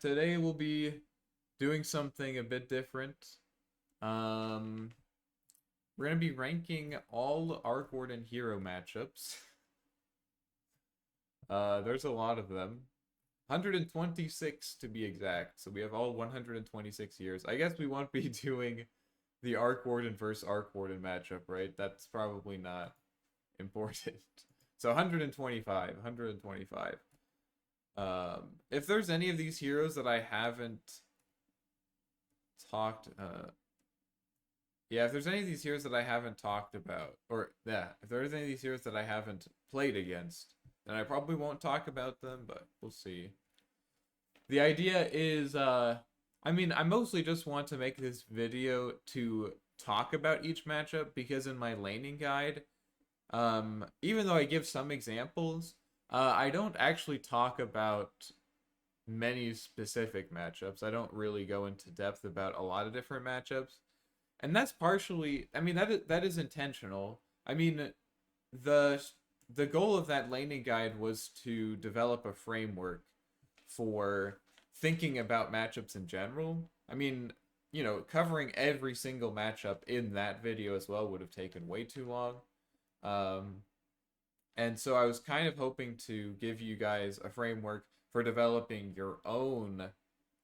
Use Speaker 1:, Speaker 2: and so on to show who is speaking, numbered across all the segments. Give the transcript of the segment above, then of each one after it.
Speaker 1: today we'll be doing something a bit different. We're gonna be ranking all Arc Warden hero matchups. There's a lot of them. 126 to be exact. So we have all 126 years. I guess we won't be doing the Arc Warden versus Arc Warden matchup, right? That's probably not important. So 125, 125. If there's any of these heroes that I haven't talked, if there's any of these heroes that I haven't talked about, if there's any of these heroes that I haven't played against, then I probably won't talk about them, but we'll see. The idea is, I mostly just want to make this video to talk about each matchup, because in my laning guide, even though I give some examples, I don't actually talk about many specific matchups. I don't really go into depth about a lot of different matchups. And that's partially, that is intentional. The goal of that laning guide was to develop a framework for thinking about matchups in general. Covering every single matchup in that video as well would have taken way too long. And so I was kind of hoping to give you guys a framework for developing your own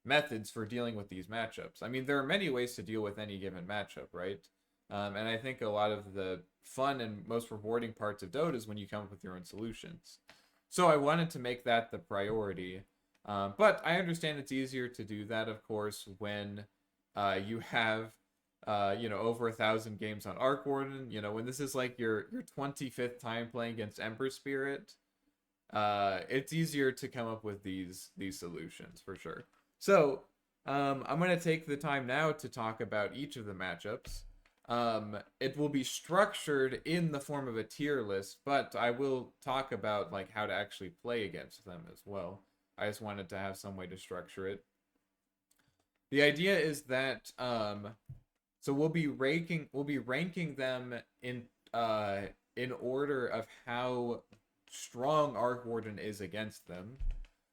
Speaker 1: methods for dealing with these matchups. There are many ways to deal with any given matchup, right? And I think a lot of the fun and most rewarding parts of Dota is when you come up with your own solutions. So I wanted to make that the priority. But I understand it's easier to do that, of course, when you have over 1,000 games on Arc Warden. When this is like your 25th time playing against Ember Spirit, it's easier to come up with these solutions for sure. So I'm going to take the time now to talk about each of the matchups. It will be structured in the form of a tier list, but I will talk about like how to actually play against them as well. I just wanted to have some way to structure it. The idea is that so we'll be ranking them in order of how strong Arc Warden is against them.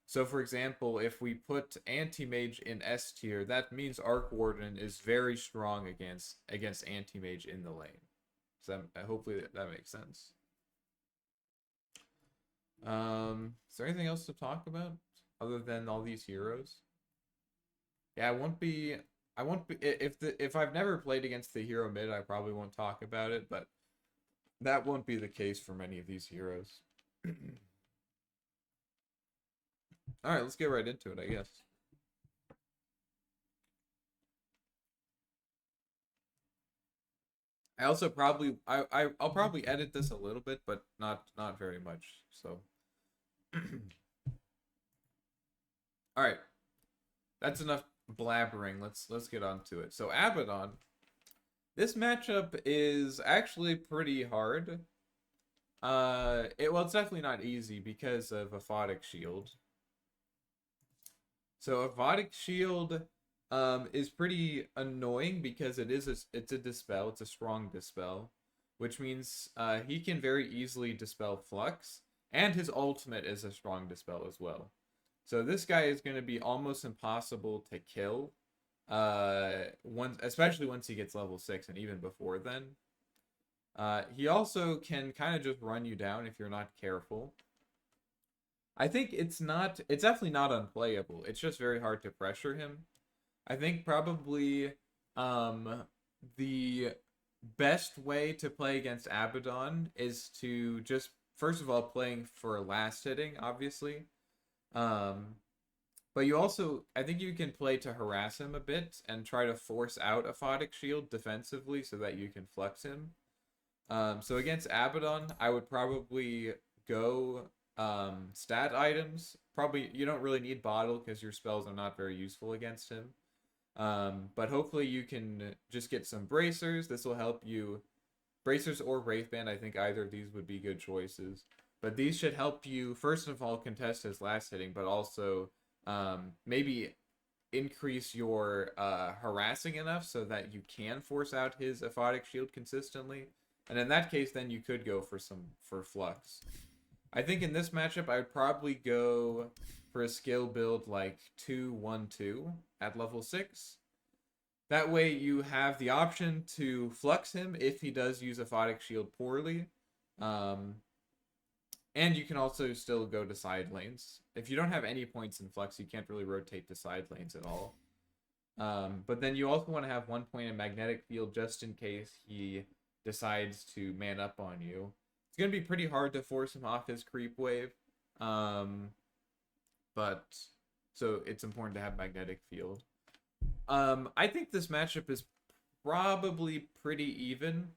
Speaker 1: So for example, if we put Anti-Mage in S tier, that means Arc Warden is very strong against Anti-Mage in the lane. So hopefully that makes sense. Is there anything else to talk about other than all these heroes? Yeah, I won't be if I've never played against the hero mid, I probably won't talk about it, but that won't be the case for many of these heroes. All right, let's get right into it, I guess. I also probably I'll probably edit this a little bit, but not very much. So all right. That's enough blabbering. Let's get on to it. So Abaddon, this matchup is actually pretty hard. It's definitely not easy because of Aphotic Shield. So Aphotic Shield is pretty annoying because it's a dispel. It's a strong dispel, which means he can very easily dispel Flux, and his ultimate is a strong dispel as well. So this guy is going to be almost impossible to kill, especially once he gets level 6 and even before then. He also can kind of just run you down if you're not careful. I think it's definitely not unplayable. It's just very hard to pressure him. I think probably the best way to play against Abaddon is to just, first of all, playing for last hitting, obviously. But you also, I think you can play to harass him a bit and try to force out Aphotic Shield defensively so that you can flex him. So against Abaddon, I would probably go stat items. Probably you don't really need Bottle because your spells are not very useful against him. But hopefully you can just get some bracers. This will help you. Bracers or Wraithband, I think either of these would be good choices. But these should help you, first of all, contest his last hitting, but also maybe increase your harassing enough so that you can force out his Aphotic Shield consistently. And in that case, then you could go for Flux. I think in this matchup, I would probably go for a skill build like 2-1-2 at level 6. That way you have the option to flux him if he does use Aphotic Shield poorly. And you can also still go to side lanes. If you don't have any points in flux, you can't really rotate to side lanes at all. But then you also want to have 1 point in magnetic field just in case he decides to man up on you. It's going to be pretty hard to force him off his creep wave. But so it's important to have magnetic field. I think this matchup is probably pretty even.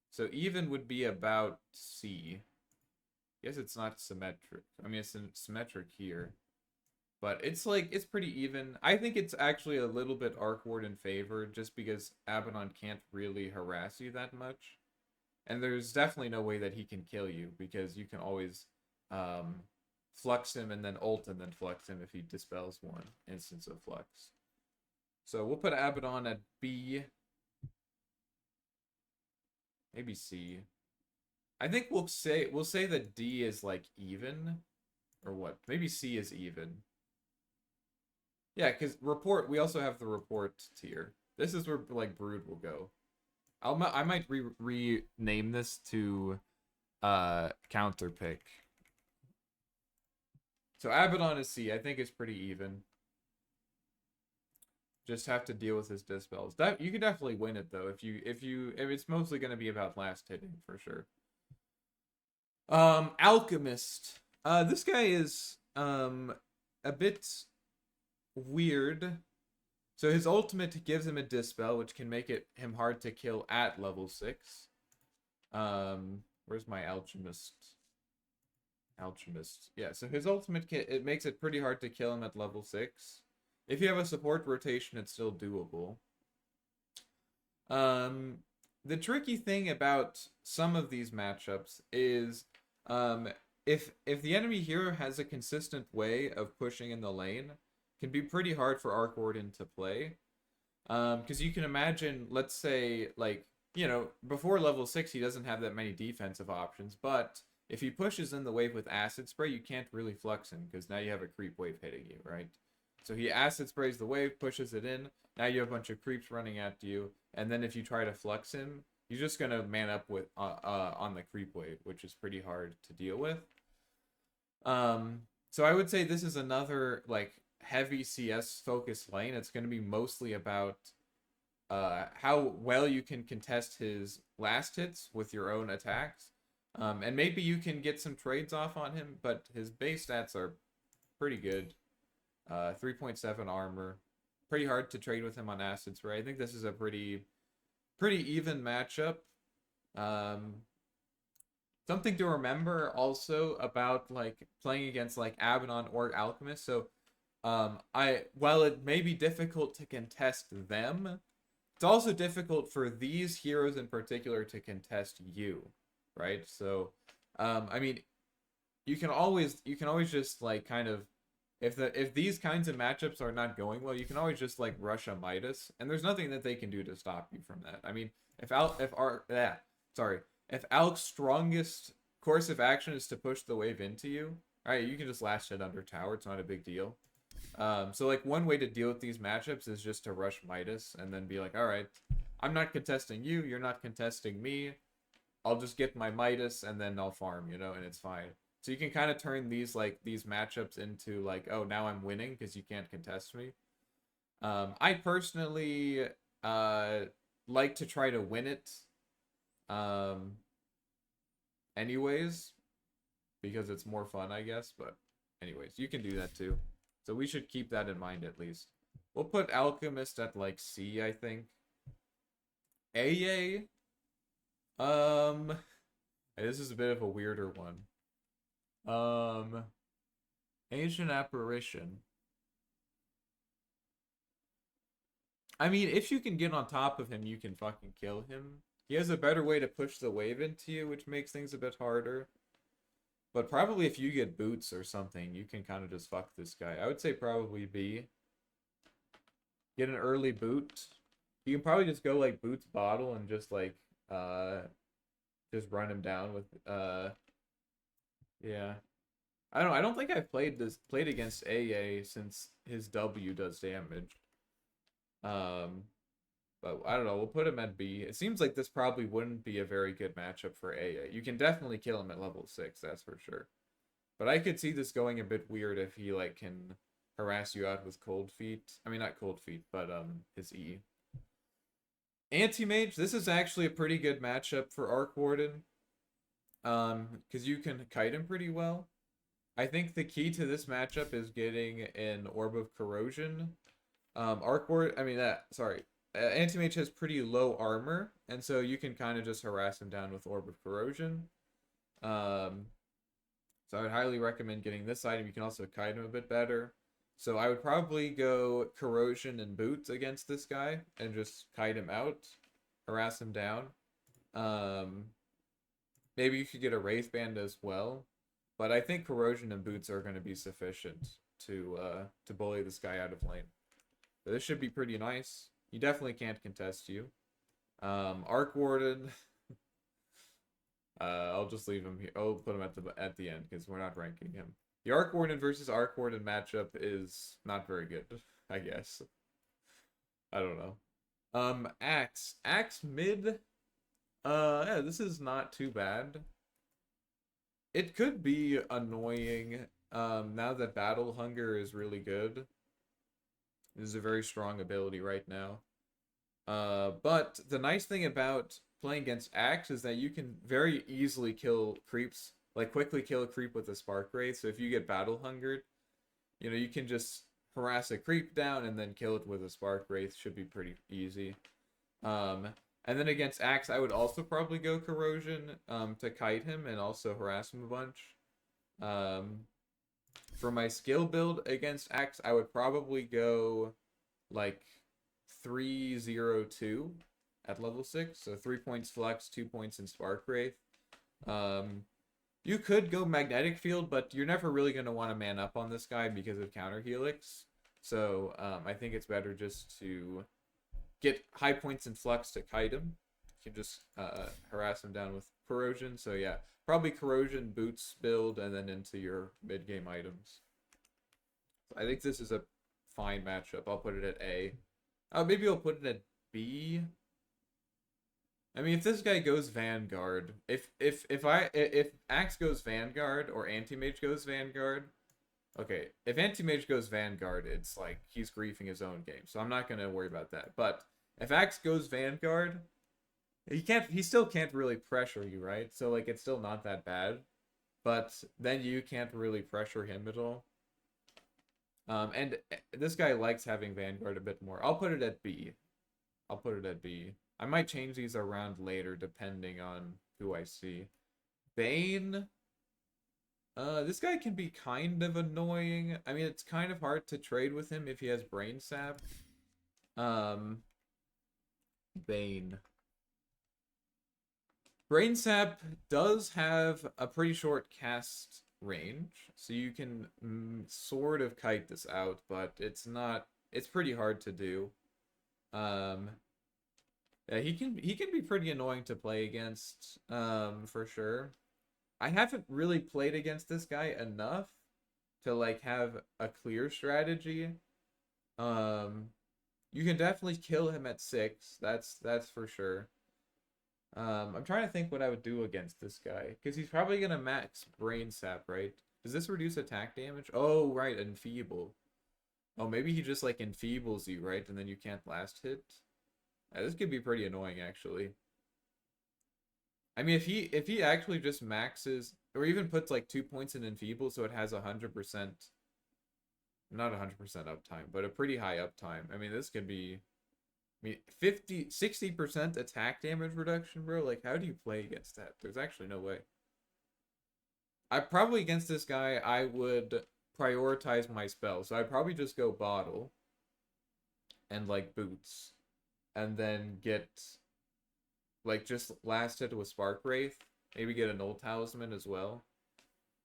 Speaker 1: So even would be about C. I guess it's not symmetric. I mean, it's symmetric here. But it's like, it's pretty even. I think it's actually a little bit Arc Warden favored just because Abaddon can't really harass you that much. And there's definitely no way that he can kill you because you can always flux him and then ult and then flux him if he dispels one instance of flux. So we'll put Abaddon at B. Maybe C. I think we'll say that D is like even. Or what? Maybe C is even. Yeah, because report, we also have the report tier. This is where like Brood will go. I might rename this to counter pick. So Abaddon is C. I think it's pretty even. Just have to deal with his dispels. That you can definitely win it though if it's mostly going to be about last hitting for sure. Alchemist. This guy is a bit weird. So his ultimate gives him a dispel, which can make him hard to kill at level 6. Where's my Alchemist? Alchemist. Yeah, so his ultimate it makes it pretty hard to kill him at level 6. If you have a support rotation, it's still doable. The tricky thing about some of these matchups is if the enemy hero has a consistent way of pushing in the lane, it can be pretty hard for Arc Warden to play. Because you can imagine, let's say, like, you know, before level 6, he doesn't have that many defensive options, but if he pushes in the wave with Acid Spray, you can't really flux him, because now you have a creep wave hitting you, right? So he Acid Sprays the wave, pushes it in, now you have a bunch of creeps running after you, and then if you try to flux him, he's just going to man up with on the creep wave, which is pretty hard to deal with. So I would say this is another, like, heavy CS focused lane. It's going to be mostly about how well you can contest his last hits with your own attacks. And maybe you can get some trades off on him, but his base stats are pretty good. 3.7 armor. Pretty hard to trade with him on Acid Spray. I think this is a pretty even matchup. Something to remember also about like playing against like Abaddon or Alchemist. So while it may be difficult to contest them, it's also difficult for these heroes in particular to contest you, right? So I mean, you can always just like kind of if these kinds of matchups are not going well, you can always just like rush a Midas, and there's nothing that they can do to stop you from that. I mean, if Alc's strongest course of action is to push the wave into you, alright, you can just last hit under tower. It's not a big deal. So like one way to deal with these matchups is just to rush Midas and then be like, alright, I'm not contesting you, you're not contesting me. I'll just get my Midas and then I'll farm, you know, and it's fine. So you can kind of turn these matchups into like, oh, now I'm winning because you can't contest me. I personally like to try to win it anyways, because it's more fun, I guess. But anyways, you can do that too. So we should keep that in mind at least. We'll put Alchemist at like C, I think. AA. This is a bit of a weirder one. Ancient Apparition. I mean, if you can get on top of him, you can fucking kill him. He has a better way to push the wave into you, which makes things a bit harder. But probably if you get boots or something, you can kind of just fuck this guy. I would say probably B. Get an early boot. You can probably just go like boots bottle and just like just run him down with yeah. I don't think I've played against AA since his W does damage. But I don't know, we'll put him at B. It seems like this probably wouldn't be a very good matchup for AA. You can definitely kill him at level 6, that's for sure. But I could see this going a bit weird if he like can harass you out with cold feet. I mean not cold feet, but his E. Anti-Mage, this is actually a pretty good matchup for Arc Warden. Because you can kite him pretty well. I think the key to this matchup is getting an Orb of Corrosion. Anti-Mage has pretty low armor, and so you can kind of just harass him down with Orb of Corrosion. So I would highly recommend getting this item. You can also kite him a bit better. So I would probably go Corrosion and Boots against this guy, and just kite him out, harass him down. Maybe you could get a Wraithband as well. But I think Corrosion and Boots are going to be sufficient to bully this guy out of lane. So this should be pretty nice. He definitely can't contest you. Arc Warden. I'll just leave him here. I'll put him at the end because we're not ranking him. The Arc Warden versus Arc Warden matchup is not very good, I guess. I don't know. Axe. Axe mid. Yeah, this is not too bad. It could be annoying now that Battle Hunger is really good. This is a very strong ability right now. But the nice thing about playing against Axe is that you can very easily kill creeps, like quickly kill a creep with a Spark Wraith. So if you get Battle Hungered, you know, you can just harass a creep down and then kill it with a Spark Wraith. Should be pretty easy. And then against Axe, I would also probably go Corrosion to kite him and also harass him a bunch. For my skill build against Axe, I would probably go like 3-0-2 at level 6. So 3 points Flux, 2 points in Spark Wraith. You could go Magnetic Field, but you're never really going to want to man up on this guy because of Counter Helix. So I think it's better just to get high points in Flux to kite him. You can just harass him down with Corrosion. So yeah, probably Corrosion, Boots build, and then into your mid-game items. So I think this is a fine matchup. I'll put it at A. Maybe I'll put it at B. I mean, if this guy goes Vanguard, if Axe goes Vanguard or Anti-Mage goes Vanguard, okay, if Anti-Mage goes Vanguard, it's like he's griefing his own game, so I'm not gonna worry about that. But if Axe goes Vanguard, he still can't really pressure you, right? So like it's still not that bad. But then you can't really pressure him at all. And this guy likes having Vanguard a bit more. I'll put it at B. I'll put it at B. I might change these around later depending on who I see. Bane. This guy can be kind of annoying. I mean, it's kind of hard to trade with him if he has Brain Sap. Bane. Brain Sap does have a pretty short cast range, so you can sort of kite this out, but it's pretty hard to do. Yeah, he can be pretty annoying to play against, for sure. I haven't really played against this guy enough to like have a clear strategy. You can definitely kill him at 6. That's for sure. I'm trying to think what I would do against this guy, because he's probably gonna max Brain Sap, right? Does this reduce attack damage? Oh, right, Enfeeble. Oh, maybe he just like enfeebles you, right? And then you can't last hit. This could be pretty annoying, actually. I mean, if he actually just maxes, or even puts like 2 points in Enfeeble, so it has 100%, not 100% uptime, but a pretty high uptime. I mean, this could be, I mean, 60% attack damage reduction, bro. Like, how do you play against that? There's actually no way. Probably against this guy, I would prioritize my spell. So I'd probably just go Bottle and like Boots, and then get like just last hit with Spark Wraith. Maybe get a Null Talisman as well.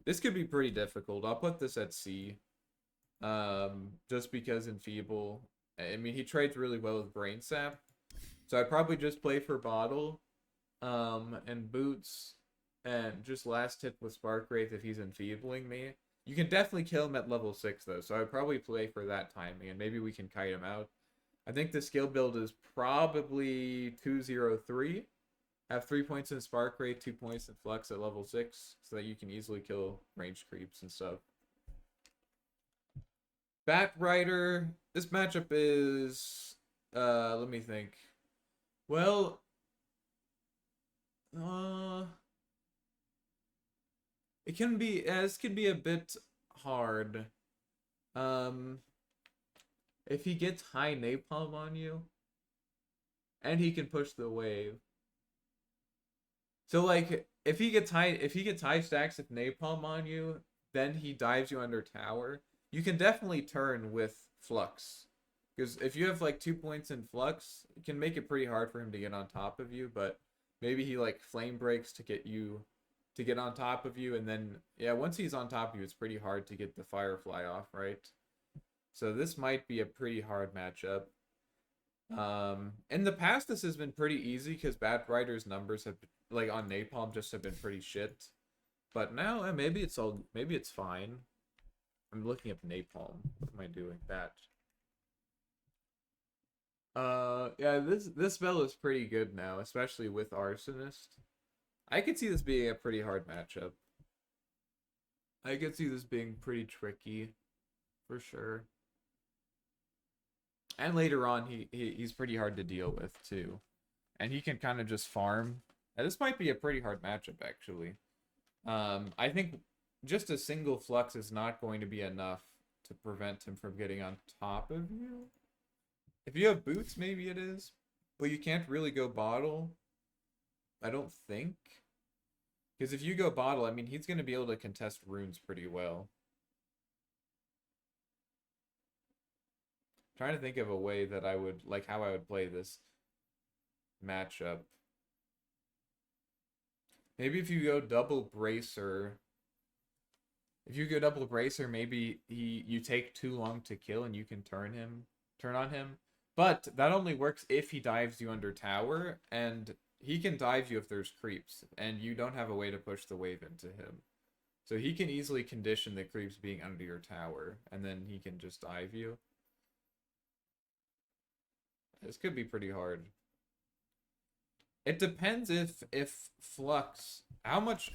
Speaker 1: This could be pretty difficult. I'll put this at C. Just because Enfeeble. I mean, he trades really well with Brain Sap. So I'd probably just play for Bottle. And Boots. And just last hit with Spark Wraith if he's enfeebling me. You can definitely kill him at level 6 though, so I would probably play for that timing, and maybe we can kite him out. I think the skill build is probably 203. Have 3 points in Spark Rate, 2 points in Flux at level 6, so that you can easily kill ranged creeps and stuff. Batrider, this matchup is... let me think. Well... It can be... this can be a bit hard. If he gets high napalm on you, and he can push the wave. So like if he gets high stacks of napalm on you, then he dives you under tower. You can definitely turn with Flux. Because if you have like 2 points in Flux, it can make it pretty hard for him to get on top of you, but maybe he like flame breaks to get on top of you, and then yeah, once he's on top of you, it's pretty hard to get the Firefly off, right? So this might be a pretty hard matchup. In the past, this has been pretty easy because Batrider's numbers have, like on Napalm, just have been pretty shit. But now, maybe it's fine. I'm looking up Napalm. What am I doing? Bat. Yeah, this spell is pretty good now, especially with Arsonist. I could see this being a pretty hard matchup. I could see this being pretty tricky, for sure. And later on, he's pretty hard to deal with, too. And he can kind of just farm. And this might be a pretty hard matchup, actually. I think just a single Flux is not going to be enough to prevent him from getting on top of you. If you have boots, maybe it is. But you can't really go bottle, I don't think. Because if you go bottle, I mean, he's going to be able to contest runes pretty well. Trying to think of a way that I would, like, how I would play this matchup. Maybe if you go double bracer. If you go double bracer, maybe you take too long to kill and you can turn on him. But that only works if he dives you under tower, and he can dive you if there's creeps, and you don't have a way to push the wave into him. So he can easily condition the creeps being under your tower, and then he can just dive you. This could be pretty hard. It depends if Flux... How much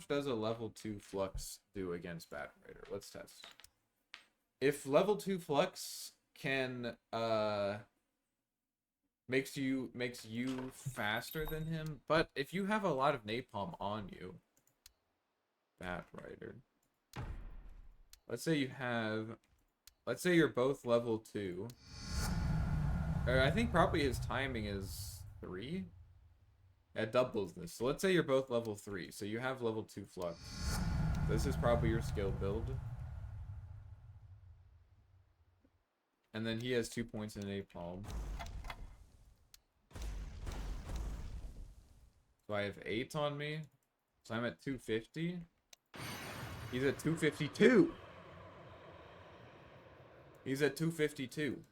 Speaker 1: does a level 2 Flux do against Batrider? Let's test. If level 2 Flux can makes you faster than him, but if you have a lot of napalm on you, Batrider. Let's say you're both level 2. I think probably his timing is 3. It doubles this. So let's say you're both level 3. So you have level 2 Flux. This is probably your skill build. And then he has 2 points in napalm. So I have 8 on me. So I'm at 250. He's at 252. He's at 252.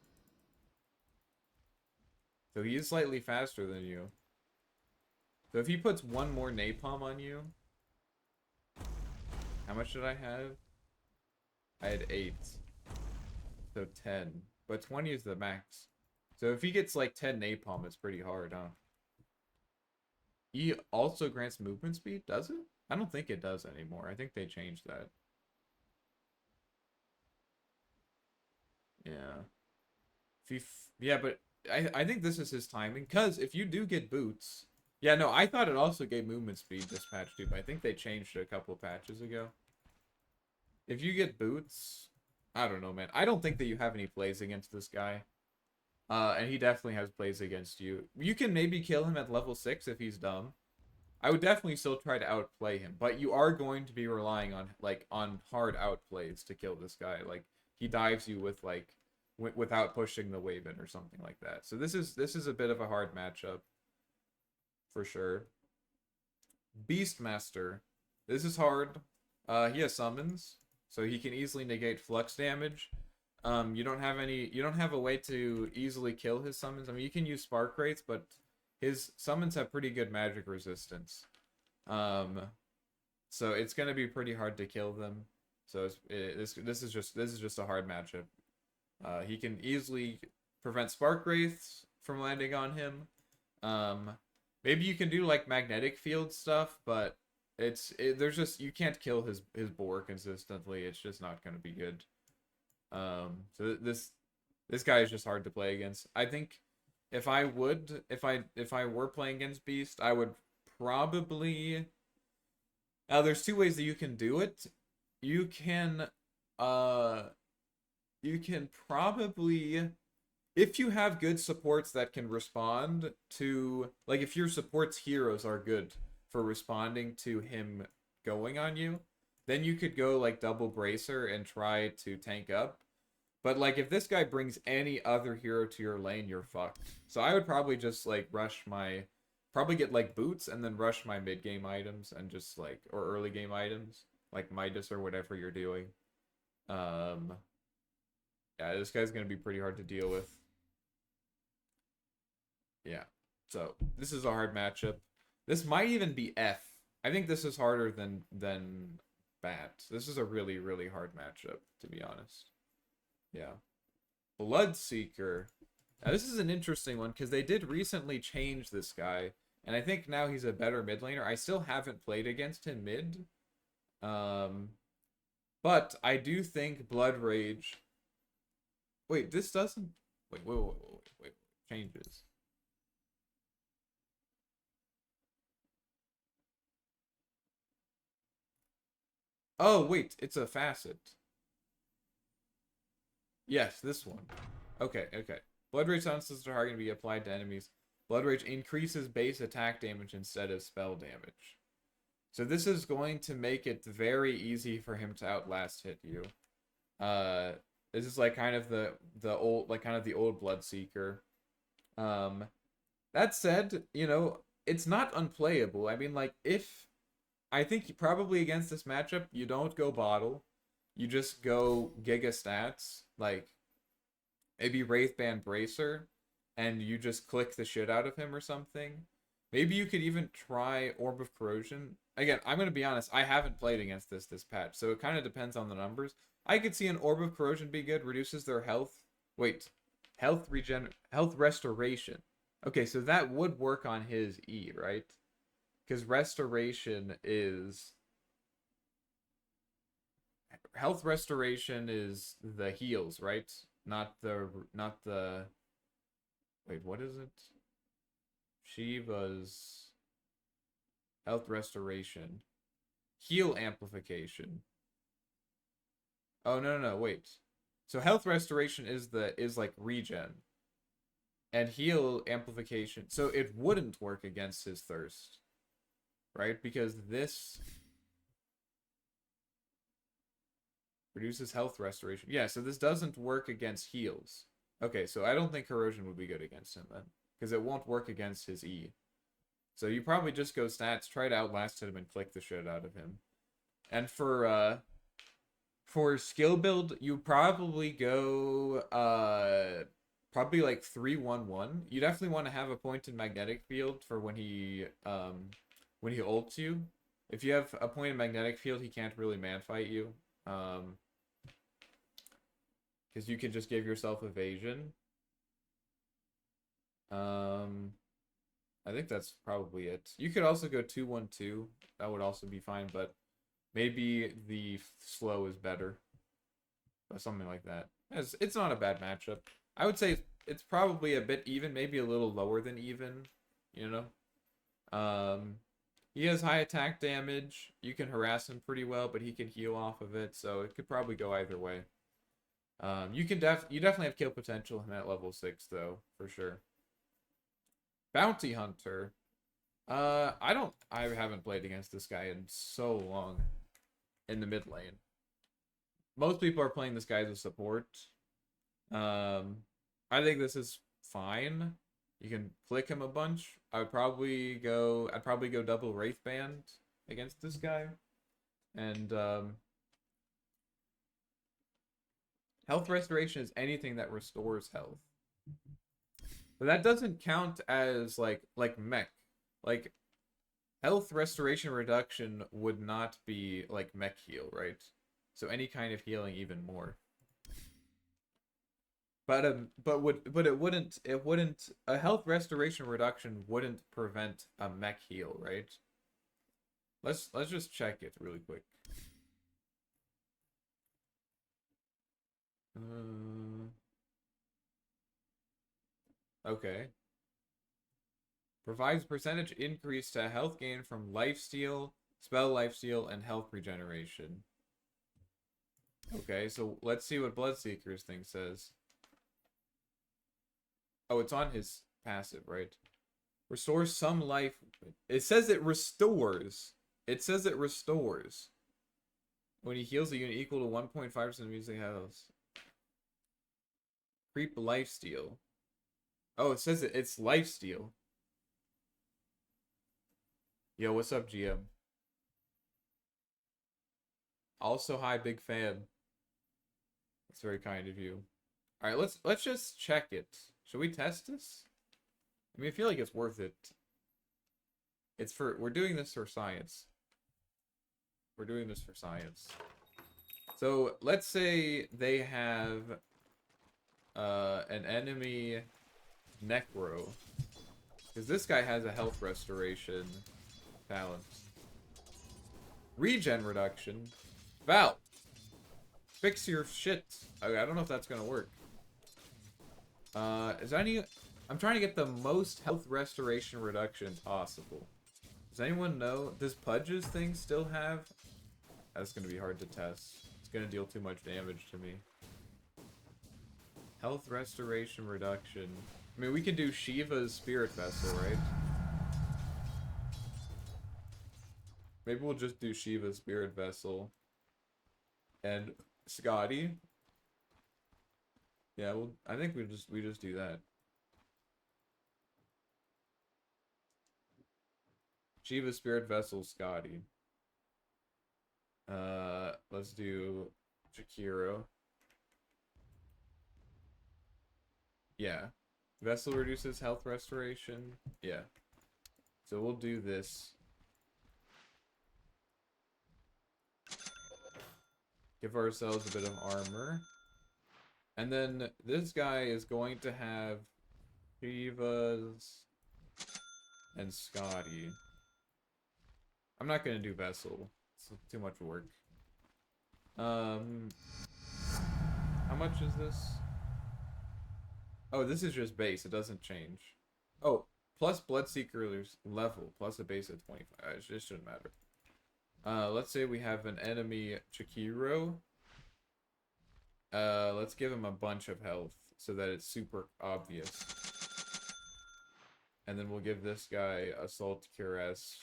Speaker 1: So he is slightly faster than you. So if he puts one more napalm on you... How much did I have? I had 8. So 10. But 20 is the max. So if he gets like 10 napalm, it's pretty hard, huh? He also grants movement speed, does it? I don't think it does anymore. I think they changed that. Yeah. Yeah, but I think this is his timing. Because if you do get boots... Yeah, no, I thought it also gave movement speed this patch too, but I think they changed it a couple patches ago. If you get boots... I don't know, man. I don't think that you have any plays against this guy. And he definitely has plays against you. You can maybe kill him at level 6 if he's dumb. I would definitely still try to outplay him, but you are going to be relying on, like, on hard outplays to kill this guy. Like, he dives you with, like, without pushing the wave in or something like that. So this is a bit of a hard matchup. For sure. Beastmaster. This is hard. He has summons, so he can easily negate flux damage. You don't have a way to easily kill his summons. I mean, you can use spark rates, but his summons have pretty good magic resistance. So it's gonna be pretty hard to kill them. So this is just a hard matchup. He can easily prevent Spark Wraiths from landing on him. Maybe you can do like magnetic field stuff, but there's just, you can't kill his boar consistently. It's just not going to be good. So this guy is just hard to play against. I think if I were playing against Beast, I would probably. Now there's two ways that you can do it. You can probably, if you have good supports that can respond to, like if your support's heroes are good for responding to him going on you, then you could go like double bracer and try to tank up. But like if this guy brings any other hero to your lane, you're fucked. So I would probably just like probably get like boots and then rush my mid game items and just like, or early game items like Midas or whatever you're doing. Yeah, this guy's gonna be pretty hard to deal with. Yeah, so this is a hard matchup. This might even be F. I think this is harder than Bat. This is a really, really hard matchup, to be honest. Yeah. Bloodseeker. Now this is an interesting one because they did recently change this guy, and I think now he's a better mid laner. I still haven't played against him mid. But I do think Blood Rage. Wait, this doesn't. Wait. Changes. Oh, wait, it's a facet. Yes, this one. Okay. Blood Rage silences are going to be applied to enemies. Blood Rage increases base attack damage instead of spell damage. So this is going to make it very easy for him to outlast hit you. This is like kind of the old Bloodseeker. That said, you know, it's not unplayable. I mean, like, I think probably against this matchup, you don't go bottle. You just go Giga stats, like maybe Wraithband Bracer, and you just click the shit out of him or something. Maybe you could even try Orb of Corrosion. Again, I'm going to be honest, I haven't played against this patch, so it kind of depends on the numbers. I could see an Orb of Corrosion be good, reduces their health. Wait, health restoration. Okay, so that would work on his E, right? Because restoration is... Health restoration is the heals, right? Not the... Wait, what is it? Shiva's... Health restoration. Heal amplification. Oh, no, wait. So health restoration is like regen. And heal amplification. So it wouldn't work against his thirst. Right? Because this reduces health restoration. Yeah, so this doesn't work against heals. Okay, so I don't think corrosion would be good against him then. Because it won't work against his E. So you probably just go stats, try to outlast him, and click the shit out of him. And for skill build, you probably go probably like 3-1-1. You definitely want to have a point in magnetic field for when he ults you. If you have a point in magnetic field, he can't really man fight you. Because you can just give yourself evasion. I think that's probably it. You could also go 2-1-2. That would also be fine, but maybe the slow is better. Or something like that. It's not a bad matchup. I would say it's probably a bit even, maybe a little lower than even, you know? He has high attack damage. You can harass him pretty well, but he can heal off of it, so it could probably go either way. You definitely have kill potential him at level 6 though, for sure. Bounty Hunter. I haven't played against this guy in so long in the mid lane. Most people are playing this guy as a support. I think this is fine. You can click him a bunch. I'd probably go double Wraithband against this guy. And health restoration is anything that restores health. But that doesn't count as like mech. Like health restoration reduction would not be like mech heal, right? So any kind of healing even more. But it wouldn't a health restoration reduction wouldn't prevent a mech heal, right? Let's just check it really quick. Okay. Provides percentage increase to health gain from lifesteal, spell lifesteal, and health regeneration. Okay, so let's see what Bloodseeker's thing says. Oh, it's on his passive, right? Restores some life. It says it restores. It says it restores. When he heals a unit equal to 1.5% of music health. Creep lifesteal. Oh, it says it's lifesteal. Yo, what's up, GM? Also, hi, big fan. That's very kind of you. All right, let's just check it. Should we test this? I mean, I feel like it's worth it. We're doing this for science. We're doing this for science. So let's say they have an enemy Necro, because this guy has a health restoration talent. Regen reduction. Val, fix your shit. Okay, I don't know if that's gonna work. Is there any? I'm trying to get the most health restoration reduction possible. Does anyone know? Does Pudge's thing still have? That's gonna be hard to test. It's gonna deal too much damage to me. Health restoration reduction. I mean, we can do Shiva's Spirit Vessel, right? Maybe we'll just do Shiva's Spirit Vessel. And Scotty. Yeah, well, I think we just do that. Shiva's Spirit Vessel, Scotty. Let's do Jakiro. Yeah. Vessel reduces health restoration. Yeah. So we'll do this. Give ourselves a bit of armor. And then this guy is going to have Shiva's and Scotty. I'm not going to do Vessel. It's too much work. How much is this? Oh, this is just base. It doesn't change. Oh, plus Bloodseeker's level, plus a base of 25. It just shouldn't matter. Let's say we have an enemy Jakiro. Let's give him a bunch of health so that it's super obvious. And then we'll give this guy Assault Cuirass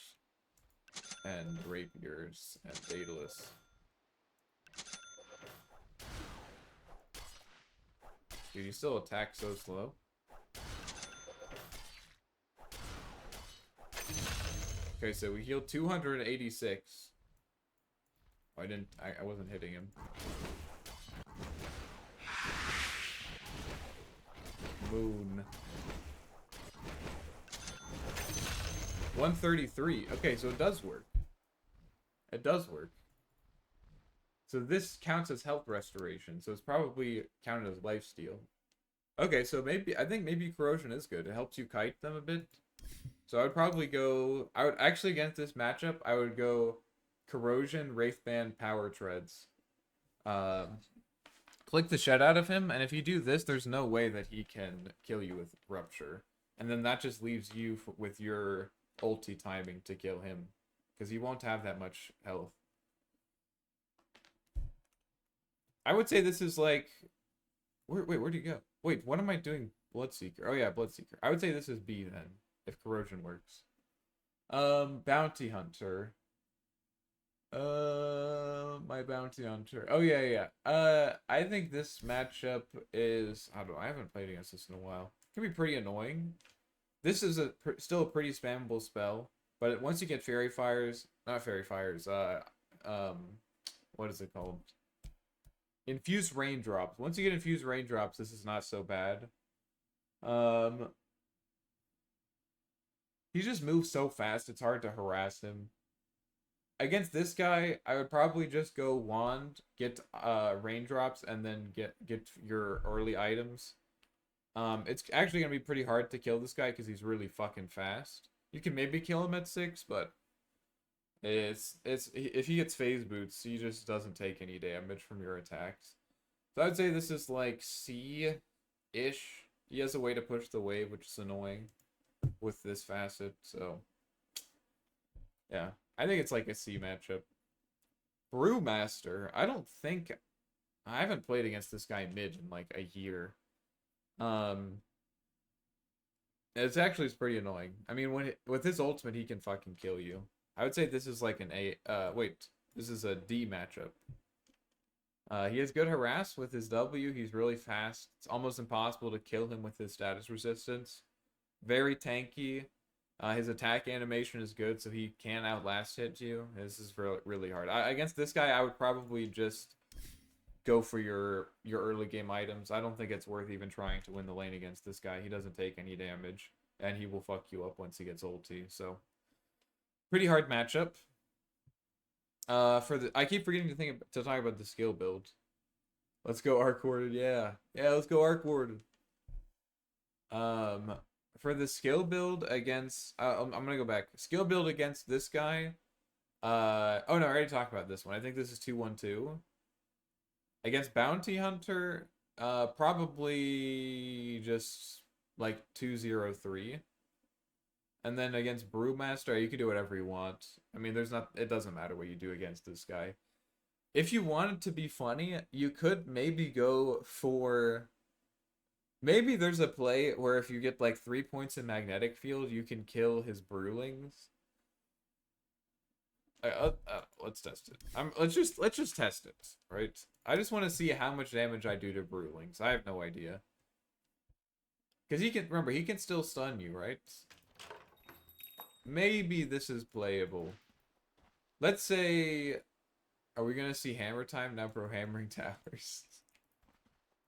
Speaker 1: and Rapiers and Daedalus. Dude, you still attack so slow. Okay, so we healed 286. Oh, I wasn't hitting him. Moon. 133. Okay, so it does work. It does work. So this counts as health restoration, so it's probably counted as lifesteal. Okay, so I think maybe corrosion is good. It helps you kite them a bit. So I would probably go, actually against this matchup, I would go corrosion, wraithband, power treads. Click the shit out of him, and if you do this, there's no way that he can kill you with rupture. And then that just leaves you with your ulti timing to kill him, because he won't have that much health. I would say this is like... Wait, where'd you go? Wait, what am I doing? Bloodseeker. Oh yeah, Bloodseeker. I would say this is B then, if corrosion works. Bounty Hunter. My Bounty Hunter. Oh yeah. I think this matchup is... I haven't played against this in a while. It can be pretty annoying. This is still a pretty spammable spell, but once you get Fairy Fires... Not Fairy Fires, what is it called? Infused Raindrops. Once you get Infused Raindrops, this is not so bad. He just moves so fast, it's hard to harass him. against this guy, I would probably just go wand, get raindrops, and then get your early items. It's actually gonna be pretty hard to kill this guy because he's really fucking fast. You can maybe kill him at 6, but it's if he gets phase boots, he just doesn't take any damage from your attacks. So I'd say this is like C-ish. He has a way to push the wave, which is annoying with this facet, so yeah. I think it's like a C matchup. Brewmaster, I haven't played against this guy mid in like a year. It's pretty annoying. I mean, with his ultimate, he can fucking kill you. I would say this is like an A. This is a D matchup. He has good harass with his W. He's really fast. It's almost impossible to kill him with his status resistance. Very tanky. His attack animation is good, so he can outlast hit you. This is really hard. Against this guy, I would probably just go for your early game items. I don't think it's worth even trying to win the lane against this guy. He doesn't take any damage, and he will fuck you up once he gets ulti. So, pretty hard matchup. I keep forgetting to talk about the skill build. Let's go Arc Warden. Yeah, let's go Arc Warden. For the skill build against, I'm gonna go back. Skill build against this guy. Oh no, I already talked about this one. I think this is 2-1-2. Against Bounty Hunter, probably just like 2-0-3. And then against Brewmaster, you can do whatever you want. I mean, it doesn't matter what you do against this guy. If you wanted to be funny, you could maybe go for... Maybe there's a play where if you get like 3 points in magnetic field, you can kill his Brewlings. Let's test it. Let's just test it, right? I just want to see how much damage I do to Brewlings. I have no idea. Because he can still stun you, right? Maybe this is playable. Let's say, are we gonna see hammer time now? Bro, hammering towers.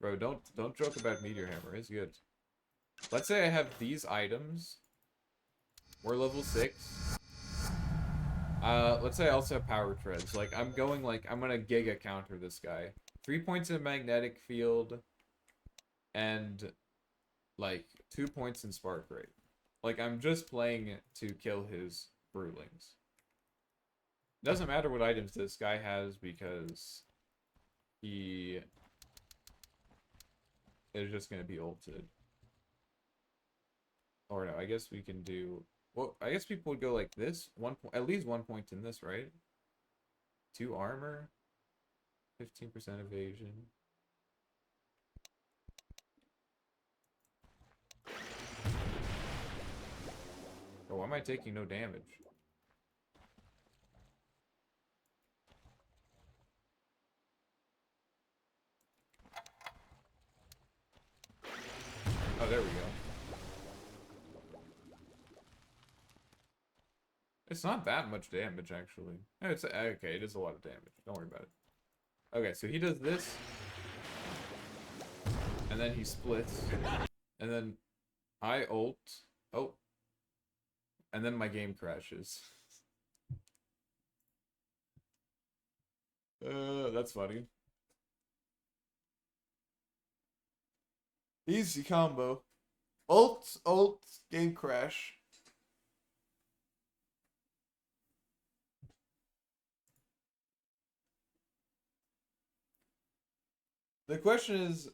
Speaker 1: Bro, don't joke about meteor hammer. It's good. Let's say I have these items. We're level 6. Let's say I also have power treads. Like I'm gonna giga counter this guy. 3 points in magnetic field, and like 2 points in spark rate. Like, I'm just playing to kill his Brewlings. Doesn't matter what items this guy has because he is just going to be ulted. Or no, I guess we can do... Well, I guess people would go like this. At least 1 point in this, right? 2 armor. 15% evasion. Oh, why am I taking no damage? Oh, there we go. It's not that much damage, actually. It's okay, it is a lot of damage. Don't worry about it. Okay, so he does this. And then he splits. And then I ult. Oh. And then my game crashes. That's funny. Easy combo. Ult, game crash. The question is,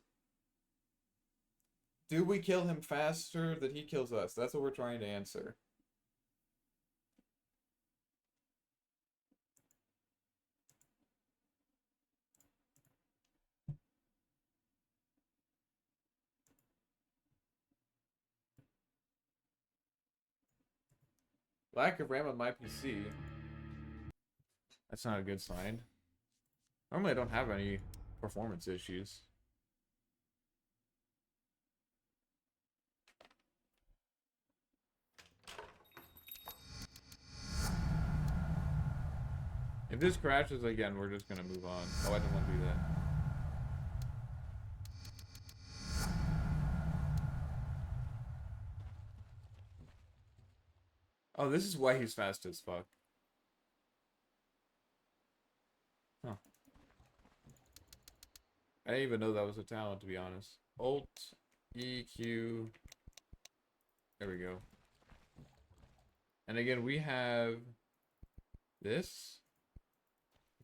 Speaker 1: do we kill him faster than he kills us? That's what we're trying to answer. Lack of RAM on my PC. That's not a good sign. Normally I don't have any performance issues. If this crashes again, we're just gonna move on. Oh, I didn't want to do that. Oh, this is why he's fast as fuck. I didn't even know that was a talent, to be honest. Alt, EQ. There we go. And again, we have this.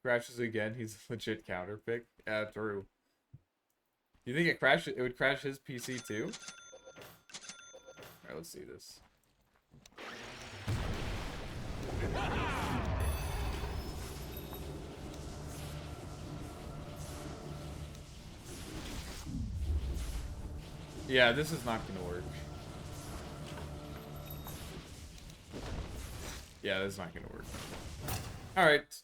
Speaker 1: Crashes again. He's a legit counter pick. Yeah, true. You think it crashed? It would crash his PC too? Alright, let's see this. Yeah, this is not gonna work. Yeah, this is not gonna work. Alright.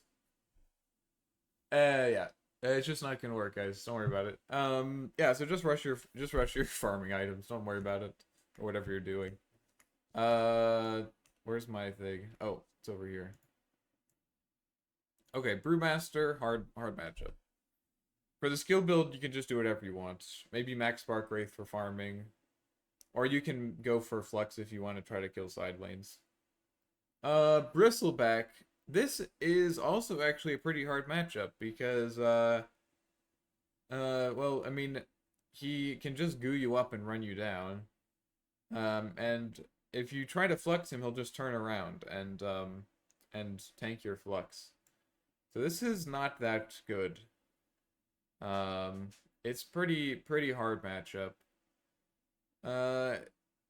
Speaker 1: Yeah. It's just not gonna work, guys. Don't worry about it. Yeah, so just rush your farming items. Don't worry about it. Or whatever you're doing. Where's my thing? Oh, it's over here. Okay, Brewmaster, hard matchup. For the skill build, you can just do whatever you want. Maybe max Spark Wraith for farming. Or you can go for Flux if you want to try to kill side lanes. Bristleback. This is also actually a pretty hard matchup because, well, I mean, he can just goo you up and run you down. And if you try to Flux him, he'll just turn around and tank your Flux. So this is not that good. It's pretty hard matchup.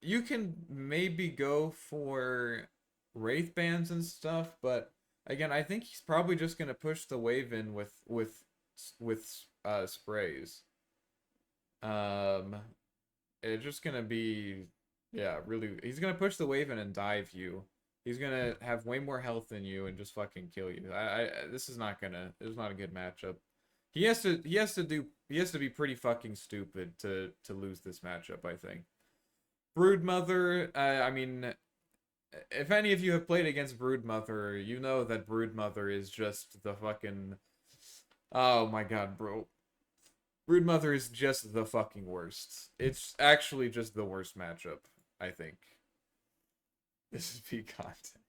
Speaker 1: You can maybe go for Wraith Bands and stuff, but again, I think he's probably just gonna push the wave in with sprays. It's just gonna be, yeah, really. He's gonna push the wave in and dive you. He's gonna have way more health than you and just fucking kill you. This is not a good matchup. He has to be pretty fucking stupid to lose this matchup, I think. Broodmother, I mean, if any of you have played against Broodmother, you know that Broodmother is just the fucking... Oh my god, bro. Broodmother is just the fucking worst. It's actually just the worst matchup, I think. This is peak content.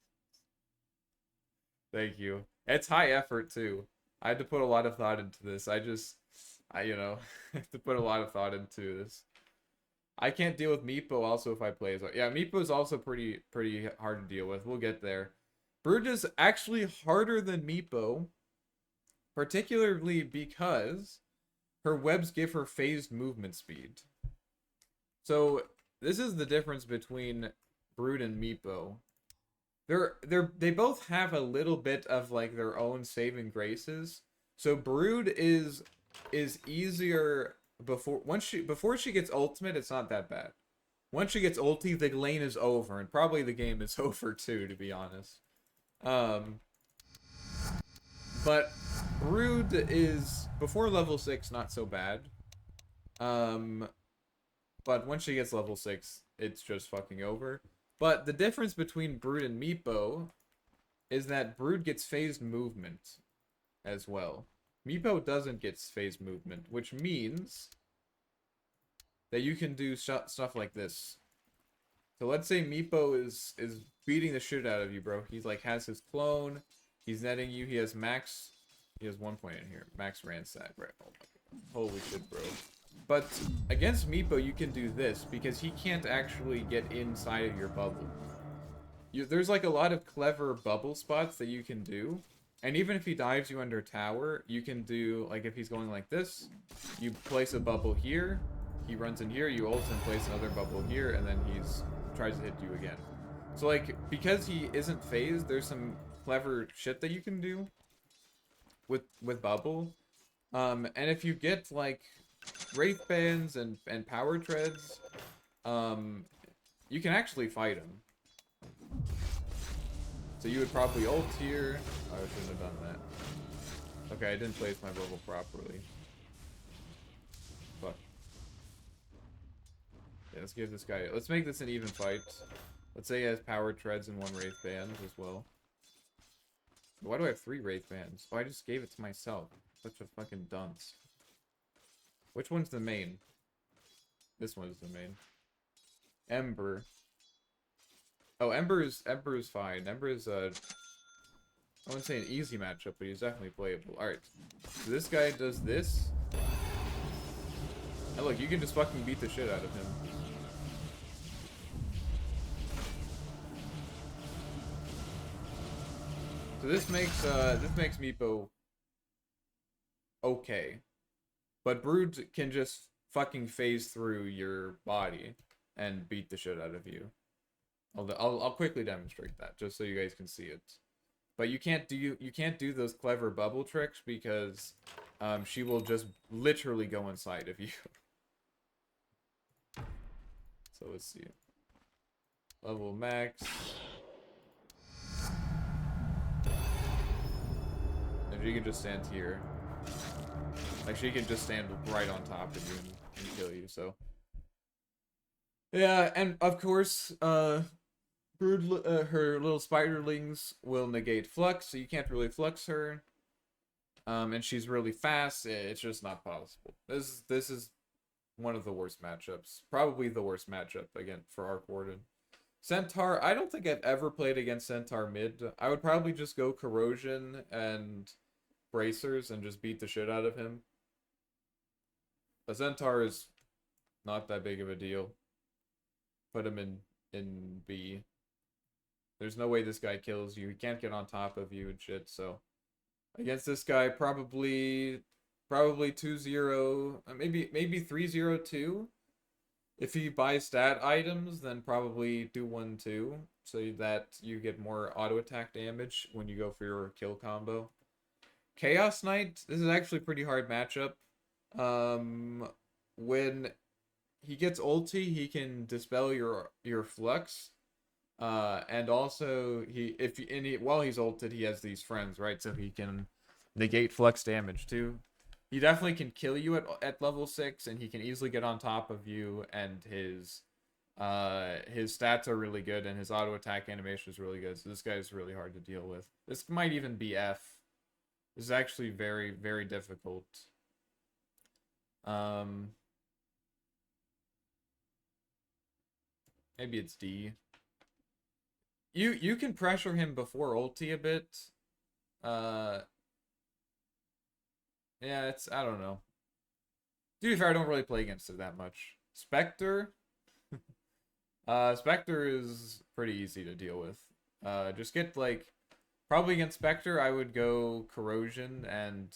Speaker 1: Thank you. It's high effort, too. I had to put a lot of thought into this. You know, have to put a lot of thought into this. I can't deal with Meepo also if I play as well. Yeah, Meepo is also pretty hard to deal with. We'll get there. Brood is actually harder than Meepo, particularly because her webs give her phased movement speed. So this is the difference between Brood and Meepo. They both have a little bit of like their own saving graces. So Brood is easier before she gets ultimate, it's not that bad. Once she gets ulti, the lane is over, and probably the game is over too, to be honest. But Brood is before level 6 not so bad. But once she gets level 6, it's just fucking over. But the difference between Brood and Meepo is that Brood gets phased movement as well. Meepo doesn't get phased movement, which means that you can do stuff like this. So let's say Meepo is beating the shit out of you, bro. He's like has his clone, he's netting you, he has 1 point in here. Max ransack, right? Oh my god. Holy shit, bro. But against Meepo, you can do this, because he can't actually get inside of your bubble. There's like a lot of clever bubble spots that you can do. And even if he dives you under tower, you can do, like if he's going like this, you place a bubble here, he runs in here, you ult and place another bubble here, and then he's tries to hit you again. So like, because he isn't phased, there's some clever shit that you can do with bubble. And if you get like Wraith Bands and Power Treads, you can actually fight him. So you would probably ult here. Oh, I shouldn't have done that. Okay, I didn't place my bubble properly. Fuck. Yeah, let's give this guy... Let's make this an even fight. Let's say he has Power Treads and 1 Wraith Band as well. Why do I have 3 Wraith Bands? Oh, I just gave it to myself. Such a fucking dunce. Which one's the main? This one's the main. Ember. Oh, Ember is fine. Ember is I wouldn't say an easy matchup, but he's definitely playable. Alright. So this guy does this. And look, you can just fucking beat the shit out of him. So this makes Meepo okay. But Brood can just fucking phase through your body and beat the shit out of you. I'll quickly demonstrate that just so you guys can see it. But you can't do those clever bubble tricks because she will just literally go inside of you. So let's see. Level max. And she can just stand here. Like, she can just stand right on top of you and kill you, so. Yeah, and of course, her little spiderlings will negate flux, so you can't really flux her. And she's really fast, it's just not possible. This is one of the worst matchups. Probably the worst matchup, again, for Arc Warden. Centaur, I don't think I've ever played against Centaur mid. I would probably just go Corrosion and Bracers and just beat the shit out of him. A Centaur is not that big of a deal. Put him in B. There's no way this guy kills you. He can't get on top of you and shit, so. Against this guy, probably 2-0, maybe 3-0-2. If he buys stat items, then probably do 1-2, so that you get more auto attack damage when you go for your kill combo. Chaos Knight, this is actually a pretty hard matchup. When he gets ulti, he can dispel your flux. And also while he's ulted, he has these friends, right? So he can negate flux damage too. He definitely can kill you at level 6, and he can easily get on top of you, and his stats are really good, and his auto attack animation is really good. So this guy is really hard to deal with. This might even be F. This is actually very, very difficult. Maybe it's D. You can pressure him before ulti a bit. Yeah, I don't know. To be fair, I don't really play against it that much. Spectre. Spectre is pretty easy to deal with. Just get, like, probably against Spectre, I would go Corrosion and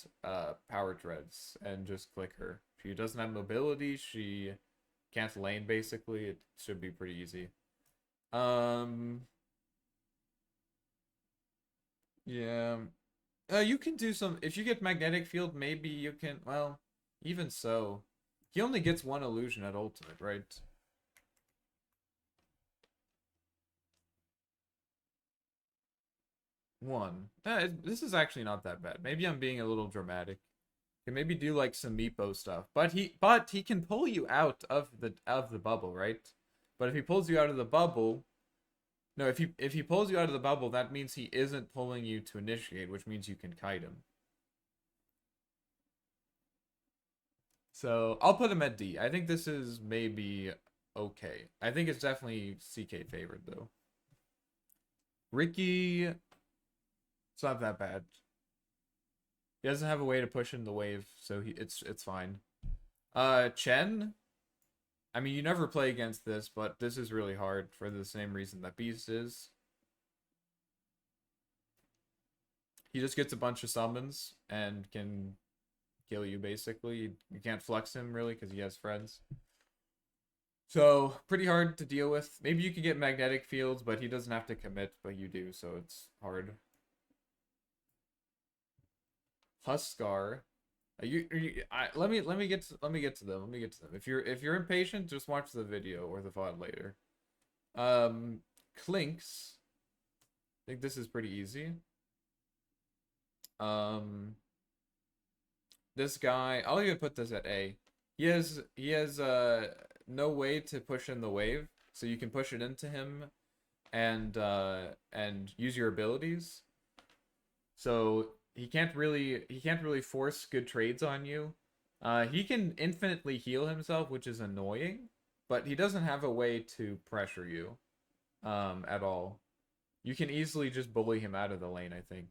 Speaker 1: Power Treads and just click her. She doesn't have mobility, she can't lane, basically. It should be pretty easy. Yeah. You can do some, if you get Magnetic Field, maybe you can, well, even so. He only gets one illusion at ultimate, right? One. This is actually not that bad. Maybe I'm being a little dramatic. Can maybe do like some Meepo stuff. But he can pull you out of the bubble, right? But if he pulls you out of the bubble, no, if he pulls you out of the bubble, that means he isn't pulling you to initiate, which means you can kite him. So I'll put him at D. I think this is maybe okay. I think it's definitely CK favored though. Ricky, it's not that bad. He doesn't have a way to push in the wave, so it's fine. Chen, I mean, you never play against this, but this is really hard for the same reason that Beast is. He just gets a bunch of summons and can kill you, basically. You can't flex him, really, because he has friends. So, pretty hard to deal with. Maybe you can get magnetic fields, but he doesn't have to commit, but you do, so it's hard. Huskar. Let me get to them. If you're impatient, just watch the video or the VOD later. Clinks. I think this is pretty easy. This guy, I'll even put this at A. He has no way to push in the wave, so you can push it into him and use your abilities. So he can't really force good trades on you. He can infinitely heal himself, which is annoying, but he doesn't have a way to pressure you at all. You can easily just bully him out of the lane, I think.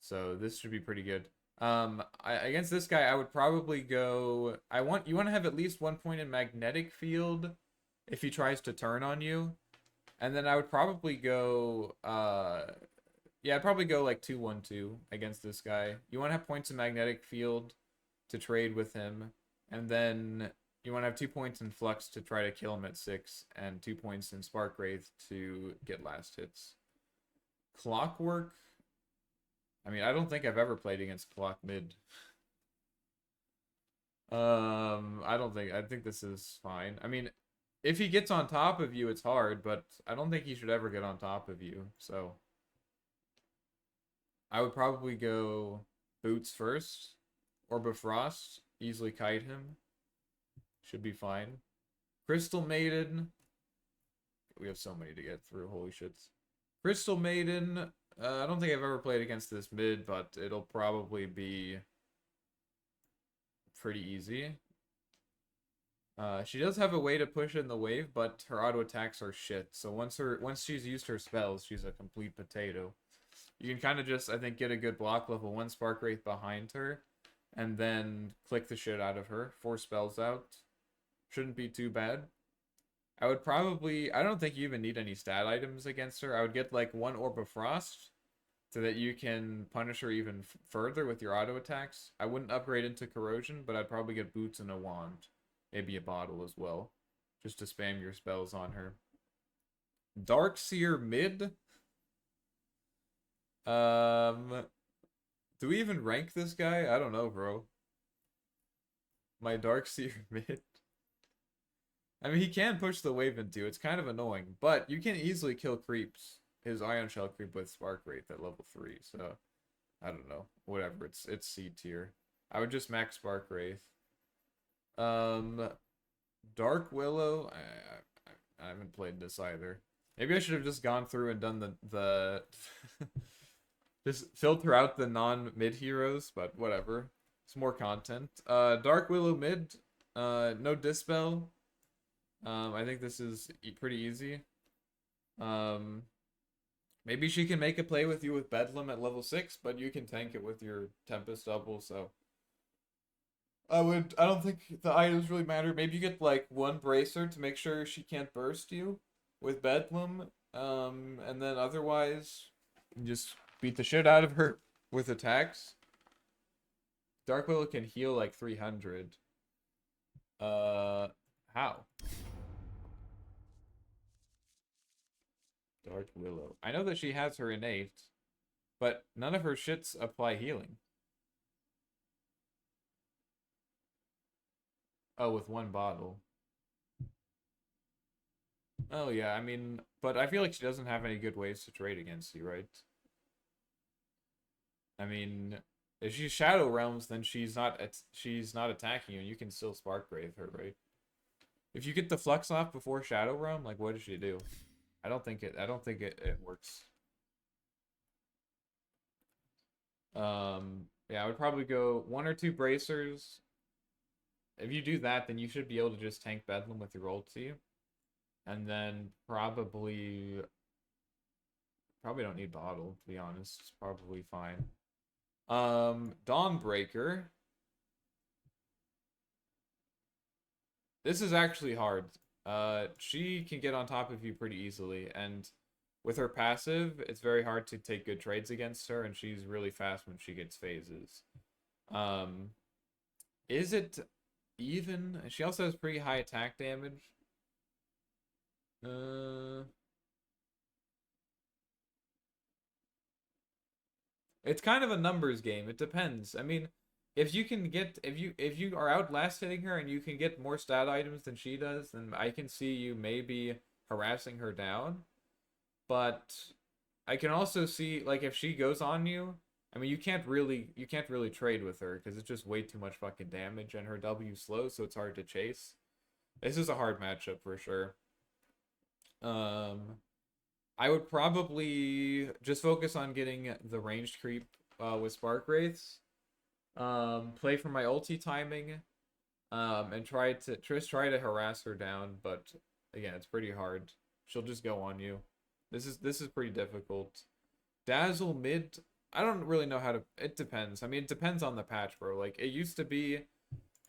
Speaker 1: So this should be pretty good. Against this guy, I would probably go. You want to have at least 1 point in magnetic field if he tries to turn on you, and then I would probably go. Yeah, I'd probably go like 2-1-2 against this guy. You want to have points in magnetic field to trade with him, and then you want to have 2 points in flux to try to kill him at 6, and 2 points in spark wraith to get last hits. Clockwork. I mean, I don't think I've ever played against Clock mid. I think this is fine. I mean, if he gets on top of you, it's hard, but I don't think he should ever get on top of you, so I would probably go Boots first, or Bifrost, easily kite him. Should be fine. Crystal Maiden. We have so many to get through, holy shits. Crystal Maiden, I don't think I've ever played against this mid, but it'll probably be pretty easy. She does have a way to push in the wave, but her auto attacks are shit. So once she's used her spells, she's a complete potato. You can kind of just, I think, get a good block level 1 Spark Wraith behind her, and then click the shit out of her. 4 spells out. Shouldn't be too bad. I would probably, I don't think you even need any stat items against her. I would get like 1 Orb of Frost so that you can punish her even further with your auto attacks. I wouldn't upgrade into Corrosion, but I'd probably get Boots and a Wand. Maybe a bottle as well, just to spam your spells on her. Darkseer mid. Do we even rank this guy? I don't know, bro. My Darkseer mid. I mean, he can push the wave into. It's kind of annoying, but you can easily kill creeps. His Ion Shell creep with Spark Wraith at level 3. So I don't know. Whatever. It's C tier. I would just max Spark Wraith. Dark Willow. I haven't played this either. Maybe I should have just gone through and done the just filter out the non-mid heroes, but whatever. It's more content. Dark Willow mid. No Dispel. I think this is pretty easy. Maybe she can make a play with you with Bedlam at level 6, but you can tank it with your Tempest double, so I don't think the items really matter. Maybe you get like 1 bracer to make sure she can't burst you with Bedlam. And then otherwise you just beat the shit out of her with attacks. Dark Willow can heal like 300. How? Dark Willow. I know that she has her innate, but none of her shits apply healing. Oh, with 1 bottle. Oh, yeah, I mean, but I feel like she doesn't have any good ways to trade against you, right? I mean, if she's Shadow Realms, then she's not attacking you, and you can still Spark Wraith her, right? If you get the Flux off before Shadow Realm, like, what does she do? I don't think it works. Yeah, I would probably go 1 or 2 bracers. If you do that, then you should be able to just tank Bedlam with your ulti. And then probably don't need bottle, to be honest. It's probably fine. Dawnbreaker. This is actually hard. She can get on top of you pretty easily, and with her passive, it's very hard to take good trades against her, and she's really fast when she gets phases. Is it even? She also has pretty high attack damage. It's kind of a numbers game. It depends. I mean, if you are outlast hitting her and you can get more stat items than she does, then I can see you maybe harassing her down. But I can also see, like, if she goes on you, I mean, you can't really trade with her because it's just way too much fucking damage, and her W's slow, so it's hard to chase. This is a hard matchup for sure. I would probably just focus on getting the ranged creep with Spark Wraiths. Play for my ulti timing. And try to harass her down, but again, it's pretty hard. She'll just go on you. This is pretty difficult. Dazzle mid. I don't really know how to. It depends. I mean, it depends on the patch, bro. Like it used to be,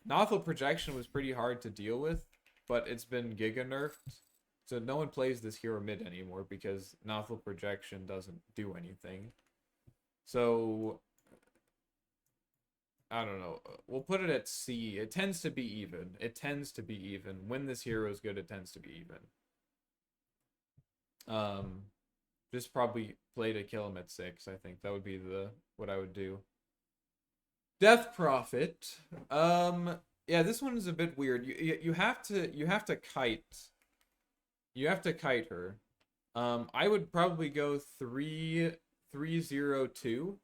Speaker 1: Nothel projection was pretty hard to deal with, but it's been giga nerfed. So no one plays this hero mid anymore because Nothel projection doesn't do anything. So I don't know. We'll put it at C. It tends to be even. It tends to be even. When this hero is good, it tends to be even. Just probably play to kill him at 6. I think that would be what I would do. Death Prophet. Yeah, this one is a bit weird. You have to kite. You have to kite her. I would probably go 3-0-2.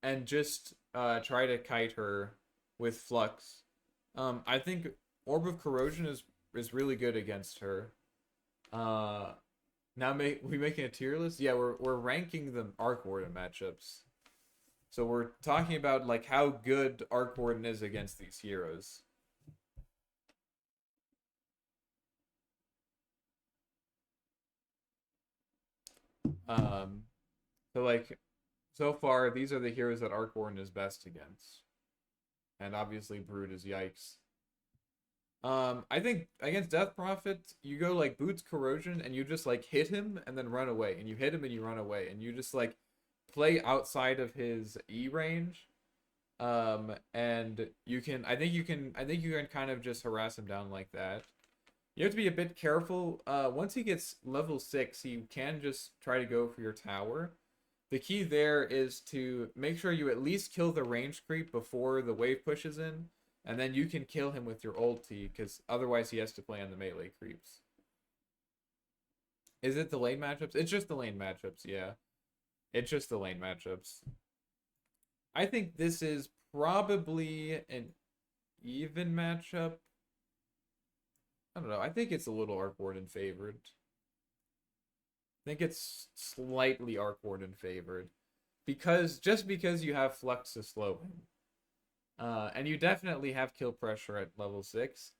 Speaker 1: And just try to kite her with Flux. I think Orb of Corrosion is really good against her. Now we making a tier list? Yeah, we're ranking the Arc Warden matchups. So we're talking about like how good Arc Warden is against these heroes. So like so far these are the heroes that Arc Warden is best against. And obviously Brood is yikes. I think against Death Prophet, you go like Boots Corrosion and you just like hit him and then run away. And you hit him and you run away. And you just like play outside of his E range. And you can I think you can kind of just harass him down like that. You have to be a bit careful. Once he gets level 6, you can just try to go for your tower. The key there is to make sure you at least kill the range creep before the wave pushes in. And then you can kill him with your ulti, because otherwise he has to play on the melee creeps. Is it the lane matchups? It's just the lane matchups, yeah. It's just the lane matchups. I think this is probably an even matchup. I don't know. I think it's a little Arc Warden favored. I think it's slightly Arc Warden favored. Just because you have Flux to slow him. And you definitely have kill pressure at level 6.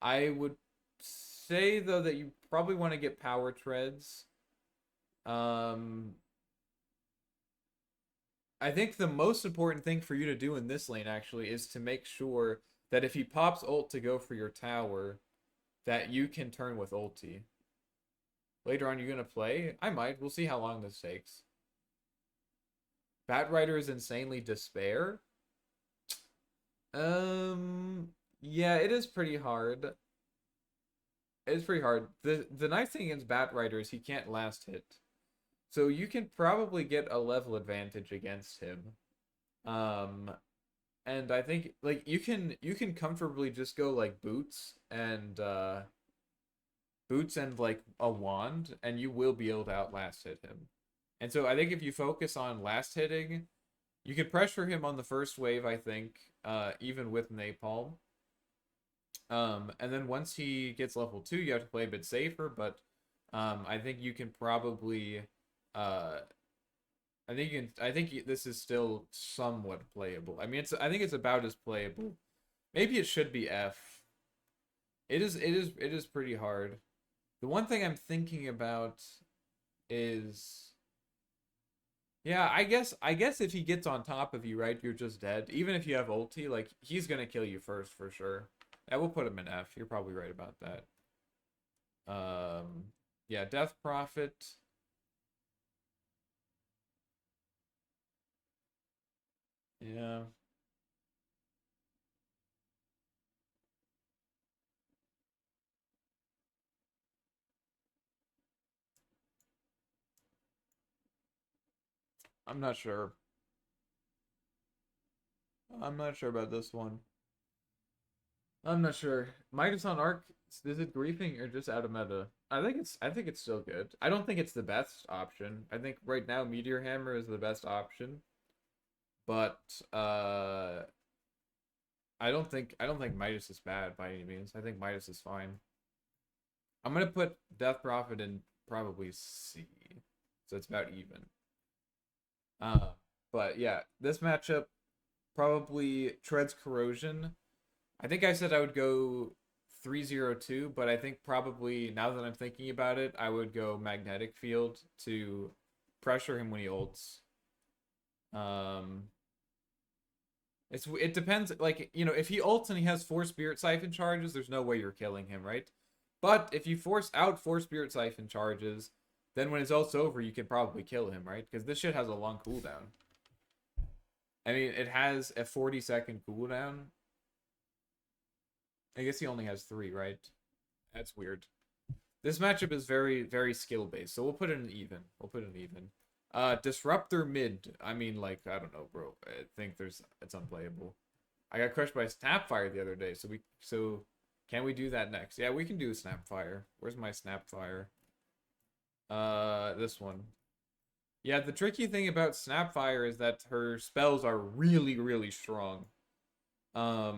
Speaker 1: I would say, though, that you probably want to get power treads. I think the most important thing for you to do in this lane, actually, is to make sure that if he pops ult to go for your tower, that you can turn with ulti. Later on, you're going to play? I might. We'll see how long this takes. Batrider is insanely despair. Yeah, it is pretty hard. It's pretty hard. The nice thing against Batrider is he can't last hit. So you can probably get a level advantage against him. And I think like you can comfortably just go like boots and like a wand, and you will be able to outlast hit him. And so I think if you focus on last hitting, you can pressure him on the first wave, I think, even with Napalm. And then once he gets level 2, you have to play a bit safer, but I think you can probably I think this is still somewhat playable. I mean, I think it's about as playable. Maybe it should be F. It is pretty hard. The one thing I'm thinking about is, yeah, I guess if he gets on top of you, right, you're just dead. Even if you have ulti, like he's gonna kill you first for sure. Yeah, we'll put him in F. You're probably right about that. Yeah, Death Prophet. Yeah. I'm not sure. I'm not sure about this one. I'm not sure. Midas on Arc, is it griefing or just out of meta? I think it's still good. I don't think it's the best option. I think right now Meteor Hammer is the best option. But I don't think Midas is bad by any means. I think Midas is fine. I'm gonna put Death Prophet in probably C. So it's about even. But yeah, this matchup probably treads Corrosion. I think I said I would go 3-0-2, but I think probably now that I'm thinking about it, I would go Magnetic Field to pressure him when he ults. It depends, like, you know, if he ults and he has 4 Spirit Siphon charges, there's no way you're killing him, right? But if you force out 4 Spirit Siphon charges, then when his ult's over, you can probably kill him, right? Because this shit has a long cooldown. I mean, it has a 40-second cooldown. I guess he only has 3, right? That's weird. This matchup is very, very skill-based, so we'll put it in even. We'll put it in even. Disruptor mid. I mean, like, I don't know, bro. I think it's unplayable. I got crushed by Snapfire the other day, so can we do that next? Yeah, we can do Snapfire. Where's my Snapfire? This one. Yeah, the tricky thing about Snapfire is that her spells are really, really strong. I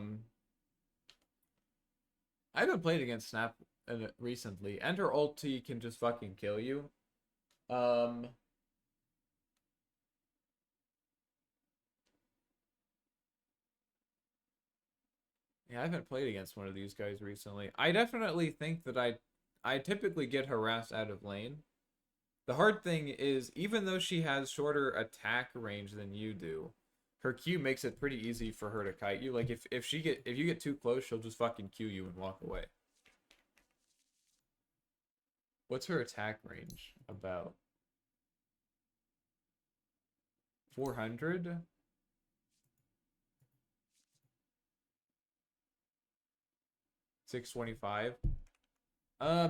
Speaker 1: haven't played against Snap recently, and her ulti can just fucking kill you. Yeah, I haven't played against one of these guys recently. I definitely think that I typically get harassed out of lane. The hard thing is, even though she has shorter attack range than you do, her Q makes it pretty easy for her to kite you. Like, if you get too close, she'll just fucking Q you and walk away. What's her attack range? About 400? $625.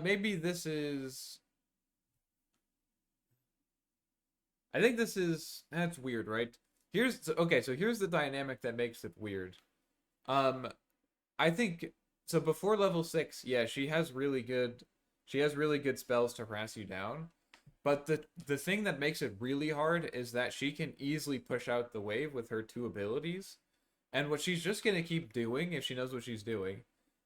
Speaker 1: Maybe this is... I think this is... That's weird, right? Okay, so here's the dynamic that makes it weird. I think... So before level 6, yeah, she has really good spells to harass you down. But the thing that makes it really hard is that she can easily push out the wave with her 2 abilities. And what she's just going to keep doing, if she knows what she's doing,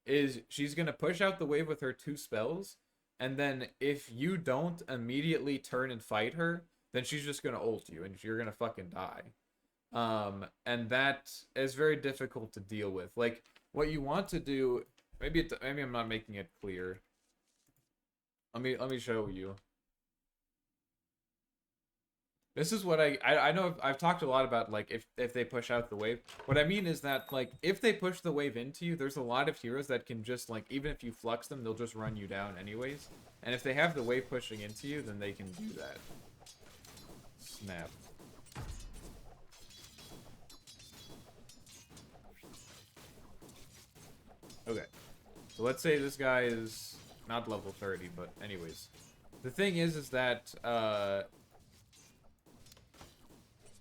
Speaker 1: is she's going to push out the wave with her 2 spells. And then if you don't immediately turn and fight her, then she's just going to ult you and you're going to fucking die. And that is very difficult to deal with. Like, what you want to do... Maybe I'm not making it clear. Let me show you. This is what I know I've talked a lot about, like, if they push out the wave. What I mean is that, like, if they push the wave into you, there's a lot of heroes that can just, like, even if you flux them, they'll just run you down anyways. And if they have the wave pushing into you, then they can do that. Snap. Okay. So let's say this guy is not level 30, but anyways. The thing is that,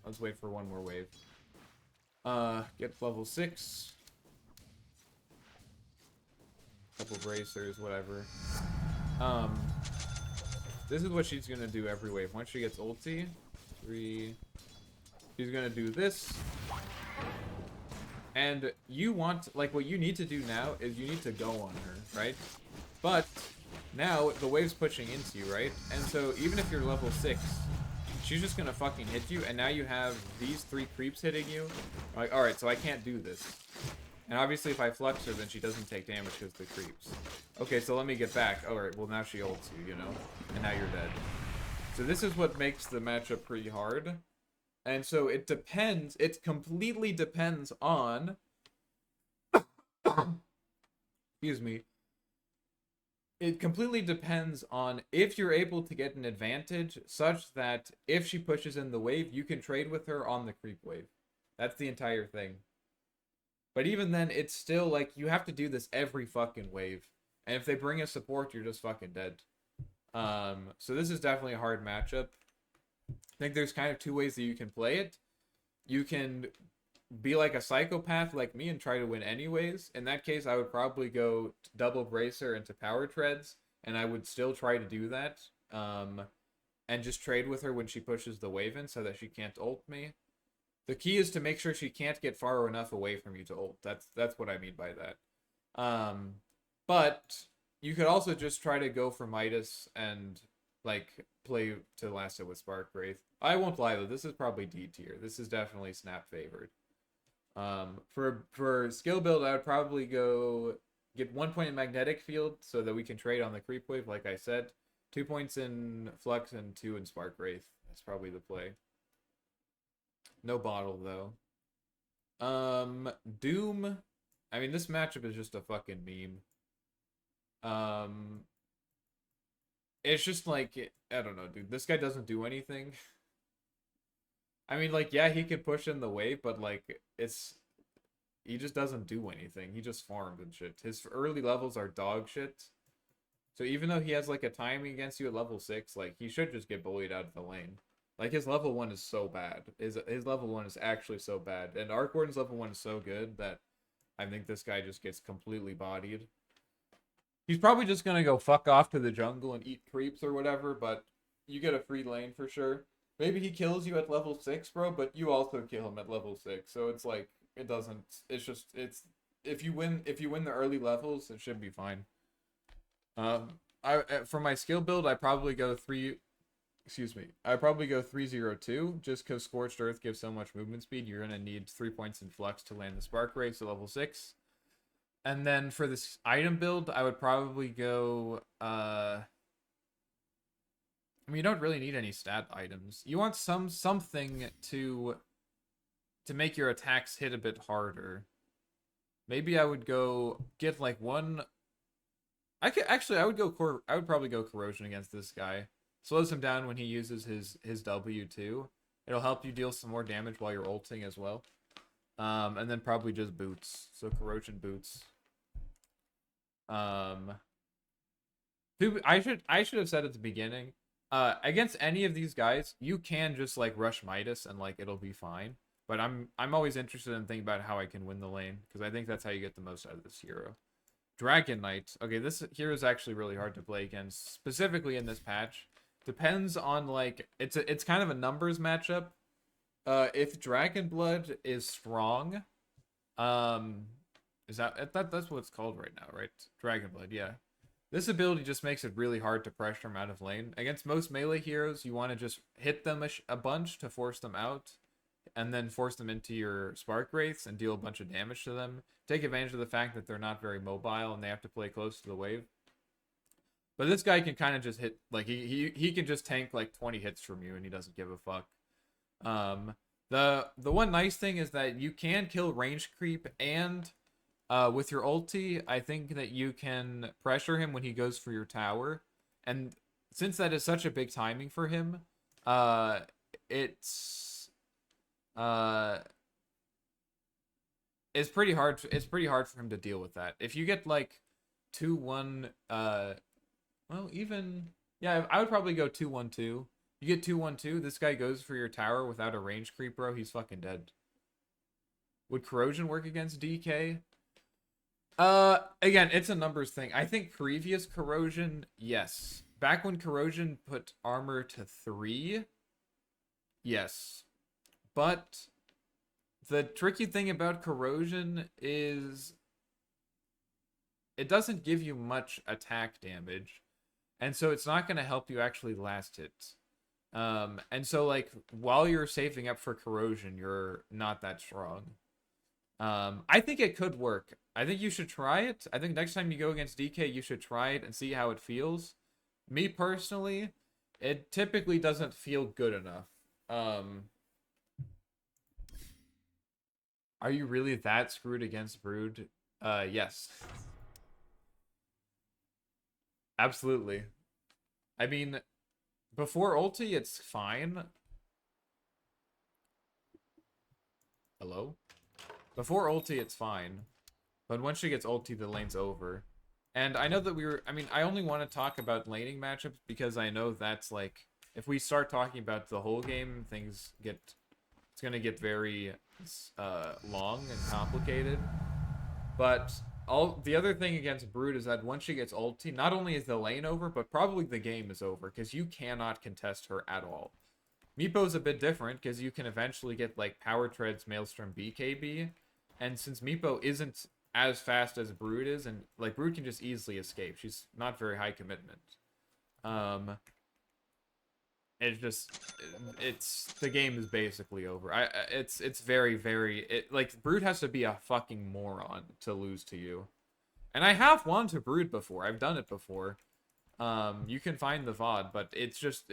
Speaker 1: let's wait for one more wave. Get level 6. Couple bracers, whatever. This is what she's gonna do every wave. Once she gets ulti, 3. She's gonna do this. And you want, like, what you need to do now is you need to go on her, right? But now the wave's pushing into you, right? And so even if you're level 6, she's just gonna fucking hit you, and now you have these 3 creeps hitting you. Like, alright, so I can't do this. And obviously if I flux her, then she doesn't take damage because of the creeps. Okay, so let me get back. Alright, well now she ults you, you know? And now you're dead. So this is what makes the matchup pretty hard. And so it depends, it completely depends on... Excuse me. It completely depends on if you're able to get an advantage such that if she pushes in the wave, you can trade with her on the creep wave. That's the entire thing. But even then, it's still like, you have to do this every fucking wave. And if they bring a support, you're just fucking dead. So this is definitely a hard matchup. I think there's kind of 2 ways that you can play it. You can be like a psychopath like me and try to win anyways. In that case, I would probably go double bracer into power treads, and I would still try to do that. And just trade with her when she pushes the wave in so that she can't ult me. The key is to make sure she can't get far enough away from you to ult. That's what I mean by that. But you could also just try to go for Midas and, like, play to last it with Spark Wraith. I won't lie though, this is probably D tier. This is definitely Snap favored. For skill build, I would probably go get 1 point in Magnetic Field so that we can trade on the creep wave, like I said. 2 points in Flux and 2 in Spark Wraith. That's probably the play. No bottle, though. Doom. I mean, this matchup is just a fucking meme. It's just like, I don't know, dude. This guy doesn't do anything. I mean, like, yeah, he can push in the way, but, like, he just doesn't do anything. He just farms and shit. His early levels are dog shit. So even though he has, like, a timing against you at level 6, like, he should just get bullied out of the lane. Like, his level 1 is so bad. His level 1 is actually so bad. And Arc Warden's level 1 is so good that I think this guy just gets completely bodied. He's probably just gonna go fuck off to the jungle and eat creeps or whatever, but you get a free lane for sure. Maybe he kills you at level 6, bro, but you also kill him at level 6. So it's like, it doesn't, it's just, it's, if you win the early levels, it should be fine. For my skill build, I probably go 302, just because Scorched Earth gives so much movement speed. You're gonna need 3 points in Flux to land the Spark Race at level 6. And then for this item build, I would probably go, I mean, you don't really need any stat items. You want something to make your attacks hit a bit harder. Maybe I would go get like one. I would probably go Corrosion against this guy. Slows him down when he uses his W2. It'll help you deal some more damage while you're ulting as well. And then probably just boots. So Corrosion boots. I should have said at the beginning. Against any of these guys, you can just like rush Midas and like it'll be fine. But I'm always interested in thinking about how I can win the lane, because I think that's how you get the most out of this hero. Dragon Knight. Okay, this hero is actually really hard to play against, specifically in this patch. Depends on like it's kind of a numbers matchup. If Dragon Blood is strong, that's what it's called right now, right? Dragon Blood, yeah. This ability just makes it really hard to pressure them out of lane. Against most melee heroes, you want to just hit them a bunch to force them out, and then force them into your Spark Wraiths and deal a bunch of damage to them. Take advantage of the fact that they're not very mobile and they have to play close to the wave. But this guy can kind of just hit, like, he can just tank like 20 hits from you and he doesn't give a fuck. The one nice thing is that you can kill range creep, and with your ulti, I think that you can pressure him when he goes for your tower. And since that is such a big timing for him, it's pretty hard for him to deal with that. If you get like 2-1, well, even, yeah, I would probably go 2-1-2. You get 2-1-2, this guy goes for your tower without a range creep, bro, he's fucking dead. Would Corrosion work against DK? Again, it's a numbers thing. I think previous Corrosion, yes. Back when Corrosion put armor to 3, yes. But the tricky thing about Corrosion is it doesn't give you much attack damage, and so it's not going to help you actually last hit. And so, like, while you're saving up for Corrosion, you're not that strong. I think it could work. I think you should try it. I think next time you go against DK, you should try it and see how it feels. Me personally, it typically doesn't feel good enough. Are you really that screwed against Brood? Yes. Absolutely. I mean, before ulti, it's fine. Hello? Before ulti, it's fine. But once she gets ulti, the lane's over. And I know that I only want to talk about laning matchups because I know that's like, if we start talking about the whole game, it's gonna get very long and complicated. But the other thing against Brood is that once she gets ulti, not only is the lane over, but probably the game is over, because you cannot contest her at all. Meepo's a bit different, because you can eventually get like Power Treads, Maelstrom, BKB, and since Meepo isn't as fast as Brood is, and like Brood can just easily escape, she's not very high commitment. The game is basically over. It's very, very, like, Brood has to be a fucking moron to lose to you. And I have won to Brood before. I've done it before. You can find the VOD, but it's just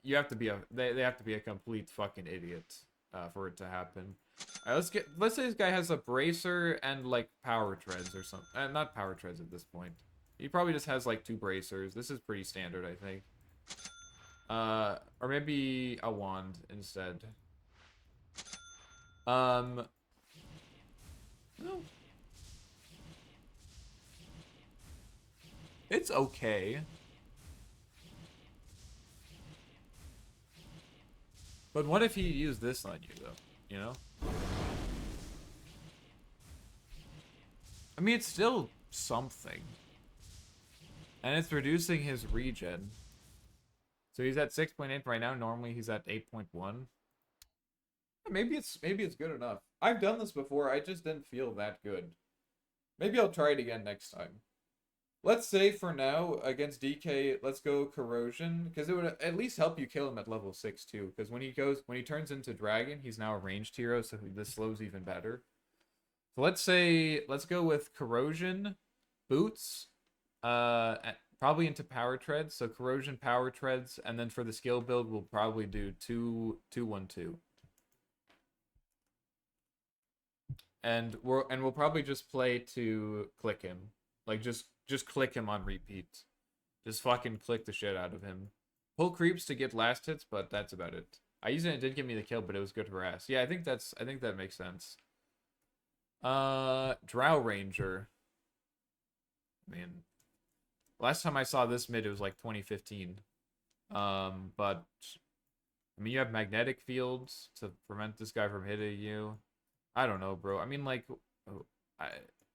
Speaker 1: you have to be they have to be a complete fucking idiot for it to happen. All right, let's say this guy has a bracer and like power treads or something. Not power treads at this point. He probably just has like 2 bracers. This is pretty standard, I think. Or maybe a wand instead. No. It's okay. But what if he used this on you, though? You know? I mean, it's still something. And it's reducing his regen. So he's at 6.8 right now. Normally he's at 8.1. Maybe it's good enough. I've done this before. I just didn't feel that good. Maybe I'll try it again next time. Let's say for now, against DK, let's go Corrosion, because it would at least help you kill him at level 6 too. Because when he turns into Dragon, he's now a ranged hero, so this slows even better. So let's go with Corrosion, Boots, probably into Power Treads. So Corrosion, Power Treads, and then for the skill build, we'll probably do 2-1-2. And we'll probably just play to click him, like just click him on repeat. Just fucking click the shit out of him. Pull creeps to get last hits, but that's about it. I used it did give me the kill, but it was good harass. Yeah, I think that makes sense. Drow Ranger. I mean, last time I saw this mid, it was like 2015. But I mean, you have magnetic fields to prevent this guy from hitting you. I don't know, bro. I mean, like,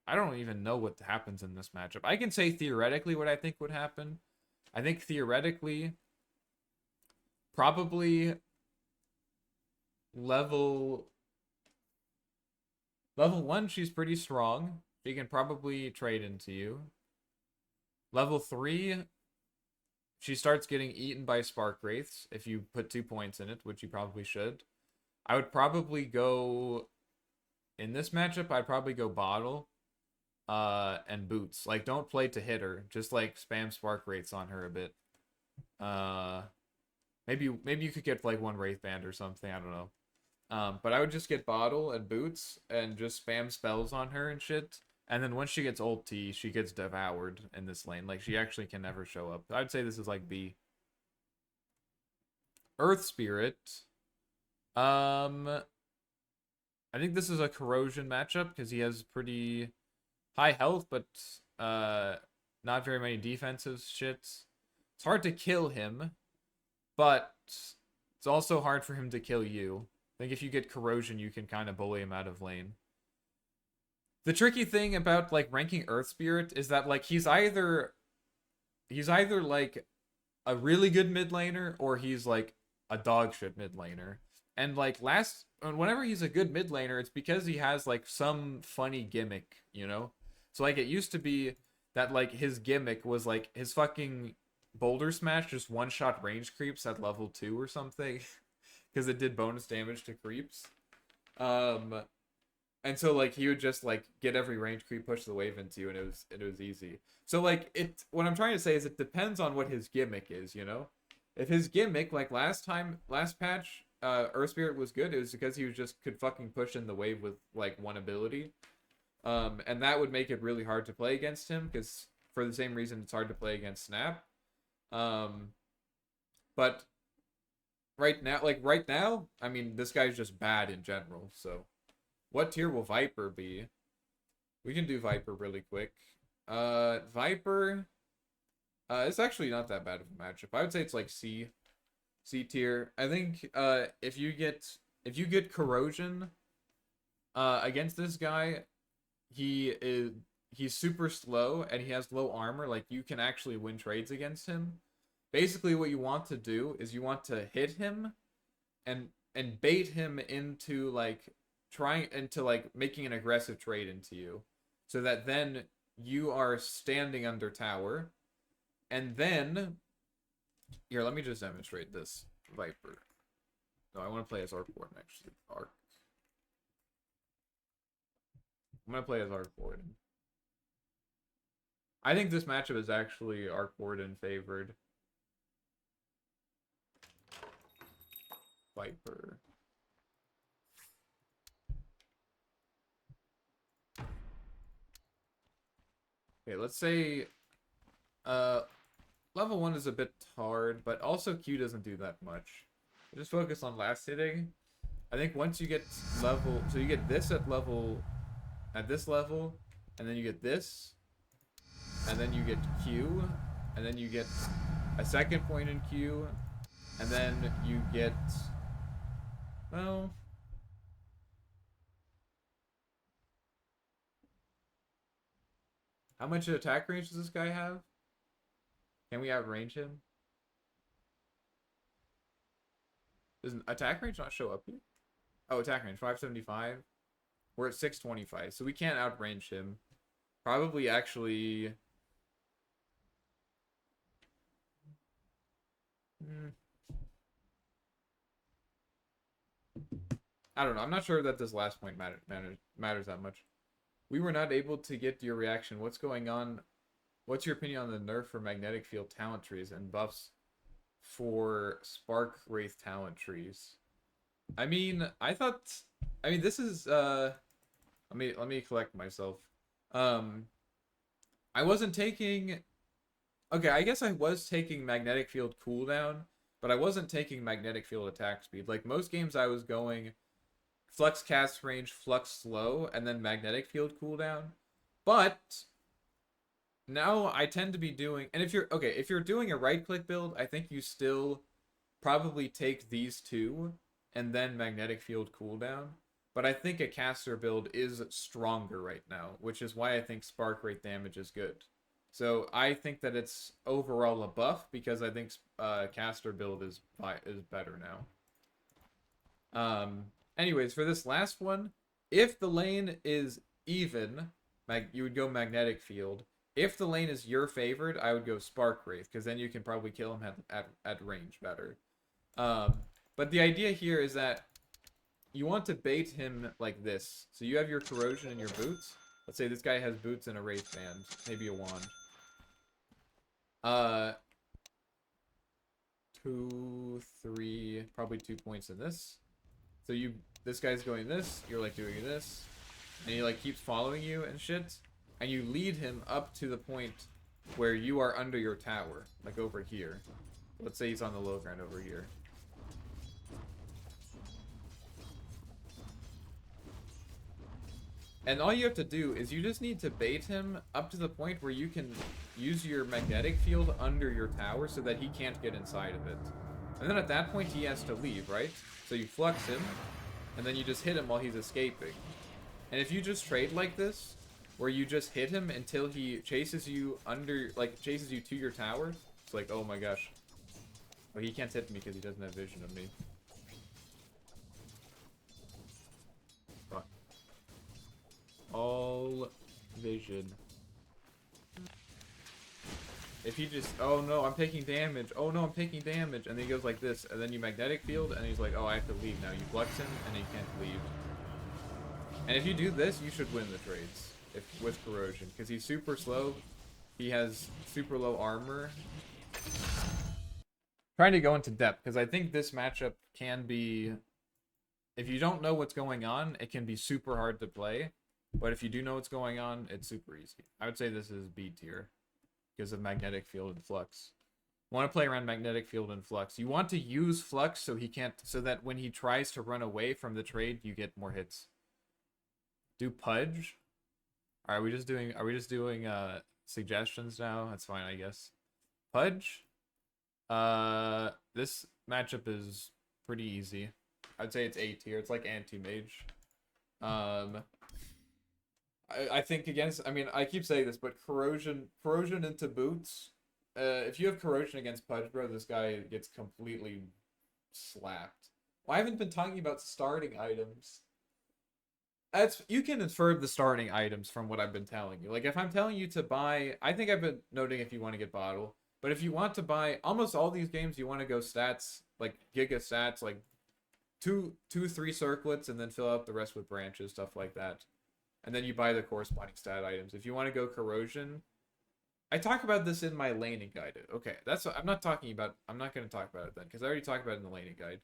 Speaker 1: I don't even know what happens in this matchup. I can say theoretically what I think would happen. I think theoretically, probably level 1, she's pretty strong. She can probably trade into you. Level 3, she starts getting eaten by Spark Wraiths if you put 2 points in it, which you probably should. I would probably go... In this matchup, I'd probably go Bottle and Boots. Like, don't play to hit her. Just, like, spam Spark Wraiths on her a bit. Maybe you could get, like, 1 Wraith Band or something. I don't know. But I would just get Bottle and Boots and just spam spells on her and shit. And then once she gets ulti, she gets devoured in this lane. Like, she actually can never show up. I'd say this is, like, B. Earth Spirit. I think this is a Corrosion matchup because he has pretty high health, but not very many defensive shits. It's hard to kill him, but it's also hard for him to kill you. I think if you get Corrosion, you can kind of bully him out of lane. The tricky thing about like ranking Earth Spirit is that like he's either like a really good mid laner or he's like a dog shit mid laner. And like whenever he's a good mid laner, it's because he has like some funny gimmick, you know? So like it used to be that like his gimmick was like his fucking Boulder Smash just one-shot range creeps at level 2 or something. Because it did bonus damage to creeps. And so like he would just like get every range creep, push the wave into you, and it was easy. So like what I'm trying to say is it depends on what his gimmick is, you know? If his gimmick, like last patch, Earth Spirit was good, it was because he could fucking push in the wave with like 1 ability. And that would make it really hard to play against him, because for the same reason it's hard to play against Snap. But right now, I mean, this guy's just bad in general, so what tier will Viper be? We can do Viper really quick. Viper, it's actually not that bad of a matchup. I would say it's like C tier. I think if you get Corrosion against this guy, he's super slow and he has low armor. Like you can actually win trades against him. Basically what you want to do is you want to hit him and bait him into like making an aggressive trade into you, so that then you are standing under tower. And then here, let me just demonstrate this. Viper. No, I want to play as Warden, actually. I'm going to play as Warden. I think this matchup is actually Arc Warden favored. Viper. Okay, let's say level 1 is a bit hard, but also Q doesn't do that much. Just focus on last hitting. I think once you get level, so you get this at this level, and then you get this, and then you get Q, and then you get a second point in Q, and then you get, well, how much attack range does this guy have? Can we outrange him? Does attack range not show up here? Oh, attack range, 575. We're at 625, so we can't outrange him. Probably actually... I don't know. I'm not sure that this last point matters that much. We were not able to get your reaction. What's going on? What's your opinion on the nerf for magnetic field talent trees and buffs for Spark Wraith talent trees? I mean, this is let me collect myself. I wasn't taking, okay, I guess I was taking magnetic field cooldown, but I wasn't taking magnetic field attack speed. Like most games I was going flux cast range, flux slow, and then magnetic field cooldown. But now I tend to be doing, and if you're doing a right click build, I think you still probably take these two and then magnetic field cooldown. But I think a caster build is stronger right now, which is why I think spark rate damage is good. So I think that it's overall a buff because I think caster build is better now. Anyways, for this last one, if the lane is even, you would go magnetic field. If the lane is your favored, I would go Spark Wraith, because then you can probably kill him at range better. But the idea here is that you want to bait him like this. So you have your corrosion in your boots. Let's say this guy has boots and a wraith band, maybe a wand. 2, 3, probably 2 points in this. So this guy's going this, you're like doing this, and he like keeps following you and shit, and you lead him up to the point where you are under your tower, like over here. Let's say he's on the low ground over here. And all you have to do is you just need to bait him up to the point where you can use your magnetic field under your tower so that he can't get inside of it. And then at that point he has to leave, right? So you flux him, and then you just hit him while he's escaping. And if you just trade like this, where you just hit him until he chases you chases you to your tower, it's like, oh my gosh. Oh, he can't hit me because he doesn't have vision of me. Fuck. All vision. If he just, oh no, I'm taking damage. Oh no, I'm taking damage. And then he goes like this, and then you magnetic field, and he's like, oh, I have to leave now. You flex him, and he can't leave. And if you do this, you should win the trades with corrosion, because he's super slow. He has super low armor. Trying to go into depth, because I think this matchup can be, if you don't know what's going on, it can be super hard to play. But if you do know what's going on, it's super easy. I would say this is B tier because of magnetic field and flux. You want to play around magnetic field and flux. You want to use flux so he can't, so that when he tries to run away from the trade, you get more hits. Do Pudge. Are we just doing suggestions now? That's fine, I guess. Pudge. This matchup is pretty easy. I'd say it's A tier. It's like Anti-Mage. I think against, I mean, I keep saying this, but corrosion into boots. If you have corrosion against Pudge, bro, this guy gets completely slapped. Well, I haven't been talking about starting items. You can infer the starting items from what I've been telling you. Like, if I'm telling you to buy, I think I've been noting if you want to get bottle, but if you want to buy almost all these games, you want to go stats, like giga stats, like 3 circlets, and then fill out the rest with branches, stuff like that. And then you buy the corresponding stat items. If you want to go corrosion, I talk about this in my laning guide. Okay, that's what I'm not talking about. I'm not going to talk about it then, because I already talked about it in the laning guide.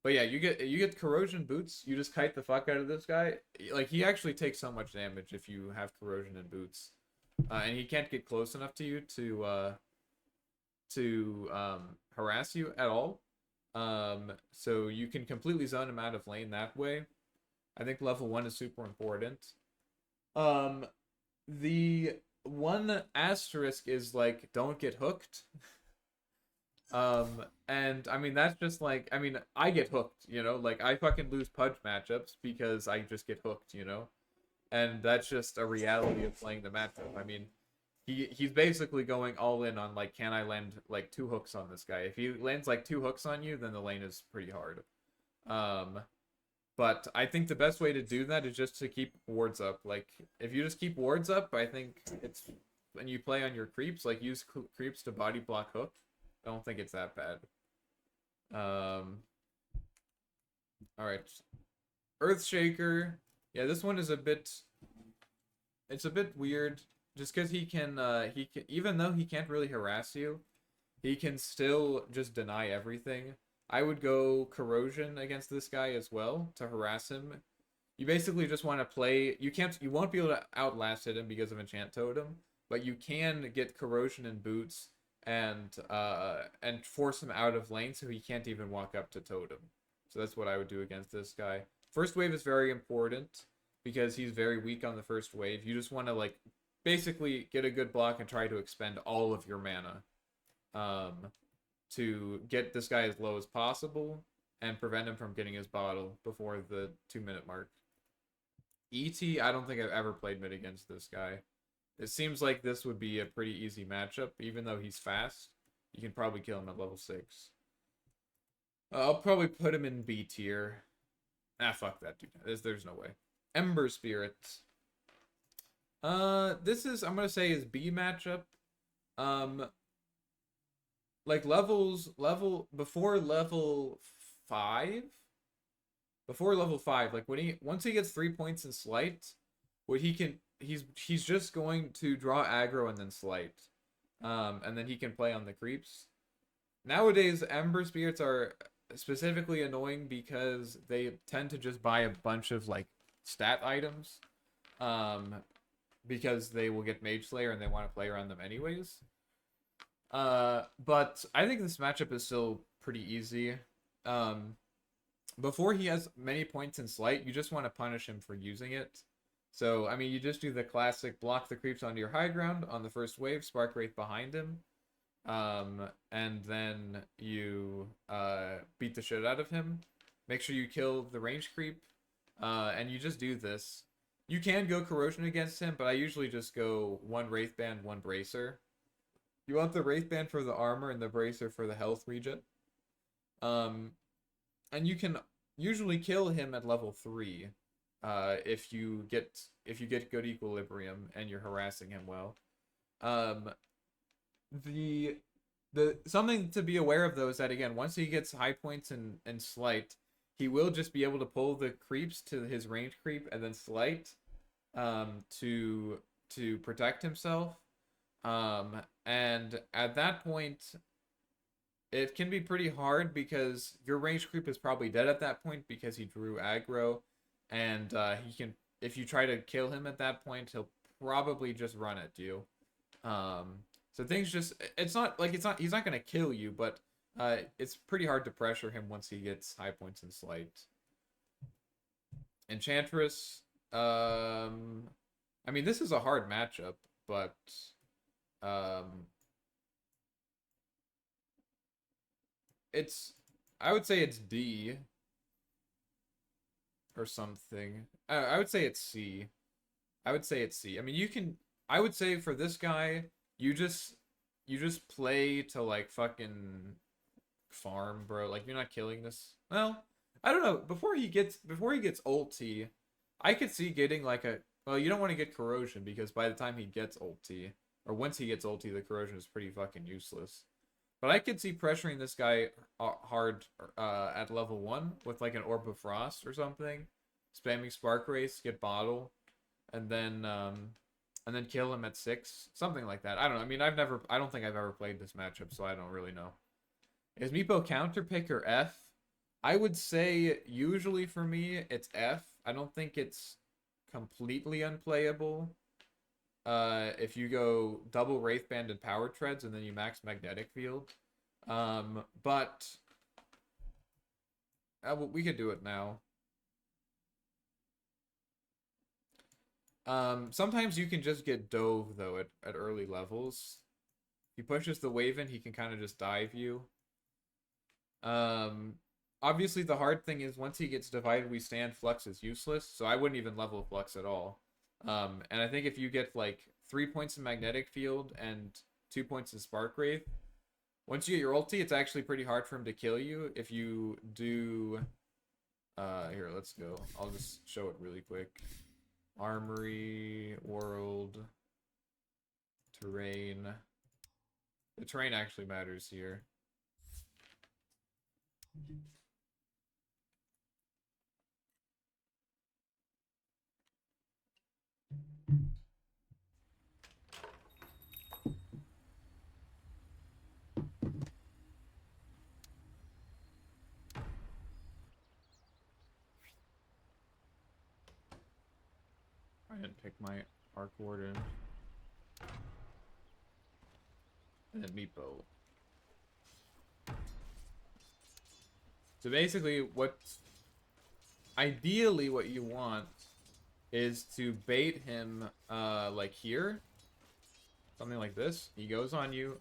Speaker 1: But yeah, you get corrosion boots. You just kite the fuck out of this guy. Like, he actually takes so much damage if you have corrosion and boots, and he can't get close enough to you to harass you at all. So you can completely zone him out of lane that way. I think level 1 is super important. The one asterisk is, like, don't get hooked. And I mean, that's just like, I mean, I get hooked, you know, like, I fucking lose Pudge matchups because I just get hooked, you know, and that's just a reality of playing the matchup. I mean, he's basically going all in on, like, can I land like 2 hooks on this guy? If he lands like 2 hooks on you, then the lane is pretty hard. But I think the best way to do that is just to keep wards up. Like, if you just keep wards up, I think it's, when you play on your creeps, like, use creeps to body block hook. I don't think it's that bad. Alright. Earthshaker. Yeah, this one is a bit... It's a bit weird. Just because he can, even though he can't really harass you, he can still just deny everything. I would go Corrosion against this guy as well to harass him. You basically just want to play... You won't be able to outlast him because of Enchant Totem, but you can get Corrosion and boots and force him out of lane so he can't even walk up to Totem. So that's what I would do against this guy. First wave is very important because he's very weak on the first wave. You just want to, like, basically get a good block and try to expend all of your mana to get this guy as low as possible and prevent him from getting his bottle before the 2-minute mark. ET, I don't think I've ever played mid against this guy. It seems like this would be a pretty easy matchup, even though he's fast. You can probably kill him at level 6. I'll probably put him in B tier. Ah, fuck that dude. There's no way. Ember Spirit. This is, I'm gonna say, is B matchup. Like, before level 5? Before level 5, like, once he gets 3 points in Sleight, he's just going to draw aggro and then Sleight. And then he can play on the creeps. Nowadays, Ember Spirits are specifically annoying because they tend to just buy a bunch of, like, stat items. Because they will get Mage Slayer and they want to play around them anyways. But I think this matchup is still pretty easy. Before he has many points in Sleight, you just want to punish him for using it. So, I mean, you just do the classic block the creeps onto your high ground on the first wave, Spark Wraith behind him. And then you beat the shit out of him. Make sure you kill the range creep. And you just do this. You can go Corrosion against him, but I usually just go 1 Wraithband, 1 Bracer. You want the Wraithband for the armor and the Bracer for the health regen. And you can usually kill him at level 3 if you get good equilibrium and you're harassing him well. The something to be aware of though is that, again, once he gets high points in Sleight, he will just be able to pull the creeps to his range creep and then Sleight to protect himself. And at that point, it can be pretty hard because your range creep is probably dead at that point because he drew aggro, and he can, if you try to kill him at that point, he'll probably just run at you. So things just, he's not gonna kill you, but it's pretty hard to pressure him once he gets high points in Sleight. Enchantress, I mean, this is a hard matchup, but I would say it's D or something. I would say it's C. I mean, I would say for this guy, you just play to, like, fucking farm, bro. Like, you're not killing this. Well, I don't know. Before he gets ulti, I could see getting like well, you don't want to get Corrosion because by the time he gets ulti, or once he gets ulti, the Corrosion is pretty fucking useless. But I could see pressuring this guy hard at level 1 with, like, an Orb of Frost or something. Spamming Spark Race, get Bottle. and then kill him at 6, something like that. I don't know. I mean, I don't think I've ever played this matchup, so I don't really know. Is Meepo counter pick or F? I would say usually for me it's F. I don't think it's completely unplayable. If you go double Wraithband and Power Treads and then you max Magnetic Field. But we could do it now. Sometimes you can just get dove though at early levels. If he pushes the Waven, he can kind of just dive you. Obviously the hard thing is once he gets divided, we stand, Flux is useless, so I wouldn't even level Flux at all. And I think if you get like 3 points in Magnetic Field and 2 points in Spark Wraith, once you get your ulti, it's actually pretty hard for him to kill you. If you do, here, let's go. I'll just show it really quick. Armory, world, terrain. The terrain actually matters here. I didn't pick my Arc Warden. And then Meepo. So basically, ideally what you want is to bait him, like here. Something like this. He goes on you,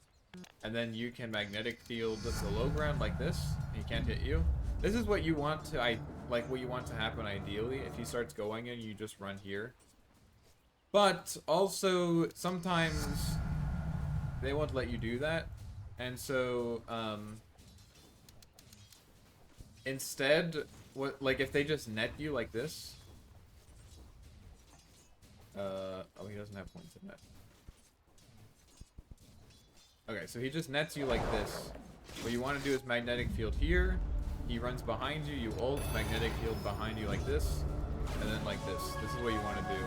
Speaker 1: and then you can magnetic field the low ground like this. He can't hit you. This is what you want to, what you want to happen ideally. If he starts going in, you just run here. But also, sometimes they won't let you do that. And so, instead, if they just net you like this. Oh, he doesn't have points in net. Okay, so he just nets you like this. What you want to do is magnetic field here. He runs behind you, you ult, magnetic field behind you like this. And then like this. This is what you want to do.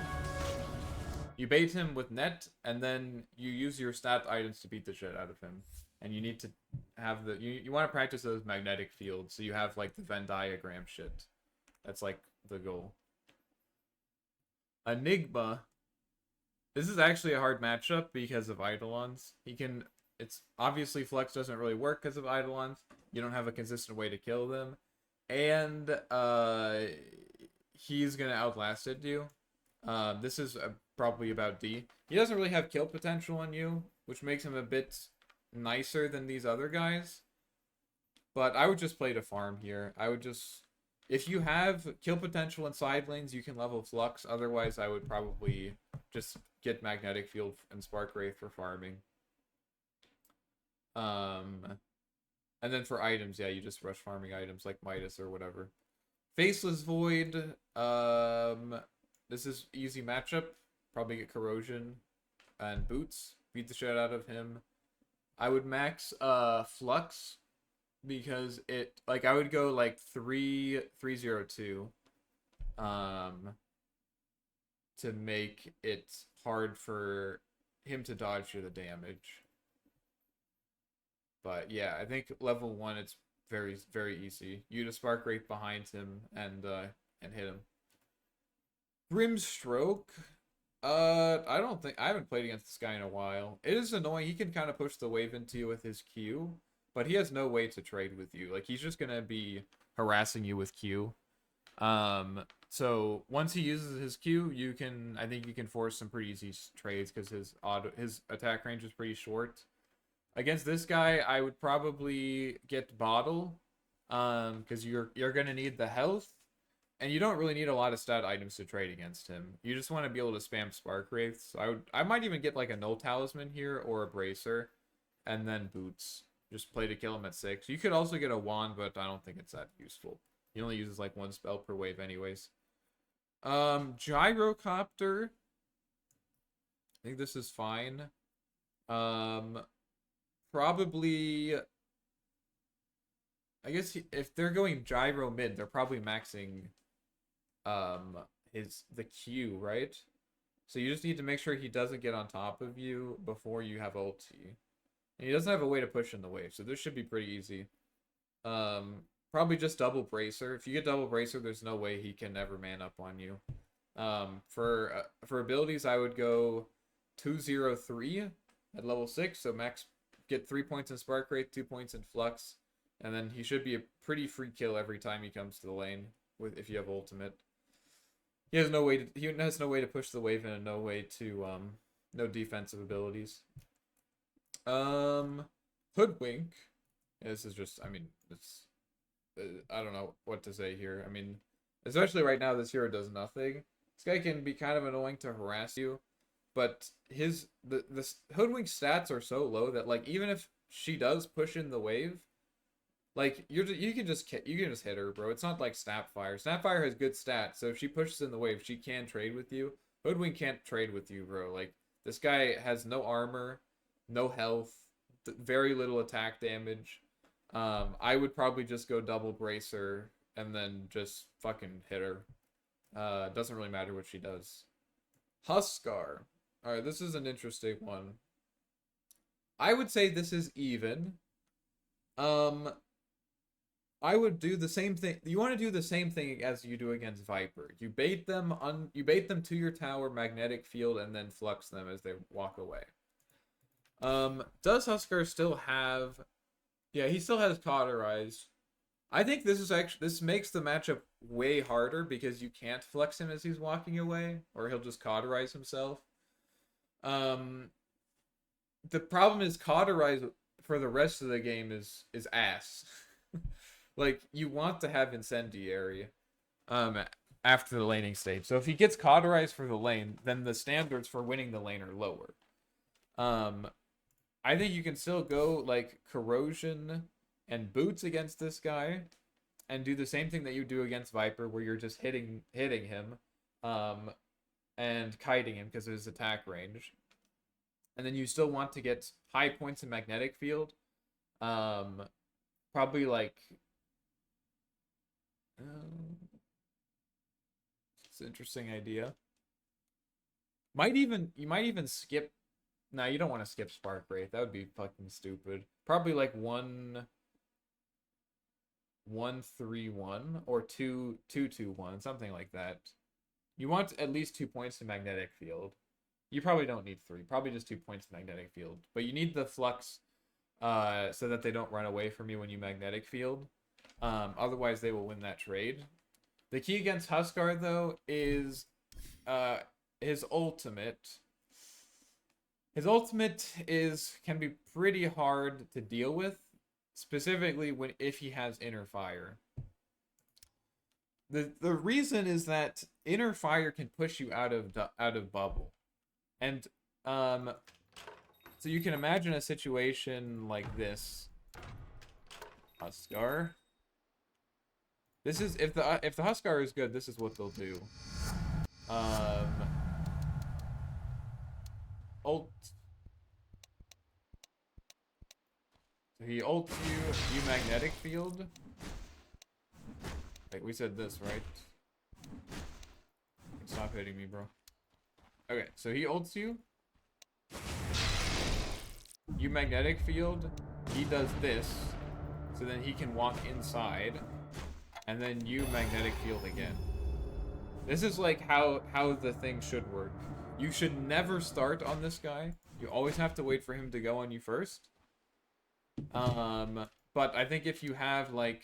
Speaker 1: You bait him with net, and then you use your stat items to beat the shit out of him. And you need to have you want to practice those magnetic fields, so you have like the Venn diagram shit. That's like the goal. Enigma. This is actually a hard matchup because of Eidolons. It's obviously Flux doesn't really work because of Eidolons. You don't have a consistent way to kill them. And he's gonna outlast it you. This is probably about D. He doesn't really have kill potential on you, which makes him a bit nicer than these other guys. But I would just play to farm here. I would just... If you have kill potential in side lanes, you can level Flux. Otherwise, I would probably just get Magnetic Field and Spark Wraith for farming. And then for items, yeah, you just rush farming items like Midas or whatever. Faceless Void. This is easy matchup. Probably get Corrosion and Boots. Beat the shit out of him. I would max Flux because I would go like 3-3-0-2 to make it hard for him to dodge the damage. But yeah, I think level 1 it's very, very easy. You just Spark Wraith behind him and hit him. Grimstroke. I haven't played against this guy in a while. It is annoying. He can kind of push the wave into you with his Q, but he has no way to trade with you. Like, he's just gonna be harassing you with Q. So once he uses his Q, I think you can force some pretty easy trades because his attack range is pretty short. Against this guy, I would probably get Bottle, because you're gonna need the health. And you don't really need a lot of stat items to trade against him. You just want to be able to spam Spark Wraiths. So I might even get like a Null Talisman here or a Bracer. And then Boots. Just play to kill him at 6. You could also get a Wand, but I don't think it's that useful. He only uses like 1 spell per wave anyways. Gyrocopter. I think this is fine. Probably... I guess if they're going Gyro mid, they're probably maxing... the Q, right? So you just need to make sure he doesn't get on top of you before you have ulti. And he doesn't have a way to push in the wave, so this should be pretty easy. Probably just double bracer. If you get double bracer, there's no way he can ever man up on you. For abilities, I would go 203 at level 6, so max get 3 points in Spark Wraith, 2 points in Flux, and then he should be a pretty free kill every time he comes to the lane with if you have ultimate. He has no way to push the wave and no way to no defensive abilities. Hoodwink. Yeah, this is just, I mean, it's I don't know what to say here. I mean, especially right now, this hero does nothing. This guy can be kind of annoying to harass you, but the Hoodwink stats are so low that like even if she does push in the wave, like you can just hit her, bro. It's not like Snapfire. Snapfire has good stats, so if she pushes in the wave, she can trade with you. Hoodwink can't trade with you, bro. Like this guy has no armor, no health, very little attack damage. I would probably just go double bracer and then just fucking hit her. Doesn't really matter what she does. Huskar. Alright, this is an interesting one. I would say this is even. I would do the same thing. You want to do the same thing as you do against Viper. You bait them to your tower, magnetic field, and then flux them as they walk away. Does Huskar still have... Yeah, he still has Cauterize. I think this makes the matchup way harder because you can't flex him as he's walking away, or he'll just Cauterize himself. The problem is Cauterize for the rest of the game is ass. Like, you want to have Incendiary after the laning stage. So if he gets Cauterized for the lane, then the standards for winning the lane are lower. I think you can still go, like, Corrosion and Boots against this guy and do the same thing that you do against Viper, where you're just hitting him and kiting him because of his attack range. And then you still want to get high points in Magnetic Field. Probably, like... it's an interesting idea. You might even skip... No, you don't want to skip Spark Wraith. That would be fucking stupid. Probably like 1-3-1 or 2-2-2-1, something like that. You want at least 2 points to Magnetic Field. You probably don't need 3. Probably just 2 points to Magnetic Field. But you need the Flux so that they don't run away from you when you Magnetic Field. Otherwise, they will win that trade. The key against Huskar, though, is his ultimate. His ultimate can be pretty hard to deal with, specifically if he has Inner Fire. The reason is that Inner Fire can push you out of bubble, and so you can imagine a situation like this. Huskar. This is if the Huskar is good, this is what they'll do. Ult. So he ults you Magnetic Field. Like we said this, right? Stop hitting me, bro. Okay, so he ults you. You Magnetic Field. He does this. So then he can walk inside. And then you Magnetic Field again. This is like how the thing should work. You should never start on this guy. You always have to wait for him to go on you first. But I think if you have like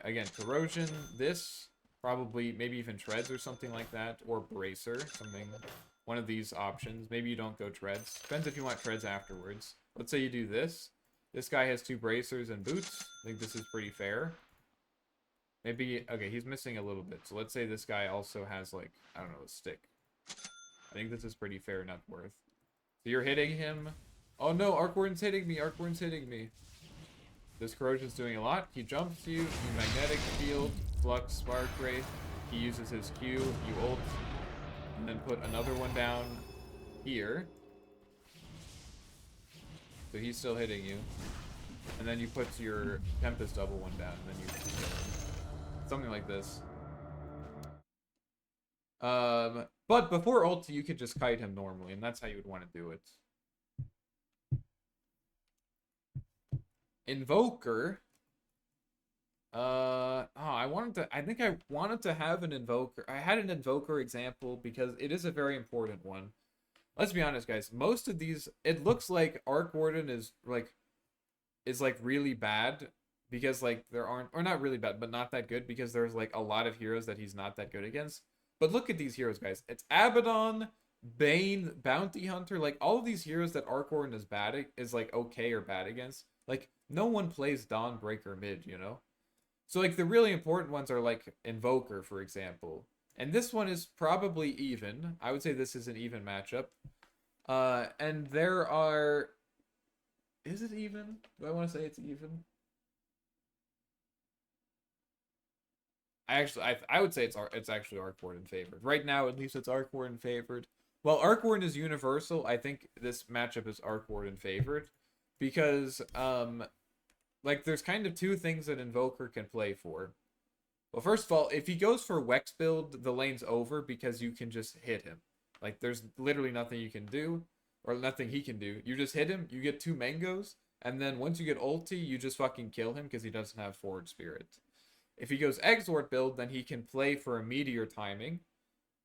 Speaker 1: again, Corrosion, this, probably maybe even Treads or something like that, or Bracer, one of these options. Maybe you don't go Treads. Depends if you want Treads afterwards. Let's say you do this. This guy has 2 Bracers and Boots. I think this is pretty fair. Maybe, okay, he's missing a little bit. So let's say this guy also has, like, I don't know, a stick. I think this is pretty fair net worth. So you're hitting him. Oh no, Arcwarden's hitting me. Arcwarden's hitting me. This Corrosion's doing a lot. He jumps you. You Magnetic Field. Flux, Spark Wraith. He uses his Q. You ult. And then put another one down here. So he's still hitting you. And then you put your Tempest double one down. And then you kill him. Something like this. But before ulti, you could just kite him normally, and that's how you would want to do it. Invoker. I think I wanted to have an Invoker. I had an Invoker example because it is a very important one. Let's be honest, guys. Most of these, it looks like Arc Warden is really bad because like there aren't, or not really bad, but not that good because there's like a lot of heroes that he's not that good against. But look at these heroes, guys. It's Abaddon, Bane, Bounty Hunter, like all of these heroes that Arc Warden is bad is like okay or bad against. Like no one plays Dawnbreaker mid, you know? So like the really important ones are like Invoker, for example. And this one is probably even. I would say this is an even matchup. And there are... Is it even? Do I want to say it's even? I would say it's actually Arc Warden favored. Right now, at least it's Arc Warden favored. While Arc Warden is universal, I think this matchup is Arc Warden favored. Because, like, there's kind of two things that Invoker can play for. Well, first of all, if he goes for Wex build, the lane's over because you can just hit him. Like, there's literally nothing you can do, or nothing he can do. You just hit him, you get 2 mangoes, and then once you get ulti, you just fucking kill him because he doesn't have Forward Spirit. If he goes Exort build, then he can play for a Meteor timing.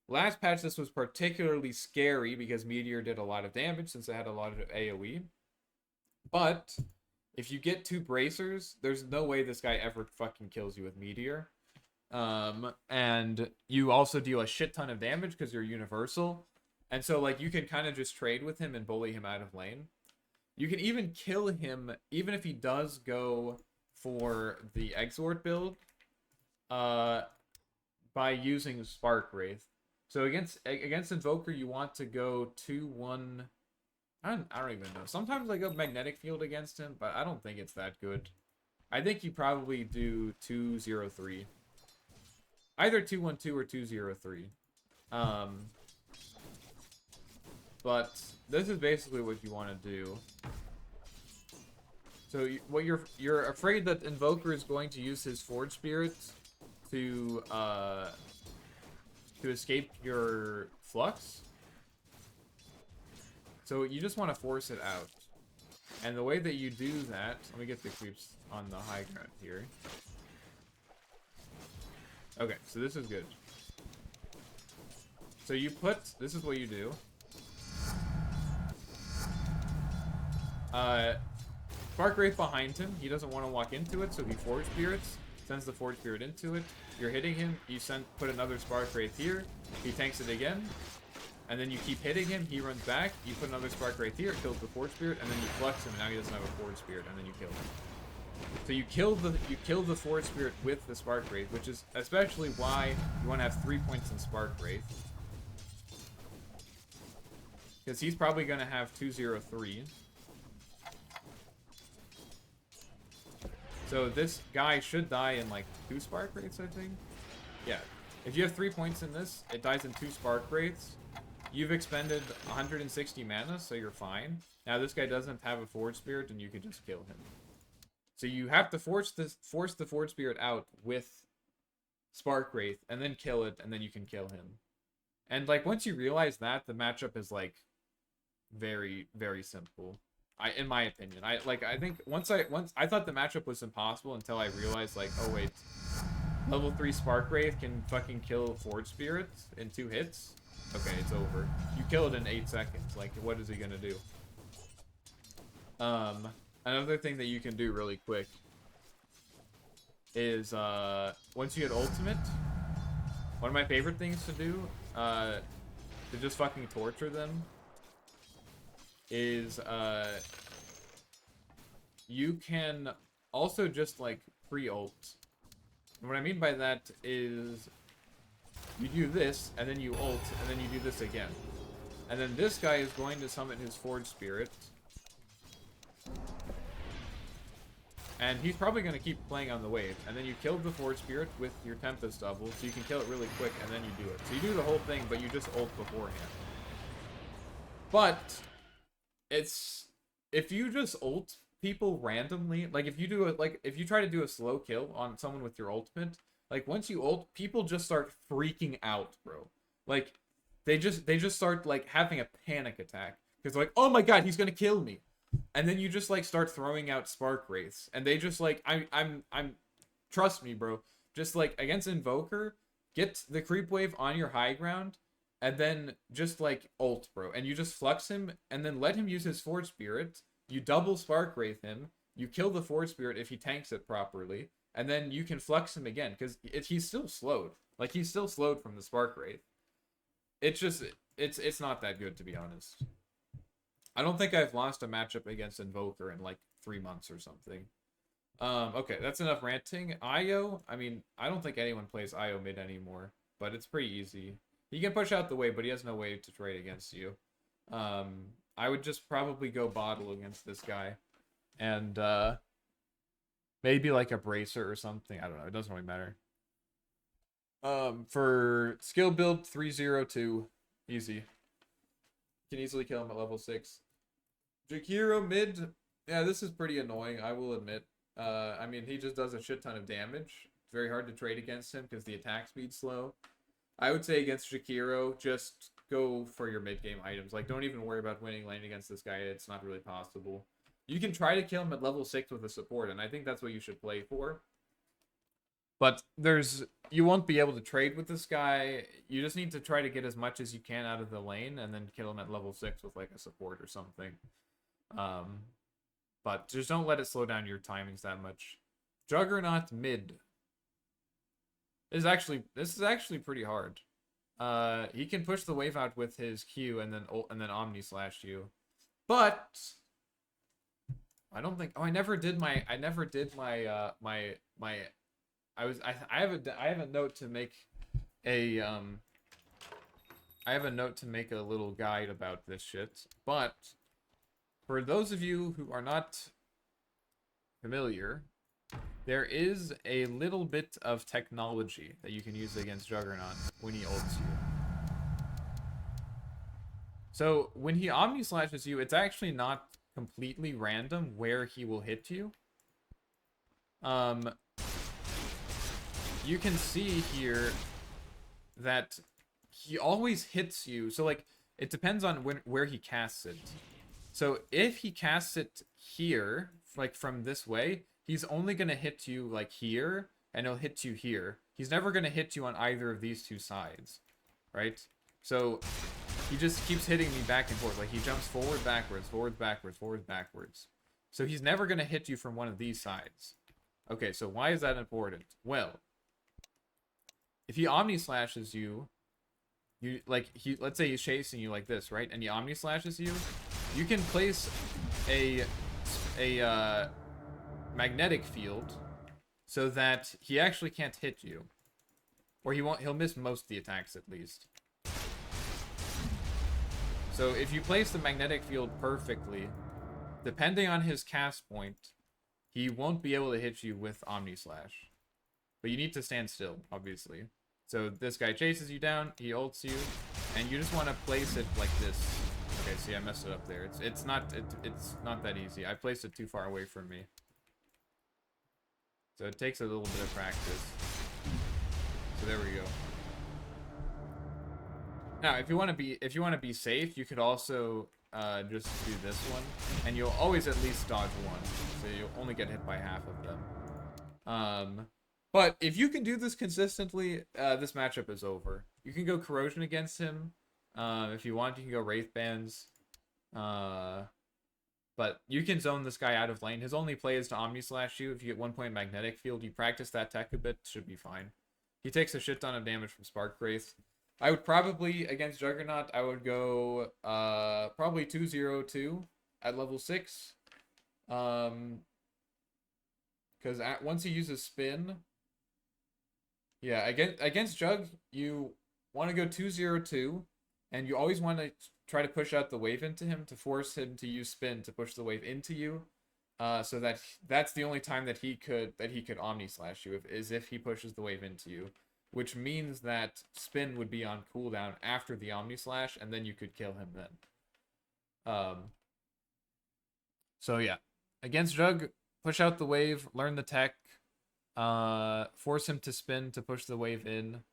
Speaker 1: Last patch, this was particularly scary because Meteor did a lot of damage since it had a lot of AoE. But if you get 2 bracers, there's no way this guy ever fucking kills you with Meteor. And you also deal a shit ton of damage because you're universal. And so, like, you can kind of just trade with him and bully him out of lane. You can even kill him, even if he does go for the Exort build, by using Spark Wraith. So against Invoker, you want to go 2-1... I don't even know. Sometimes I go Magnetic Field against him, but I don't think it's that good. I think you probably do 2-0-3. Either 2-1-2 or 2-0-3. But this is basically what you want to do. So what you're afraid that Invoker is going to use his Forge Spirit to escape your Flux. So you just want to force it out. And the way that you do that, let me get the creeps on the high ground here. Okay, so this is good. So you put, this is what you do. Spark Wraith behind him. He doesn't want to walk into it, so he Forge Spirits. Sends the Forge Spirit into it. You're hitting him. You put another Spark Wraith here. He tanks it again. And then you keep hitting him. He runs back. You put another Spark Wraith here. It kills the Forge Spirit. And then you flux him, and now he doesn't have a Forge Spirit. And then you kill him. So you kill the Forge Spirit with the Spark Wraith, which is especially why you want to have 3 points in Spark Wraith. Because he's probably going to have 2-0-3. So this guy should die in like 2 Spark Wraiths, I think. Yeah. If you have 3 points in this, it dies in 2 Spark Wraiths. You've expended 160 mana, so you're fine. Now this guy doesn't have a Forge Spirit, and you can just kill him. So you have to force the Forge Spirit out with Spark Wraith, and then kill it, and then you can kill him. And like once you realize that, the matchup is like very, very simple. In my opinion, I think once I thought the matchup was impossible until I realized like, oh wait, level 3 Spark Wraith can fucking kill Forge Spirit in 2 hits. Okay, it's over. You kill it in 8 seconds. Like, what is he gonna do? Another thing that you can do really quick is once you get ultimate, one of my favorite things to do to just fucking torture them is you can also just like pre-ult. And what I mean by that is you do this and then you ult and then you do this again. And then this guy is going to summon his Forge Spirit. And he's probably going to keep playing on the wave. And then you kill the Forge Spirit with your Tempest double, so you can kill it really quick, and then you do it. So you do the whole thing, but you just ult beforehand. But it's... if you just ult people randomly, like if you do it, like if you try to do a slow kill on someone with your ultimate, like once you ult, people just start freaking out, bro. Like they just start like having a panic attack because like, oh my god, he's gonna kill me, and then you just like start throwing out spark wraiths, and they just like I'm trust me, bro. Just like against Invoker, get the creep wave on your high ground, and then just like ult, bro, and you just flux him, and then let him use his Forge Spirit. You double spark wraith him. You kill the Forge Spirit if he tanks it properly, and then you can flux him again because he's still slowed. Like he's still slowed from the spark wraith. It's just it's not that good, to be honest. I don't think I've lost a matchup against Invoker in like 3 months or something. Okay, that's enough ranting. Io, I mean, I don't think anyone plays Io mid anymore, but it's pretty easy. He can push out the wave, but he has no way to trade against you. I would just probably go bottle against this guy. And, maybe like a bracer or something. I don't know. It doesn't really matter. For skill build 302, easy. Can easily kill him at level 6. Jakiro mid, yeah, this is pretty annoying, I will admit. I mean, he just does a shit ton of damage. It's very hard to trade against him because the attack speed's slow. I would say against Jakiro, just go for your mid-game items. Like, don't even worry about winning lane against this guy. It's not really possible. You can try to kill him at level 6 with a support, and I think that's what you should play for. But you won't be able to trade with this guy. You just need to try to get as much as you can out of the lane, and then kill him at level 6 with, like, a support or something. But just don't let it slow down your timings that much. Juggernaut mid. This is actually pretty hard. He can push the wave out with his Q and then Omni Slash you. But I don't think I have a note to make a I have a note to make a little guide about this shit. But for those of you who are not familiar, there is a little bit of technology that you can use against Juggernaut when he ults you. So when he Omni Slashes you, it's actually not completely random where he will hit you. You can see here that he always hits you. So like it depends on where he casts it. So if he casts it here, like from this way, he's only going to hit you like here, and he'll hit you here. He's never going to hit you on either of these two sides, right? So he just keeps hitting me back and forth. Like he jumps forward, backwards, forward, backwards, forward, backwards. So he's never going to hit you from one of these sides. Okay, so why is that important? Well, if he Omni Slashes you, let's say he's chasing you like this, right? And he Omni Slashes you, you can place a magnetic field so that he actually can't hit you. Or he'll miss most of the attacks at least. So if you place the magnetic field perfectly, depending on his cast point, he won't be able to hit you with Omni Slash. But you need to stand still, obviously. So this guy chases you down, he ults you, and you just want to place it like this. Okay, see, I messed it up there. It's not that easy. I placed it too far away from me. So it takes a little bit of practice. So there we go. Now, if you want to be safe, you could also just do this one, and you'll always at least dodge one, so you'll only get hit by half of them. But if you can do this consistently, this matchup is over. You can go Corrosion against him. If you want, you can go Wraith Bands. But you can zone this guy out of lane. His only play is to Omni Slash you. If you get 1 point Magnetic Field, you practice that tech a bit, should be fine. He takes a shit ton of damage from Spark Wraith. I would probably, against Juggernaut, I would go probably 2-0-2 at level 6. Because once he uses Spin... Yeah, against Jug, you want to go 2-0-2, and you always want to try to push out the wave into him to force him to use Spin to push the wave into you, so that's the only time that he could Omni Slash you is if he pushes the wave into you, which means that Spin would be on cooldown after the Omni Slash, and then you could kill him then. So yeah, against Jug, push out the wave, learn the tech. Force him to spin to push the wave in.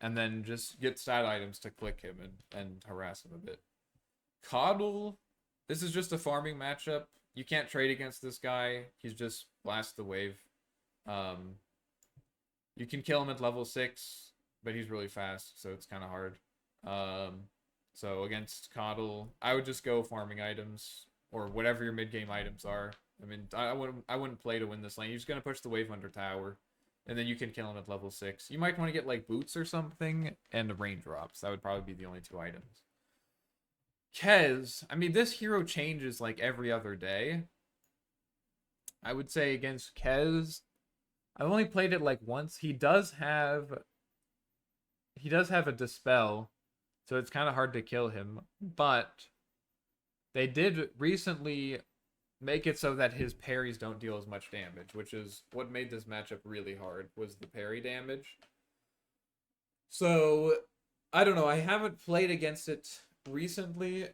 Speaker 1: and then just get stat items to click him and harass him a bit. KotL, this is just a farming matchup. You can't trade against this guy. He's just blast the wave. You can kill him at level 6, but he's really fast, so it's kind of hard. So against KotL, I would just go farming items, or whatever your mid-game items are. I mean, I wouldn't play to win this lane. You're just going to push the wave under tower, and then you can kill him at level 6. You might want to get, like, boots or something, and raindrops. That would probably be the only 2 items. Kez, I mean, this hero changes, like, every other day. I would say against Kez, I've only played it, like, once. He does have a Dispel, so it's kind of hard to kill him, but they did recently make it so that his parries don't deal as much damage, which is what made this matchup really hard, was the parry damage. So, I don't know, I haven't played against it recently,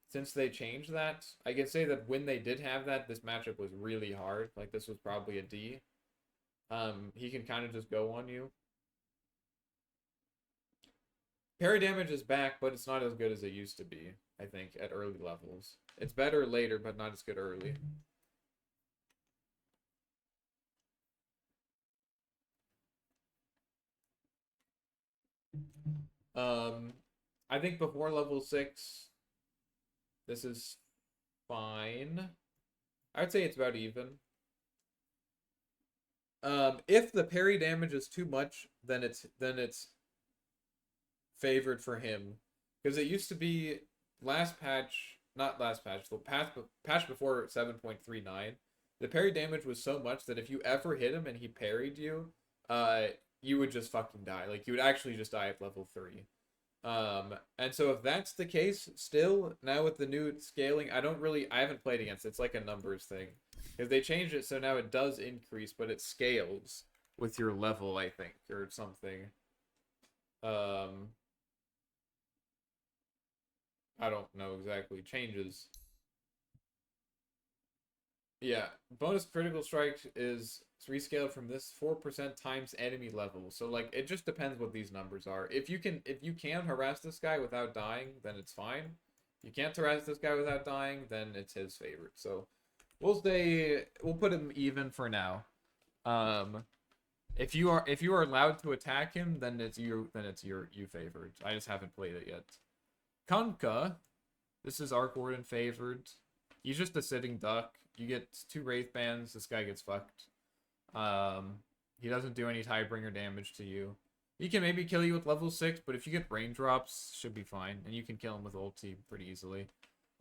Speaker 1: since they changed that. I can say that when they did have that, this matchup was really hard. Like, this was probably a D. He can kind of just go on you. Parry damage is back, but it's not as good as it used to be, I think, at early levels. It's better later, but not as good early. I think before level 6, this is fine. I would say it's about even. If the parry damage is too much, then it's favored for him, because it used to be last patch, not last patch, the patch before 7.39, the parry damage was so much that if you ever hit him and he parried you, you would just fucking die. Like, you would actually just die at level 3. And so if that's the case, still, now with the new scaling, I haven't played against it. It's like a numbers thing. Because they changed it so now it does increase, but it scales with your level, I think, or something. I don't know exactly. Changes. Yeah, bonus critical strike is rescaled from this 4% times enemy level. So, like, it just depends what these numbers are. If you can harass this guy without dying, then it's fine. If you can't harass this guy without dying, then it's his favorite. So we'll put him even for now. If you are allowed to attack him, then it's you favored. I just haven't played it yet. Kunkka, this is Arc Warden favored. He's just a sitting duck. You get 2 Wraith Bands, this guy gets fucked. He doesn't do any Tidebringer damage to you. He can maybe kill you with level 6, but if you get raindrops, should be fine. And you can kill him with ulti pretty easily.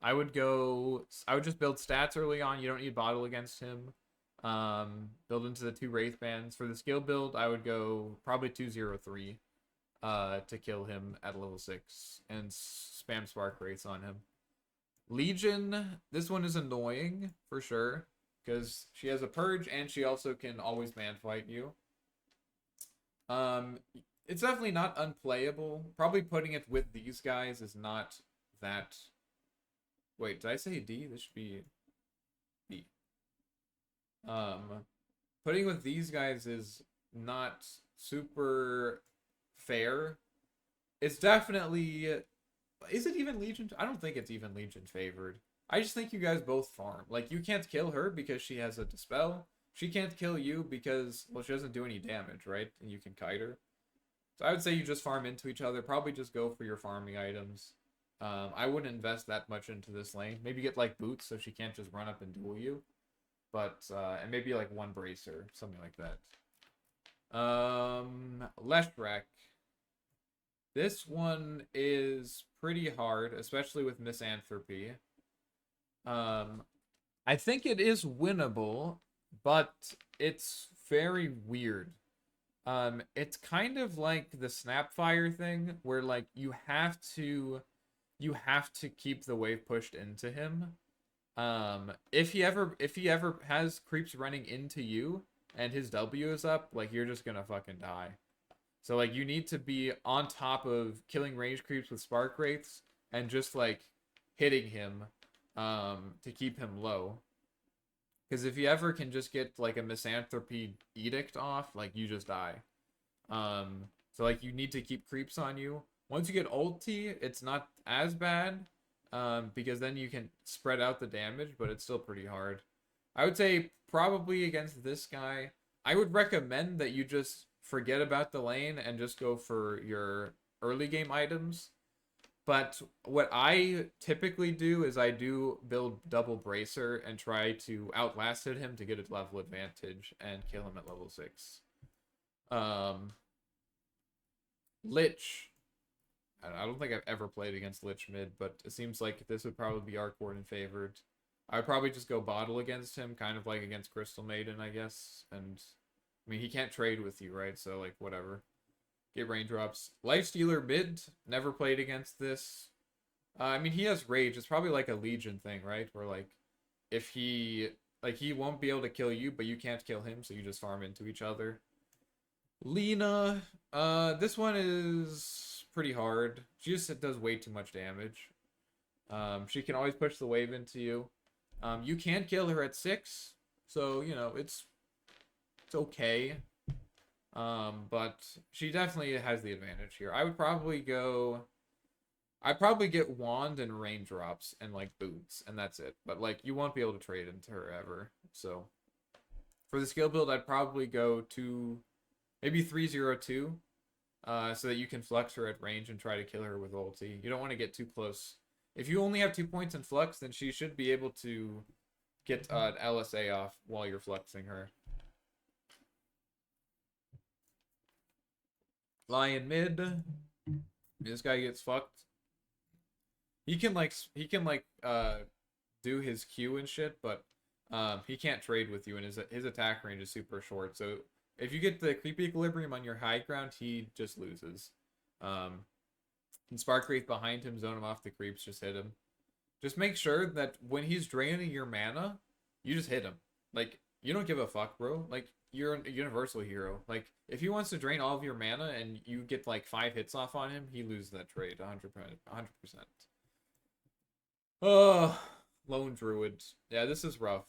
Speaker 1: I would just build stats early on. You don't need bottle against him. Build into the 2 Wraith Bands. For the skill build, I would go probably 203 to kill him at level 6 and spam Spark Wraiths on him. Legion, this one is annoying for sure, because she has a purge and she also can always man fight you. It's definitely not unplayable. Probably putting it with these guys is not that. Wait, did I say D? This should be B. Putting with these guys is not super fair. It's definitely. Is it even Legion? I don't think it's even Legion favored. I just think you guys both farm. Like, you can't kill her because she has a Dispel. She can't kill you because, well, she doesn't do any damage, right? And you can kite her. So I would say you just farm into each other. Probably just go for your farming items. I wouldn't invest that much into this lane. Maybe get, like, boots so she can't just run up and duel you. But, and maybe, like, 1 bracer. Something like that. Leshrac. This one is pretty hard, especially with Misanthropy. I think it is winnable, but it's very weird. It's kind of like the Snapfire thing, where like you have to keep the wave pushed into him. If he ever has creeps running into you and his W is up, like, you're just gonna fucking die. So, like, you need to be on top of killing range creeps with Spark Wraiths and just, like, hitting him to keep him low. Because if you ever can just get, like, a Misanthropy Edict off, like, you just die. So like you need to keep creeps on you. Once you get ulti, it's not as bad, because then you can spread out the damage, but it's still pretty hard. I would say probably against this guy, I would recommend that you just forget about the lane and just go for your early game items. But what I typically do is I do build double bracer and try to outlast him to get a level advantage and kill him at level 6. Lich. I don't think I've ever played against Lich mid, but it seems like this would probably be Arc Warden favored. I would probably just go bottle against him, kind of like against Crystal Maiden, I guess. And, I mean, he can't trade with you, right? So, like, whatever. Get raindrops. Lifestealer mid, never played against this. I mean, he has rage. It's probably like a Legion thing, right? Where, like, if he... Like, he won't be able to kill you, but you can't kill him, so you just farm into each other. Lena, this one is pretty hard. She just does way too much damage. She can always push the wave into you. You can't kill her at 6, so, you know, it's okay. But she definitely has the advantage here. I'd probably get wand and raindrops and, like, boots, and that's it. But, like, you won't be able to trade into her ever, so. For the skill build, I'd probably go to maybe 302, so that you can flex her at range and try to kill her with ulti. You don't want to get too close. If you only have 2 points in flux, then she should be able to get LSA off while you're flexing her. Lion mid. This guy gets fucked. He can do his Q and shit, but he can't trade with you, and his attack range is super short. So if you get the creep equilibrium on your high ground, he just loses. And Spark Wraith behind him, zone him off the creeps, just hit him. Just make sure that when he's draining your mana, you just hit him. Like, you don't give a fuck, bro. Like, you're a universal hero. Like, if he wants to drain all of your mana and you get like 5 hits off on him, he loses that trade 100%. Oh, Lone Druid. Yeah, this is rough.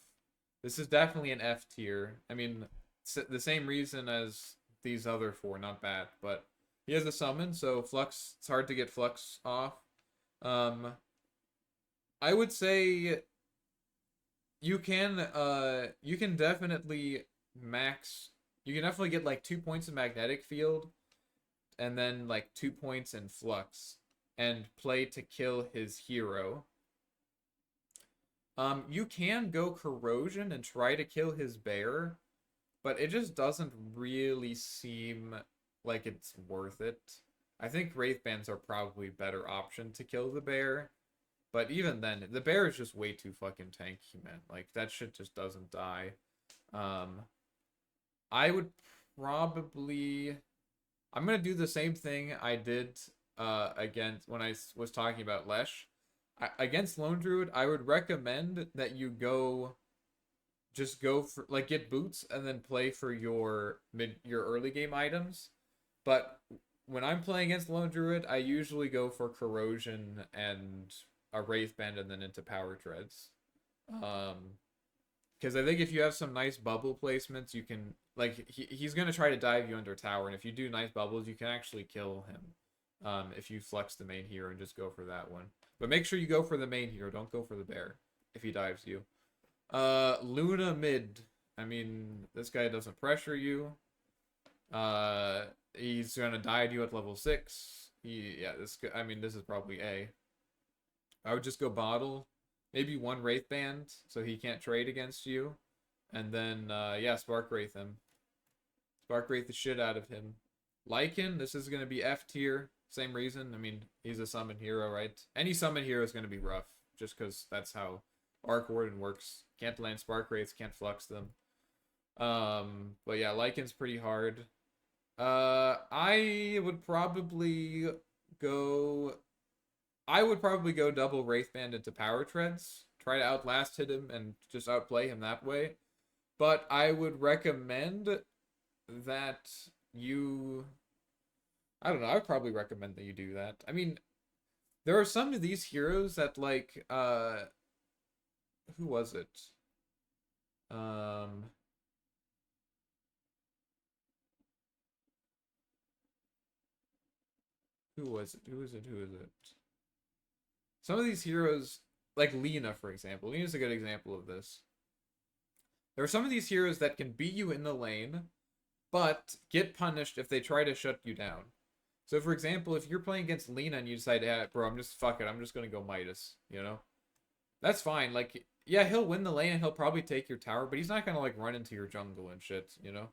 Speaker 1: This is definitely an F tier. I mean, the same reason as these other 4, not bad, but he has a summon, so Flux, it's hard to get Flux off. I would say you can definitely get like 2 points in Magnetic Field and then like 2 points in Flux and play to kill his hero. You can go Corrosion and try to kill his bear, but it just doesn't really seem like it's worth it. I think Wraithbands are probably better option to kill the bear, but even then, the bear is just way too fucking tanky, man. Like, that shit just doesn't die. I would probably... I'm gonna do the same thing I did against when I was talking about Lesh. Against Lone Druid, I would recommend that you just go for, like, get boots and then play for your early game items. But when I'm playing against Lone Druid, I usually go for Corrosion and a Wraithband and then into Power Treads. Because I think if you have some nice bubble placements, you can, like, he's going to try to dive you under tower, and if you do nice bubbles, you can actually kill him. If you flex the main hero and just go for that one. But make sure you go for the main hero, don't go for the bear if he dives you. Luna mid. I mean, this guy doesn't pressure you. He's gonna dive you at level 6. I mean, this is probably A. I would just go bottle. Maybe 1 Wraithband, so he can't trade against you. And then, Spark Wraith him. Spark Wraith the shit out of him. Lycan, this is gonna be F tier. Same reason. I mean, he's a summon hero, right? Any summon hero is gonna be rough, just because that's how Arc Warden works. Can't land Spark Wraiths, can't flux them. But yeah, Lycan's pretty hard. I would probably go double Wraithband into Power Treads. Try to outlast hit him and just outplay him that way. But I would recommend that you... I don't know, I would probably recommend that you do that. I mean, there are some of these heroes that, like, who was it? Who was it? Who is it? Who is it? Some of these heroes, like Lena, for example. Lena's a good example of this. There are some of these heroes that can beat you in the lane, but get punished if they try to shut you down. So, for example, if you're playing against Lena and you decide, yeah, bro, fuck it, I'm just gonna go Midas, you know? That's fine. Like, yeah, he'll win the lane and he'll probably take your tower, but he's not gonna, like, run into your jungle and shit, you know?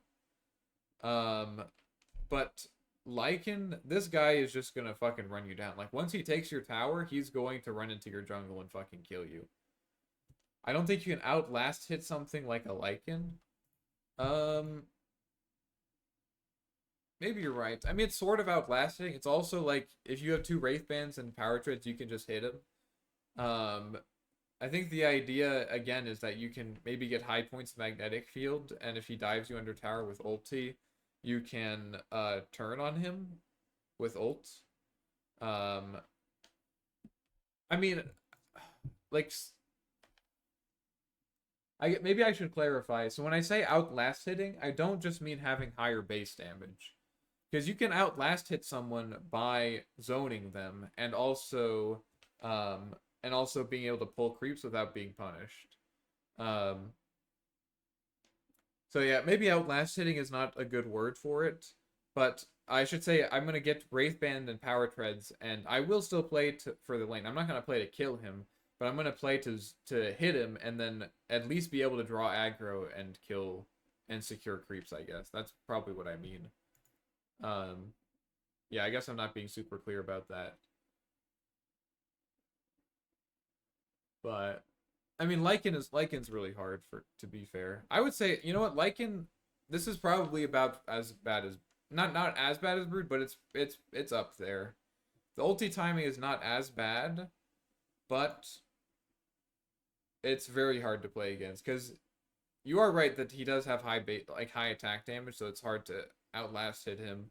Speaker 1: But Lycan, this guy is just gonna fucking run you down. Like, once he takes your tower, he's going to run into your jungle and fucking kill you. I don't think you can outlast hit something like a Lycan. Maybe you're right. I mean, it's sort of outlasting. It's also like, if you have 2 Wraith Bands and Power Treads, you can just hit him. I think the idea, again, is that you can maybe get high points Magnetic Field, and if he dives you under tower with ulti, you can turn on him with ult. I mean, like, maybe I should clarify. So when I say outlast hitting, I don't just mean having higher base damage. Because you can outlast hit someone by zoning them and also being able to pull creeps without being punished. So yeah, maybe outlast hitting is not a good word for it, but I should say I'm gonna get Wraithband and Power Treads, and I will still play for the lane. I'm not gonna play to kill him, but I'm gonna play to hit him and then at least be able to draw aggro and kill and secure creeps. I guess that's probably what I mean. Yeah, I guess I'm not being super clear about that. But I mean, Lycan's really hard to be fair. I would say, you know what, Lycan, this is probably about as bad as not as bad as Brood, but it's up there. The ulti timing is not as bad, but it's very hard to play against because you are right that he does have high attack damage, so it's hard to outlast hit him.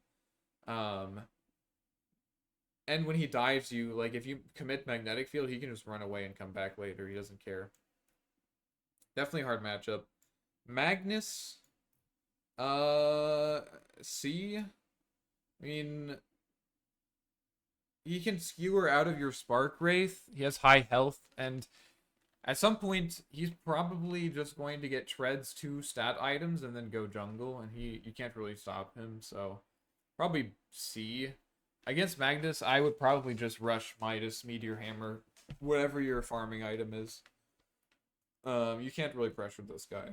Speaker 1: And when he dives you, like, if you commit Magnetic Field, he can just run away and come back later. He doesn't care. Definitely a hard matchup. Magnus, C. I mean, he can skewer out of your Spark Wraith. He has high health, and at some point, he's probably just going to get Treads 2 stat items and then go jungle, and you can't really stop him, so probably C. Against Magnus, I would probably just rush Midas, Meteor Hammer, whatever your farming item is. You can't really pressure this guy.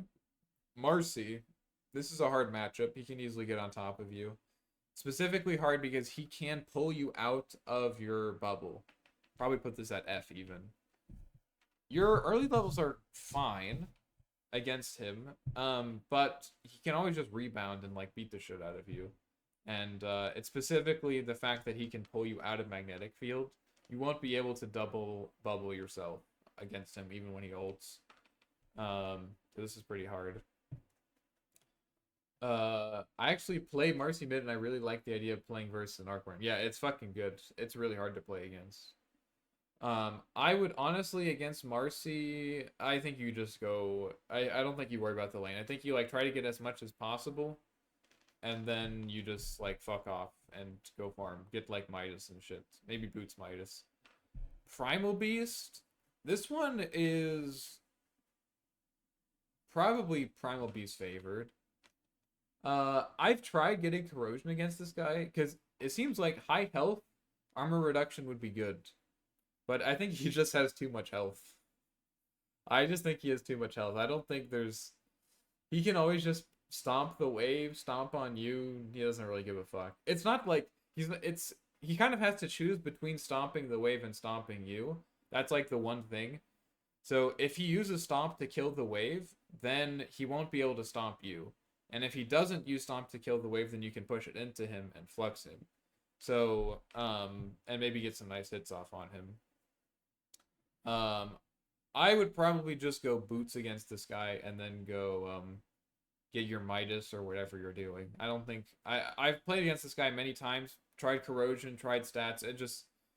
Speaker 1: Marcy, this is a hard matchup. He can easily get on top of you. Specifically hard because he can pull you out of your bubble. Probably put this at F even. Your early levels are fine against him, but he can always just rebound and like beat the shit out of you. And it's specifically the fact that he can pull you out of Magnetic Field. You won't be able to double bubble yourself against him even when he ults. So this is pretty hard. I actually play Marcy mid, and I really like the idea of playing versus an Arcworm. Yeah, it's fucking good. It's really hard to play against. I would honestly, against Marcy, I think you just go... I don't think you worry about the lane. I think you like try to get as much as possible, and then you just like fuck off and go farm. Get like Midas and shit. Maybe boots Midas. Primal Beast. This one is probably Primal Beast favored. I've tried getting Corrosion against this guy, because it seems like high health, armor reduction would be good. But I think he just has too much health. I just think he has too much health. I don't think there's... He can always just stomp the wave, stomp on you. He doesn't really give a fuck. It's not like... He kind of has to choose between stomping the wave and stomping you. That's like the one thing. So if he uses stomp to kill the wave, then he won't be able to stomp you. And if he doesn't use stomp to kill the wave, then you can push it into him and flux him. So, and maybe get some nice hits off on him. I would probably just go boots against this guy and then go, get your Midas or whatever you're doing. I don't think... I've played against this guy many times. Tried Corrosion, tried stats.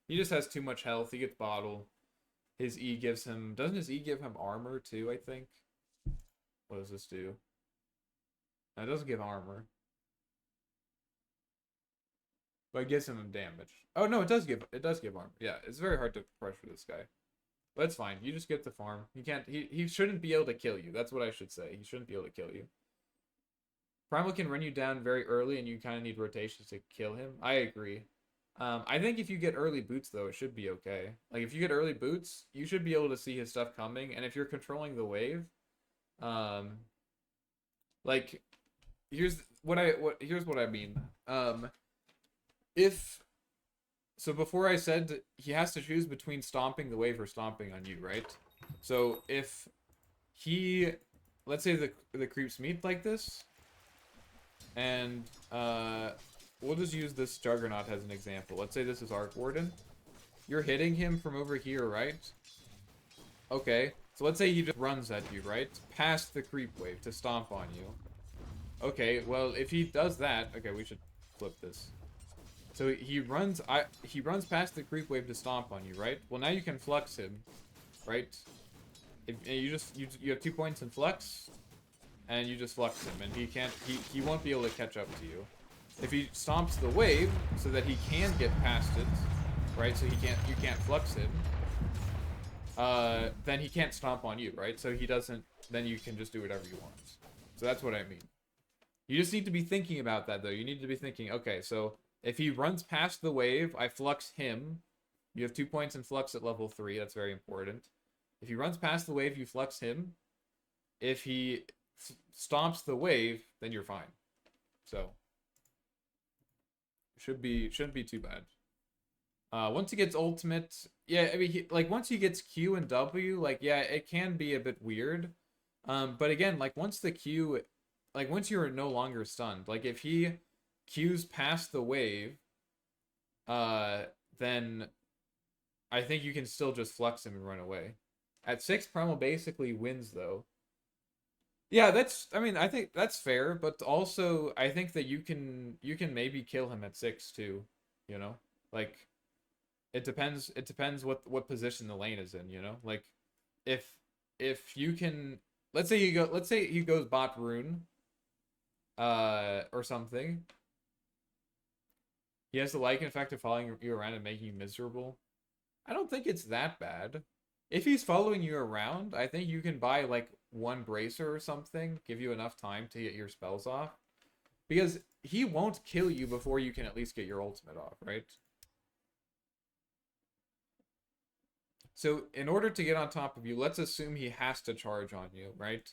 Speaker 1: He just has too much health. He gets bottle. His E gives him... Doesn't his E give him armor too, I think? What does this do? No, it doesn't give armor. But it gives him damage. Oh no, it does give armor. Yeah, it's very hard to pressure this guy. But it's fine. You just get the farm. He shouldn't be able to kill you. That's what I should say. He shouldn't be able to kill you. Primal can run you down very early, and you kind of need rotations to kill him. I agree. I think if you get early boots, though, it should be okay. Like, if you get early boots, you should be able to see his stuff coming. And if you're controlling the wave, like, here's what I mean. So before I said he has to choose between stomping the wave or stomping on you, right? So if he, let's say the creeps meet like this, and we'll just use this Juggernaut as an example. Let's say this is Warden. You're hitting him from over here, right? Okay, so let's say he just runs at you, right? Past the creep wave to stomp on you. Okay, well, if he does that, okay, we should flip this. So he runs past the creep wave to stomp on you, right? Well, now you can flux him, right? You have 2 points in flux, and you just flux him, and he won't be able to catch up to you. If he stomps the wave so that he can get past it, right? So you can't flux him. Then he can't stomp on you, right? So he doesn't. Then you can just do whatever you want. So that's what I mean. You just need to be thinking about that, though. You need to be thinking, okay, so if he runs past the wave, I flux him. You have 2 points in flux at level 3. That's very important. If he runs past the wave, you flux him. If he stomps the wave, then you're fine. So shouldn't be too bad. Once he gets ultimate, yeah, I mean, once he gets Q and W, like, yeah, it can be a bit weird. But again, like, once the Q, like, once you're no longer stunned, like, if he Q's past the wave, then I think you can still just flux him and run away. At 6, Primal basically wins, though. Yeah, I mean, I think that's fair, but also, I think that you can maybe kill him at 6, too, you know? Like, it depends what position the lane is in, you know? Like, if you can, let's say he goes bot rune, or something. He has the Lycan effect of following you around and making you miserable. I don't think it's that bad. If he's following you around, I think you can buy, like, 1 bracer or something, give you enough time to get your spells off. Because he won't kill you before you can at least get your ultimate off, right? So, in order to get on top of you, let's assume he has to charge on you, right?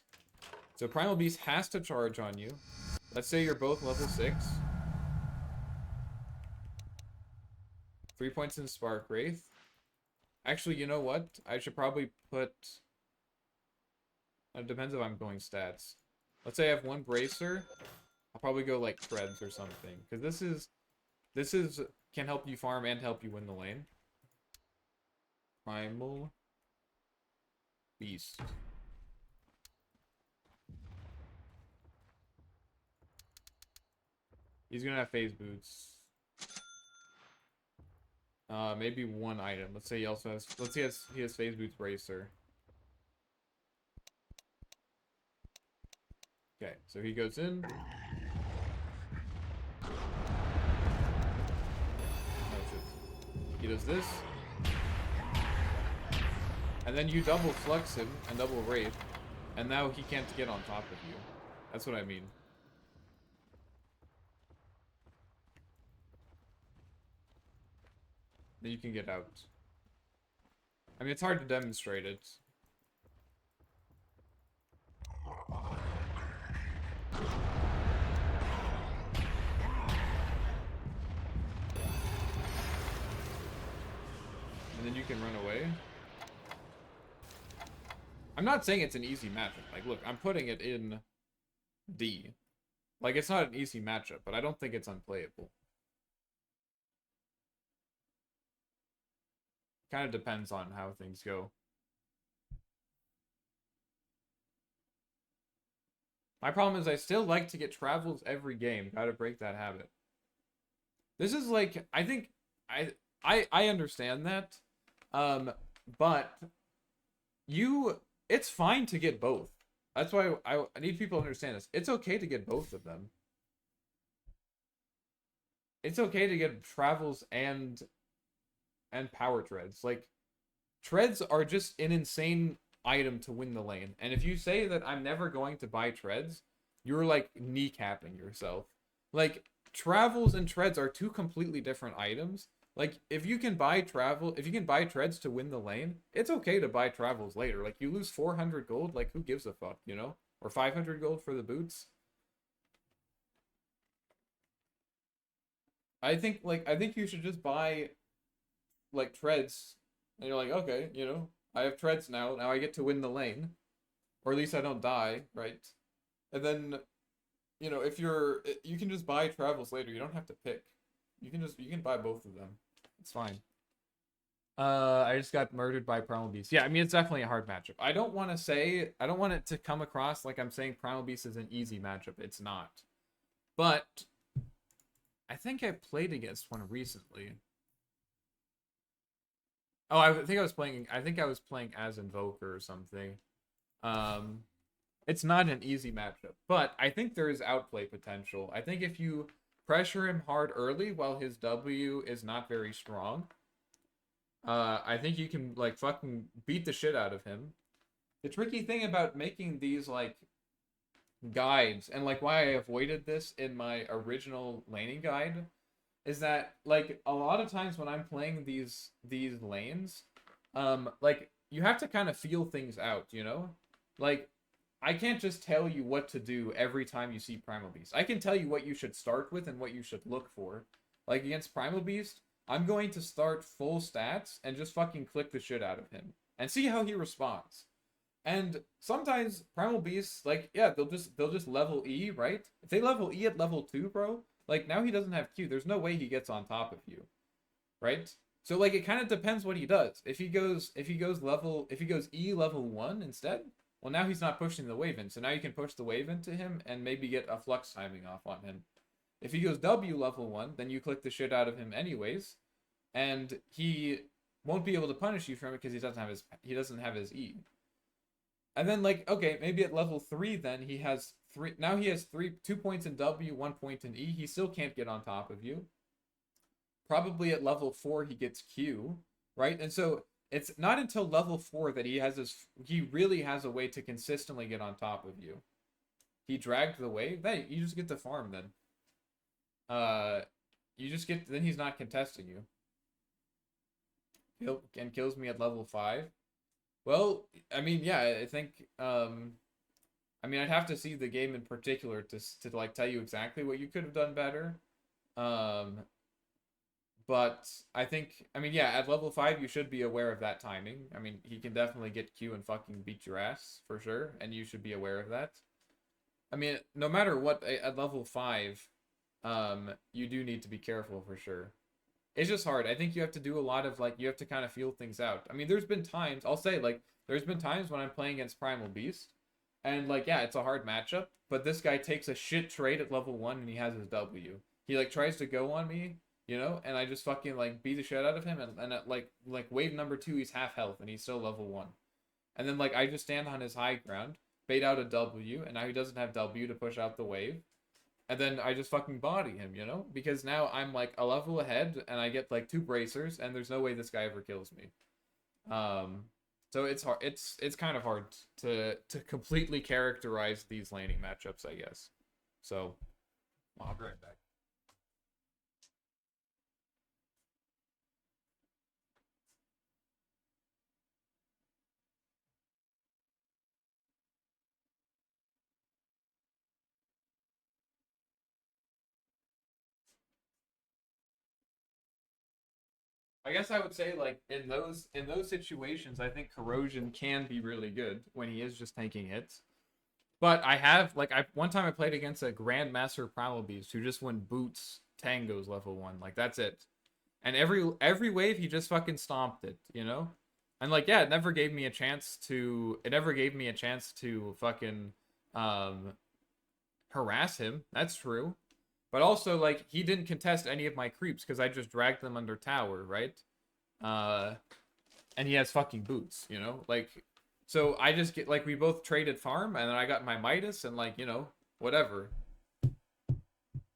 Speaker 1: So, Primal Beast has to charge on you. Let's say you're both level 6. 3 points in Spark Wraith. Actually, you know what? I should probably put... It depends if I'm going stats. Let's say I have 1 bracer. I'll probably go, like, treads or something. Because this is can help you farm and help you win the lane. Primal Beast. He's gonna have phase boots. Maybe 1 item. Let's say he also has. Let's say he has phase boots bracer. Okay, so he goes in. Oh shit. He does this. And then you double flux him and double wraith, and now he can't get on top of you. That's what I mean. Then you can get out. I mean, it's hard to demonstrate it. And then you can run away. I'm not saying it's an easy matchup. Like, look, I'm putting it in D. Like, it's not an easy matchup, but I don't think it's unplayable. Kind of depends on how things go. My problem is I still like to get travels every game. Gotta break that habit. This is like, I think, I understand that. But it's fine to get both. That's why I need people to understand this. It's okay to get both of them. it's okay to get travels and power treads. Like, treads are just an insane item to win the lane. And if you say that I'm never going to buy treads, you're like kneecapping yourself. Like, travels and treads are two completely different items. Like, if you can buy treads to win the lane, it's okay to buy travels later. Like, you lose 400 gold, like, who gives a fuck, you know? Or 500 gold for the boots. I think you should just buy like treads, and you're like, okay, you know, I have treads now. Now I get to win the lane, or at least I don't die, right? And then, you know, if you can just buy travels later. You don't have to pick. You can buy both of them. It's fine. I just got murdered by Primal Beast. Yeah, I mean, it's definitely a hard matchup. I don't want it to come across like I'm saying Primal Beast is an easy matchup. It's not. But I think I played against one recently. Oh, I think I was playing as Invoker or something. It's not an easy matchup, but I think there is outplay potential. I think if you pressure him hard early while his W is not very strong, I think you can like fucking beat the shit out of him. The tricky thing about making these like guides, and like why I avoided this in my original laning guide, is that like a lot of times when I'm playing these lanes, like you have to kind of feel things out, you know? Like I can't just tell you what to do every time you see Primal Beast. I can tell you what you should start with and what you should look for. Like against Primal Beast, I'm going to start full stats and just fucking click the shit out of him and see how he responds. And sometimes Primal Beasts, like, yeah, they'll just level E, right? If they level E at level 2, bro, like now he doesn't have Q. There's no way he gets on top of you. Right? So like it kind of depends what he does. If he goes E level 1 instead, well now he's not pushing the wave in. So now you can push the wave into him and maybe get a flux timing off on him. If he goes W level 1, then you click the shit out of him anyways, and he won't be able to punish you from it because he doesn't have his E. And then like, okay, maybe at level 3 then he has 2 points in W, 1 point in E. He still can't get on top of you. Probably at level 4 he gets Q, right? And so it's not until level 4 that he really has a way to consistently get on top of you. He dragged the wave. Then you just get to farm then. Then he's not contesting you. And kills me at level 5. Well, I mean, yeah, I think I mean, I'd have to see the game in particular to like tell you exactly what you could have done better. But I think, I mean, yeah, at level 5 you should be aware of that timing. I mean, he can definitely get Q and fucking beat your ass for sure, and you should be aware of that. I mean, no matter what, at level 5, you do need to be careful for sure. It's just hard. I think you have to do a lot of, like, you have to kind of feel things out. I mean, there's been times, I'll say, like, there's been times when I'm playing against Primal Beast, and, like, yeah, it's a hard matchup, but this guy takes a shit trade at level 1 and he has his W. He, like, tries to go on me, you know, and I just fucking, like, beat the shit out of him, and at, like, wave number 2, he's half health, and he's still level 1. And then, like, I just stand on his high ground, bait out a W, and now he doesn't have W to push out the wave. And then I just fucking body him, you know? Because now I'm like a level ahead and I get like 2 bracers and there's no way this guy ever kills me. So it's hard. It's kind of hard to completely characterize these laning matchups, I guess. So I'll be right back. I guess I would say like in those situations, I think corrosion can be really good when he is just taking hits. But I have like one time I played against a Grandmaster Primal Beast who just went boots tangos level 1. Like that's it. And every wave he just fucking stomped it, you know? And like yeah, it never gave me a chance to fucking harass him. That's true. But also, like, he didn't contest any of my creeps because I just dragged them under tower, right? And he has fucking boots, you know? Like, so I just get, like, we both traded farm, and then I got my Midas, and, like, you know, whatever.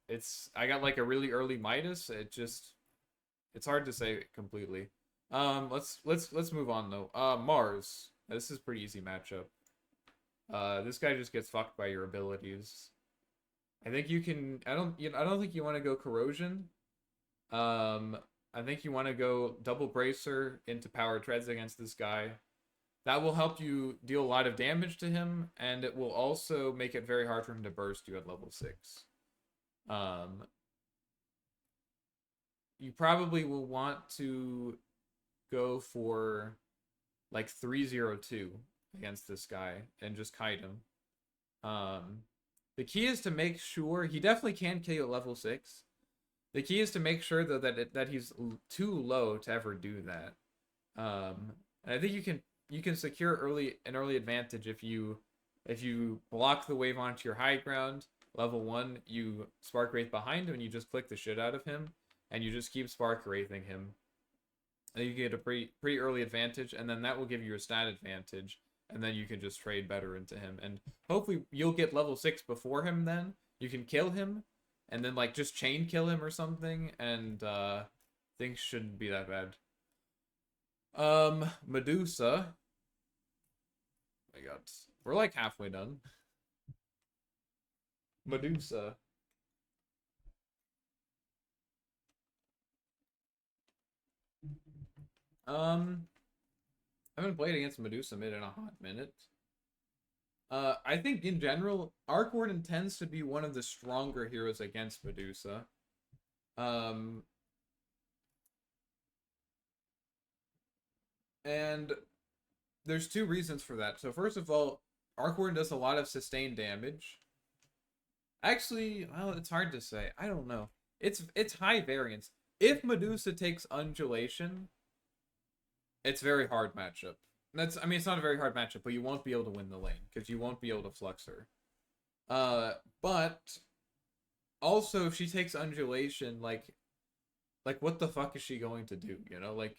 Speaker 1: I got like a really early Midas. It's hard to say completely. Let's move on though. Mars. This is a pretty easy matchup. This guy just gets fucked by your abilities. I think you can. I don't think you want to go corrosion. I think you want to go double bracer into power treads against this guy. That will help you deal a lot of damage to him, and it will also make it very hard for him to burst you at level 6. You probably will want to go for like 302 against this guy and just kite him. The key is to make sure he definitely can kill you at level 6. The key is to make sure though that he's too low to ever do that. And I think you can secure an early advantage if you block the wave onto your high ground. Level 1, you Spark Wraith behind him and you just click the shit out of him, and you just keep Spark Wraithing him. And you get a pretty early advantage, and then that will give you a stat advantage, and then you can just trade better into him. And hopefully you'll get level 6 before him then. You can kill him, and then like just chain kill him or something, and things shouldn't be that bad. Medusa. Oh my god. We're like halfway done. Medusa. I haven't played against Medusa mid in a hot minute. I think in general, Arc Warden tends to be one of the stronger heroes against Medusa. And there's two reasons for that. So first of all, Arc Warden does a lot of sustained damage. Actually, well, it's hard to say. I don't know. It's high variance. If Medusa takes Undulation, it's a very hard matchup. I mean, it's not a very hard matchup, but you won't be able to win the lane because you won't be able to flux her. But also, if she takes Undulation, like what the fuck is she going to do? You know, like,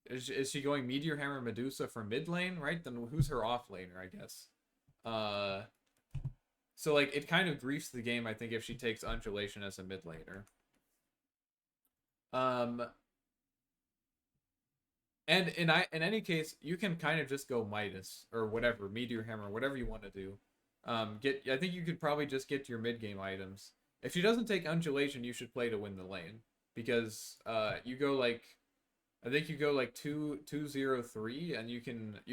Speaker 1: is she going Meteor Hammer Medusa for mid lane, right? Then who's her off laner, I guess? So like it kind of griefs the game, I think, if she takes Undulation as a mid laner. And in any case, you can kind of just go Midas or whatever, Meteor Hammer, whatever you want to do. I think you could probably just get your mid game items. If she doesn't take Undulation, you should play to win the lane because you go like, I think you go like 2-0-3, and you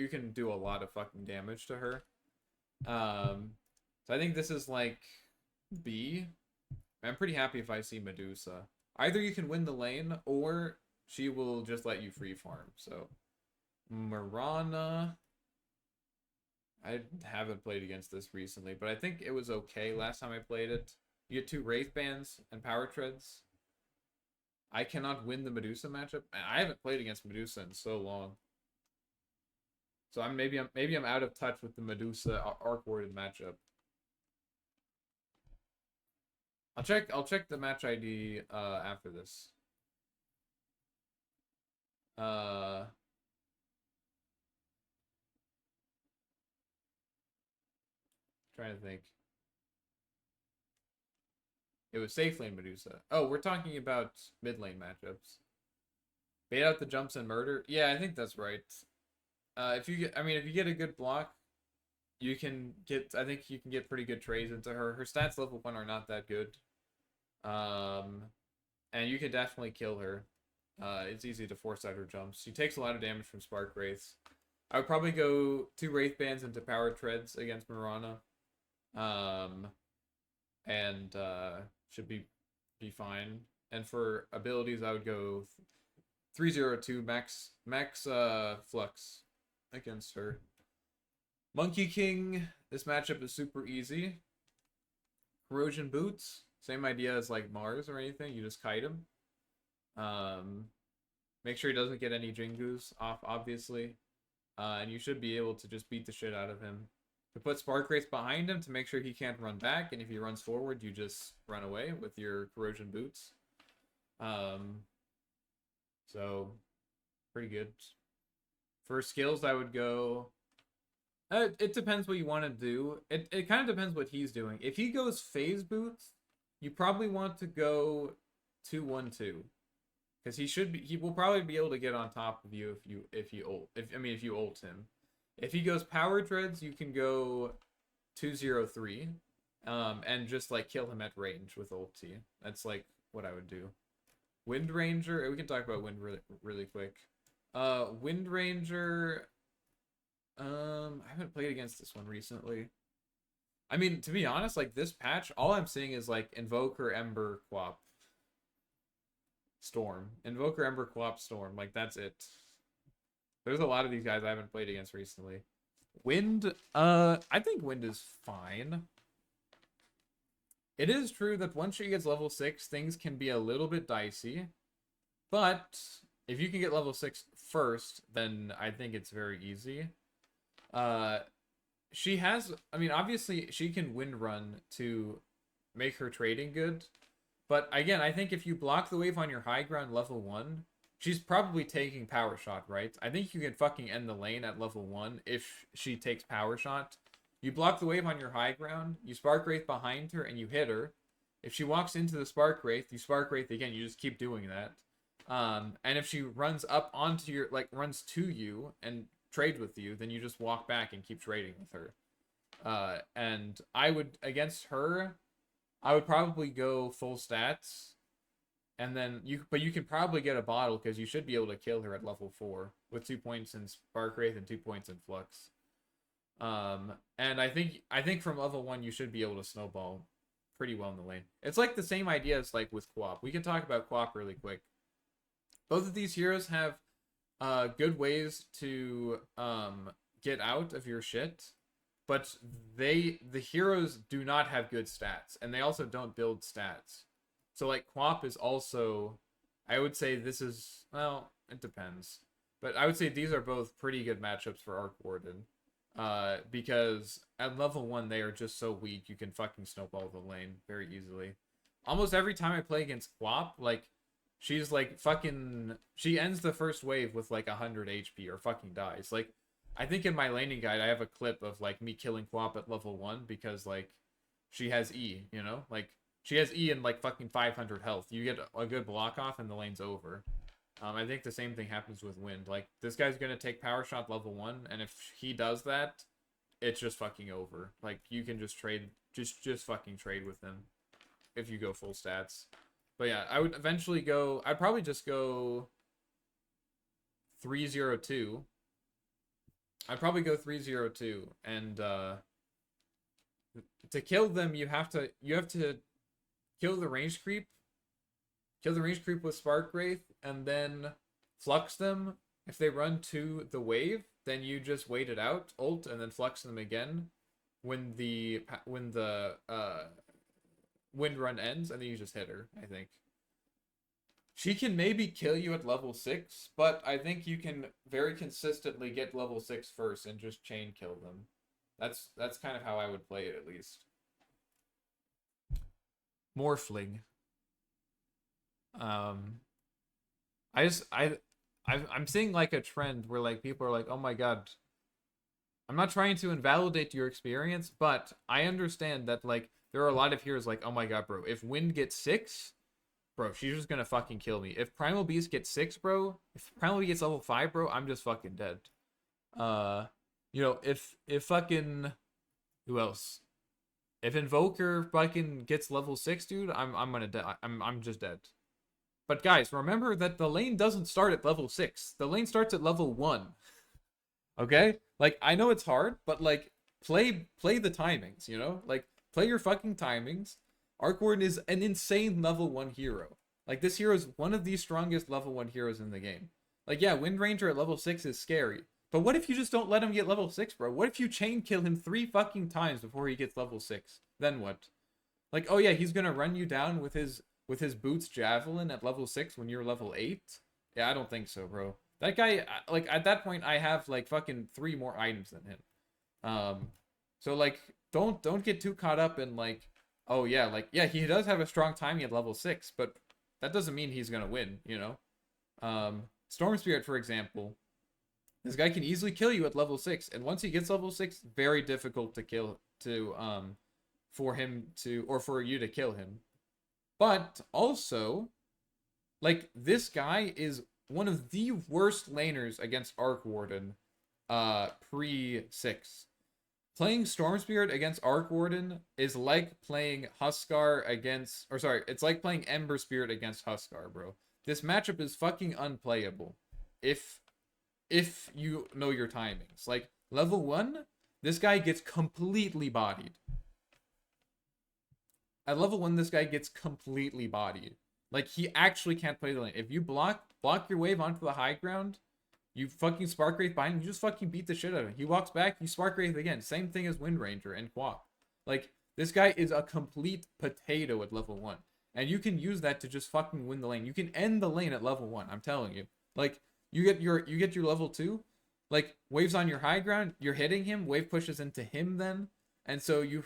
Speaker 1: can do a lot of fucking damage to her. So I think this is like B. I'm pretty happy if I see Medusa. Either you can win the lane, or she will just let you free farm. So, Mirana. I haven't played against this recently, but I think it was okay last time I played it. You get 2 Wraith Bands and Power Treads. I cannot win the Medusa matchup. I haven't played against Medusa in so long. So maybe I'm out of touch with the Medusa Arc Warden matchup. I'll check the match ID after this. Trying to think. It was safe lane Medusa. Oh, we're talking about mid lane matchups. Bait out the jumps and murder. Yeah, I think that's right. If you get a good block, you can get. I think you can get pretty good trades into her. Her stats level 1 are not that good. And you can definitely kill her. It's easy to force out her jumps. She takes a lot of damage from Spark Wraiths. I would probably go 2 Wraith Bands into Power Treads against Mirana. And should be fine. And for abilities, I would go 302 max flux against her. Monkey King, this matchup is super easy. Corrosion Boots, same idea as like Mars or anything. You just kite him. Make sure he doesn't get any Jingus off, obviously. And you should be able to just beat the shit out of him. To put Spark Wraith behind him to make sure he can't run back, and if he runs forward, you just run away with your Corrosion Boots. So, pretty good. For skills, I would go... it depends what you want to do. It kind of depends what he's doing. If he goes Phase Boots, you probably want to go 2-1-2. Because he will probably be able to get on top of you if you ult him. If he goes power dreads, you can go 2-0-3. And just like kill him at range with ulti. That's like what I would do. Wind Ranger, we can talk about Wind really quick. Wind Ranger, I haven't played against this one recently. I mean, to be honest, like this patch, all I'm seeing is like Invoker, Ember, Quap, Storm. Invoker, Ember, Quap, Storm. Like that's it. There's a lot of these guys I haven't played against recently. Wind, I think Wind is fine. It is true that once she gets level 6, things can be a little bit dicey. But if you can get level 6 first, then I think it's very easy. She has, I mean, obviously she can wind run to make her trading good. But again, I think if you block the wave on your high ground level 1, she's probably taking power shot, right? I think you can fucking end the lane at level 1 if she takes power shot. You block the wave on your high ground, you Spark Wraith behind her, and you hit her. If she walks into the Spark Wraith, you Spark Wraith again, you just keep doing that. And if she runs up onto your, like, runs to you and trades with you, then you just walk back and keep trading with her. And I would, against her, I would probably go full stats. And then, but you can probably get a bottle, because you should be able to kill her at level 4, with 2 points in Spark Wraith and 2 points in Flux. And I think from level 1 you should be able to snowball pretty well in the lane. It's like the same idea as like with Quap. We can talk about Quap really quick. Both of these heroes have good ways to get out of your shit, but the heroes do not have good stats, and they also don't build stats. So like Quap is also, I would say this is, well, it depends. But I would say these are both pretty good matchups for Arc Warden. Because at level 1 they are just so weak, you can fucking snowball the lane very easily. Almost every time I play against Quap, like, she's like fucking, she ends the first wave with like 100 HP or fucking dies. Like, I think in my laning guide I have a clip of like me killing Quap at level 1 because like she has E, you know? Like, she has E and like fucking 500 health. You get a good block off and the lane's over. I think the same thing happens with Wind. Like, this guy's gonna take Power Shot level 1, and if he does that, it's just fucking over. Like, you can just trade, just fucking trade with him if you go full stats. But yeah, I would eventually go, I'd probably just go 3-0-2. I'd probably go 3-0-2, and to kill them, you have to kill the range creep. Kill the range creep with Spark Wraith, and then flux them. If they run to the wave, then you just wait it out, ult, and then flux them again when the wind run ends, and then you just hit her, I think. She can maybe kill you at level 6, but I think you can very consistently get level 6 first and just chain kill them. That's kind of how I would play it, at least. Morphling. I'm seeing like a trend where like people are like, oh my god, I'm not trying to invalidate your experience, but I understand that like there are a lot of heroes like, oh my god, bro, if Wind gets 6, bro, she's just gonna fucking kill me. If Primal Beast gets 6, bro, if Primal Beast gets level 5, bro, I'm just fucking dead. You know, if fucking, who else? If Invoker fucking gets level 6, dude, I'm gonna die. I'm just dead. But guys, remember that the lane doesn't start at level 6. The lane starts at level 1. Okay? Like, I know it's hard, but like, play the timings, you know? Like, play your fucking timings. Arc Warden is an insane level 1 hero. Like, this hero is one of the strongest level 1 heroes in the game. Like, yeah, Wind Ranger at level 6 is scary. But what if you just don't let him get level 6, bro? What if you chain kill him 3 fucking times before he gets level 6? Then what? Like, oh yeah, he's gonna run you down with his Boots Javelin at level 6 when you're level 8? Yeah, I don't think so, bro. That guy, like, at that point, I have, like, fucking 3 more items than him. So, like, don't get too caught up in, like, oh, yeah, like, yeah, he does have a strong timing at level 6, but that doesn't mean he's gonna win, you know? Storm Spirit, for example, this guy can easily kill you at level 6, and once he gets level 6, very difficult to kill, for him to, or for you to kill him. But also, like, this guy is one of the worst laners against Arc Warden pre-6. Playing Storm Spirit against Arc Warden is like playing Huskar against... Or sorry, it's like playing Ember Spirit against Huskar, bro. This matchup is fucking unplayable. If you know your timings. Like, level 1, this guy gets completely bodied. At level 1, this guy gets completely bodied. Like, he actually can't play the lane. If you block your wave onto the high ground, you fucking Spark Wraith behind him, you just fucking beat the shit out of him. He walks back, you Spark Wraith again. Same thing as Wind Ranger and KotL. Like, this guy is a complete potato at level 1. And you can use that to just fucking win the lane. You can end the lane at level 1, I'm telling you. Like, you get your level 2, like, wave's on your high ground, you're hitting him, wave pushes into him then, and so you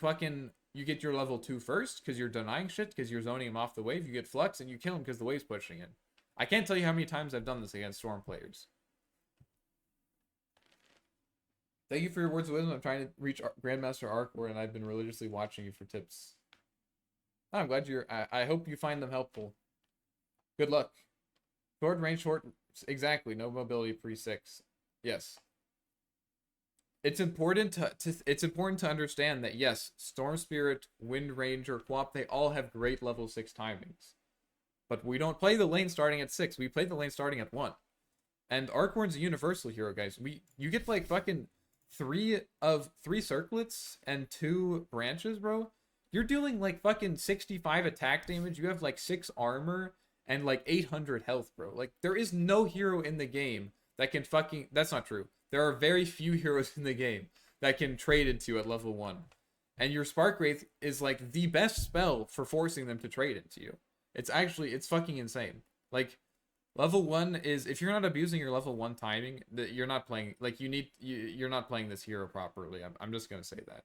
Speaker 1: get your level 2 first, because you're denying shit, because you're zoning him off the wave, you get flux, and you kill him because the wave's pushing in. I can't tell you how many times I've done this against Storm players. Thank you for your words of wisdom. I'm trying to reach Grandmaster Arcor, and I've been religiously watching you for tips. Oh, I'm glad I hope you find them helpful. Good luck. Short range, short... Exactly, no mobility pre-6. Yes. It's important to understand that, yes, Storm Spirit, Wind Ranger, KotL, they all have great level 6 timings. But we don't play the lane starting at 6. We play the lane starting at 1. And Archorn's a universal hero, guys. You get like fucking 3 circlets and 2 branches, bro. You're dealing like fucking 65 attack damage. You have like 6 armor and like 800 health, bro. Like, there is no hero in the game that can fucking... That's not true. There are very few heroes in the game that can trade into you at level 1. And your Spark Wraith is like the best spell for forcing them to trade into you. It's fucking insane. Like, level 1 is... If you're not abusing your level 1 timing, you're not playing... Like, you're not playing this hero properly. I'm just gonna say that.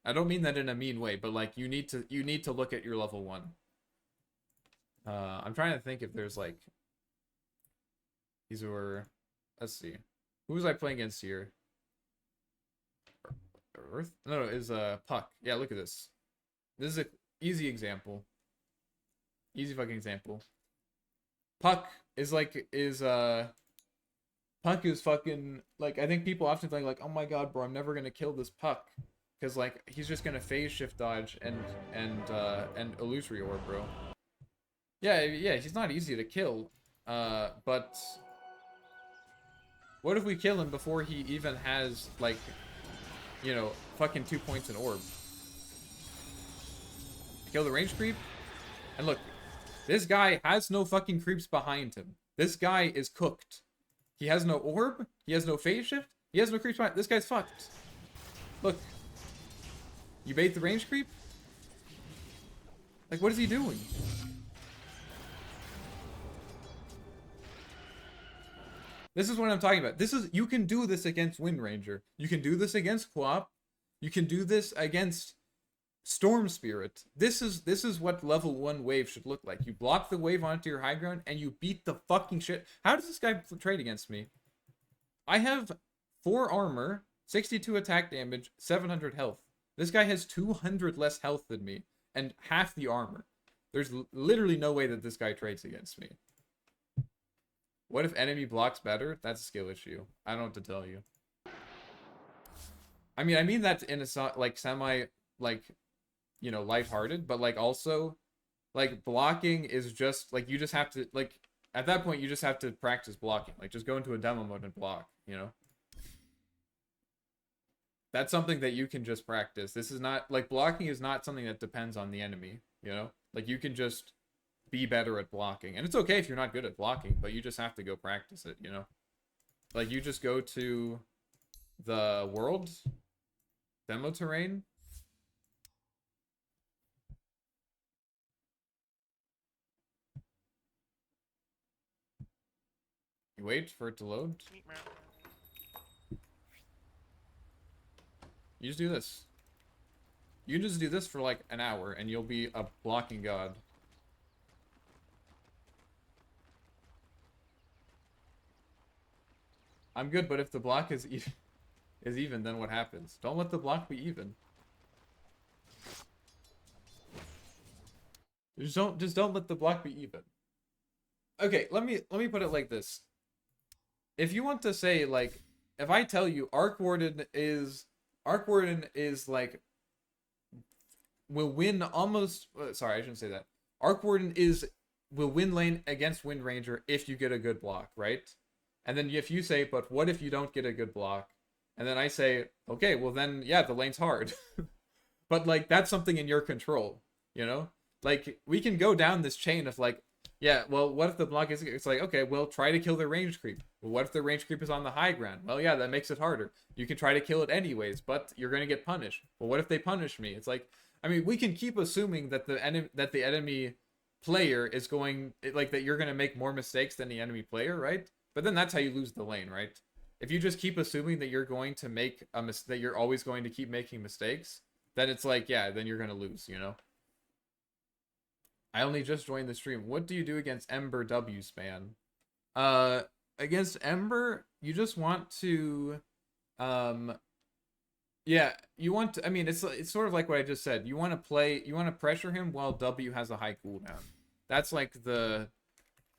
Speaker 1: I don't mean that in a mean way, but like, you need to look at your level 1. I'm trying to think if there's like... These were... Let's see. Who was I playing against here? Earth? No, is Puck. Yeah, look at this. This is an easy example. Easy fucking example. Puck is Puck is fucking... Like, I think people often think like, oh my god, bro, I'm never gonna kill this Puck. Because, like, he's just gonna phase shift dodge and illusory orb, bro. Yeah, he's not easy to kill. But what if we kill him before he even has, like, you know, fucking 2 points in orb? Kill the range creep? And look, this guy has no fucking creeps behind him. This guy is cooked. He has no orb. He has no phase shift. He has no creeps behind. This guy's fucked. Look. You bait the range creep? Like, what is he doing? This is what I'm talking about. You can do this against Wind Ranger. You can do this against KotL. You can do this against Storm Spirit. This is what level 1 wave should look like. You block the wave onto your high ground and you beat the fucking shit. How does this guy trade against me? I have 4 armor, 62 attack damage, 700 health. This guy has 200 less health than me and half the armor. There's literally no way that this guy trades against me. What if enemy blocks better? That's a skill issue. I don't know what to tell you. I mean that in a like semi, like, you know, lighthearted, but like also, like, blocking is just like, you just have to, like, at that point you just have to practice blocking. Like, just go into a demo mode and block, you know? That's something that you can just practice. This is not, like, blocking is not something that depends on the enemy, you know? Like, you can just be better at blocking. And it's okay if you're not good at blocking, but you just have to go practice it, you know? Like, you just go to the world demo terrain. You wait for it to load. You just do this. You can just do this for like an hour and you'll be a blocking god. I'm good, but if the block is even, then what happens? Don't let the block be even. Just don't let the block be even. Okay, let me put it like this. If you want to say, like, if I tell you Arc Warden is like will win almost sorry, I shouldn't say that. Arc Warden will win lane against Wind Ranger if you get a good block, right? And then if you say, but what if you don't get a good block? And then I say, okay, well then yeah, the lane's hard. But like that's something in your control, you know? Like we can go down this chain of like, yeah, well, what if the block is? It's like, okay, well, try to kill the range creep. Well, what if the range creep is on the high ground? Well, yeah, that makes it harder. You can try to kill it anyways, but you're gonna get punished. Well, what if they punish me? It's like, I mean, we can keep assuming that the enemy player is going like that. You're gonna make more mistakes than the enemy player, right? But then that's how you lose the lane, right? If you just keep assuming that you're going to make that you're always going to keep making mistakes, then it's like, yeah, then you're gonna lose, you know. I only just joined the stream. What do you do against Ember W span? Against Ember, you just want to, yeah, you want to. I mean, it's sort of like what I just said. You want to pressure him while W has a high cooldown. That's like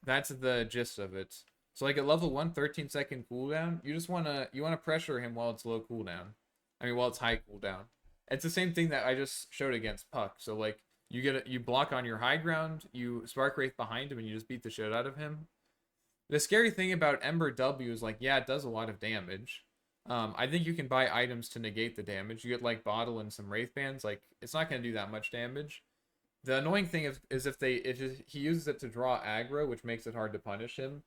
Speaker 1: that's the gist of it. So like at level 1, 13-second cooldown, you want to pressure him while it's low cooldown. I mean, while it's high cooldown. It's the same thing that I just showed against Puck. So like. You block on your high ground, you Spark Wraith behind him, and you just beat the shit out of him. The scary thing about Ember W is like, yeah, it does a lot of damage. I think you can buy items to negate the damage. You get like Bottle and some Wraith Bands. Like, it's not going to do that much damage. The annoying thing is if he uses it to draw aggro, which makes it hard to punish him.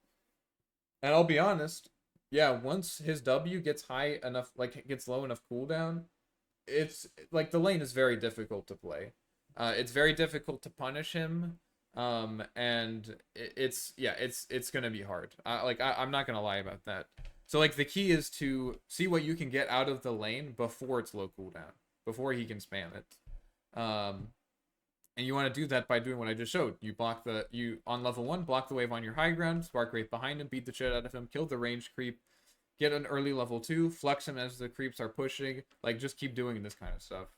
Speaker 1: And I'll be honest, yeah, once his W gets high enough, like gets low enough cooldown, it's like the lane is very difficult to play. It's very difficult to punish him, and it's gonna be hard. I'm not gonna lie about that. So like the key is to see what you can get out of the lane before it's low cooldown, before he can spam it. And you want to do that by doing what I just showed. You on level 1 block the wave on your high ground, Spark Wraith behind him, beat the shit out of him, kill the range creep, get an early level 2, flex him as the creeps are pushing. Like just keep doing this kind of stuff.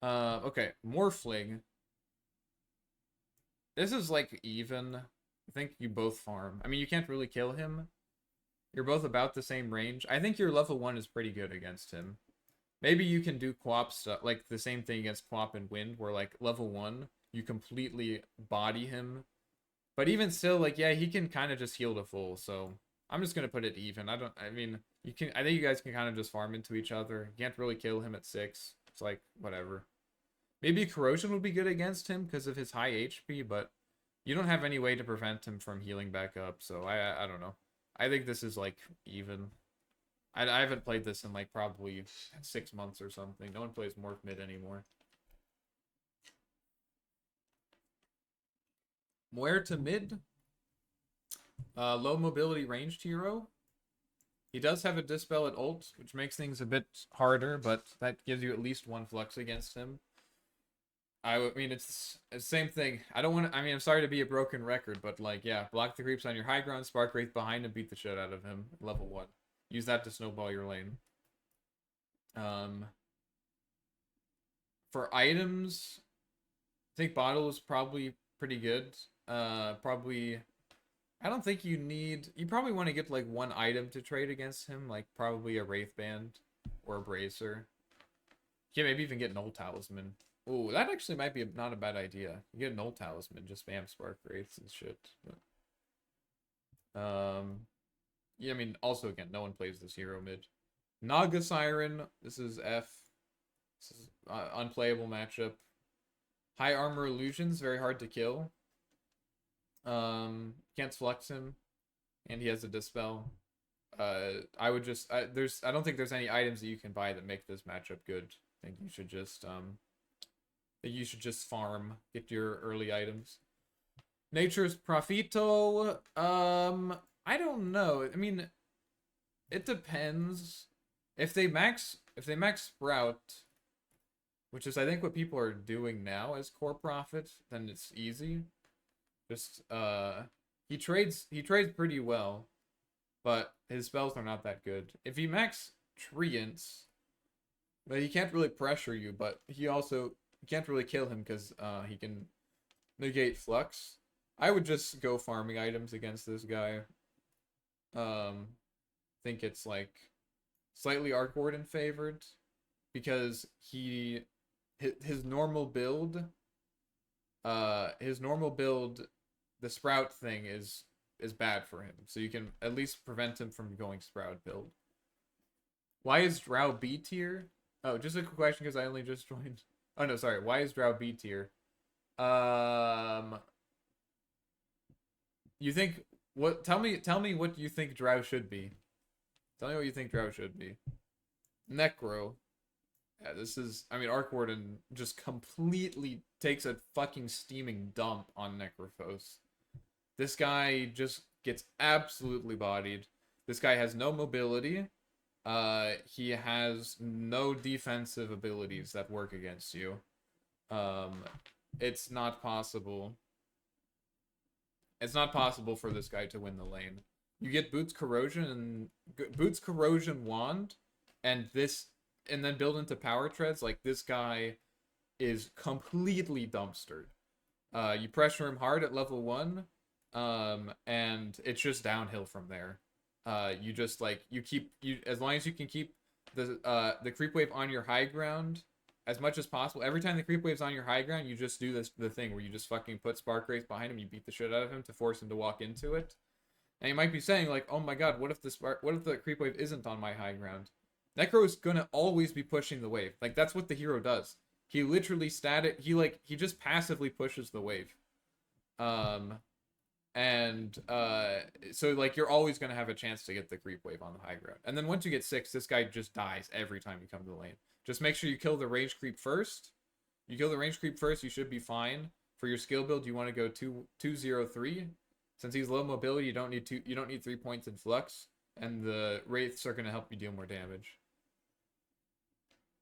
Speaker 1: Okay, Morphling. This is like even. I think you both farm. I mean, you can't really kill him. You're both about the same range. I think your level 1 is pretty good against him. Maybe you can do Quap stuff, like the same thing against Quap and Wind, where like level 1, you completely body him. But even still, like, yeah, he can kind of just heal to full, so I'm just gonna put it even. I think you guys can kind of just farm into each other. You can't really kill him at 6. It's like, whatever. Maybe Corrosion would be good against him because of his high HP, but you don't have any way to prevent him from healing back up, so I don't know. I think this is, like, even. I haven't played this in, like, probably 6 months or something. No one plays Morph Mid anymore. Muerta mid. Low mobility ranged hero. He does have a Dispel at ult, which makes things a bit harder, but that gives you at least 1 flex against him. I mean, it's the same thing. I'm sorry to be a broken record, but like, yeah, block the creeps on your high ground, Spark Wraith behind him, beat the shit out of him. Level 1. Use that to snowball your lane. For items, I think Bottle is probably pretty good. Probably, I don't think you probably want to get like 1 item to trade against him, like probably a Wraith Band or a Bracer. Yeah, maybe even get an Old Talisman. Ooh, that actually might be not a bad idea. You get an Old Talisman, just spam Spark Wraiths and shit. But, yeah, I mean, also again, no one plays this hero mid. Naga Siren, this is F. This is unplayable matchup. High armor illusions, very hard to kill. Can't flex him, and he has a dispel. I don't think there's any items that you can buy that make this matchup good. I think you should just farm, get your early items. Nature's Profito, I don't know. I mean, it depends. If they max Sprout, which is I think what people are doing now as core profit, then it's easy. Just he trades pretty well, but his spells are not that good. If he max Treants, But he can't really pressure you, but he also you can't really kill him because he can negate flux. I would just go farming items against this guy. Think it's like slightly Arc Warden favored because his normal build, the Sprout thing is bad for him. So you can at least prevent him from going Sprout build. Why is Drow B tier? Oh, just a quick question because I only just joined. Oh no, sorry. Why is Drow B tier? You think what? Tell me what you think Drow should be. Tell me what you think Drow should be. Necro. Yeah, this is. I mean, Arc Warden just completely takes a fucking steaming dump on Necrophos. This guy just gets absolutely bodied. This guy has no mobility. He has no defensive abilities that work against you. It's not possible. It's not possible for this guy to win the lane. You get Boots Corrosion Wand, and then build into Power Treads. Like, this guy is completely dumpstered. You pressure him hard at level 1, and it's just downhill from there. You just like as long as you can keep the creep wave on your high ground as much as possible. Every time the creep wave's on your high ground, you just do the thing where you just fucking put Spark Wraith behind him, you beat the shit out of him to force him to walk into it. And you might be saying like, oh my god, what if the creep wave isn't on my high ground? Necro is gonna always be pushing the wave. Like, that's what the hero does. He literally he just passively pushes the wave. So like, you're always gonna have a chance to get the creep wave on the high ground. And then once you get 6, this guy just dies every time you come to the lane. Just make sure you kill the range creep first. You kill the range creep first, you should be fine. For your skill build, you want to go 2-0-3. Since he's low mobility, you don't need 3 points in flux, and the wraiths are gonna help you deal more damage.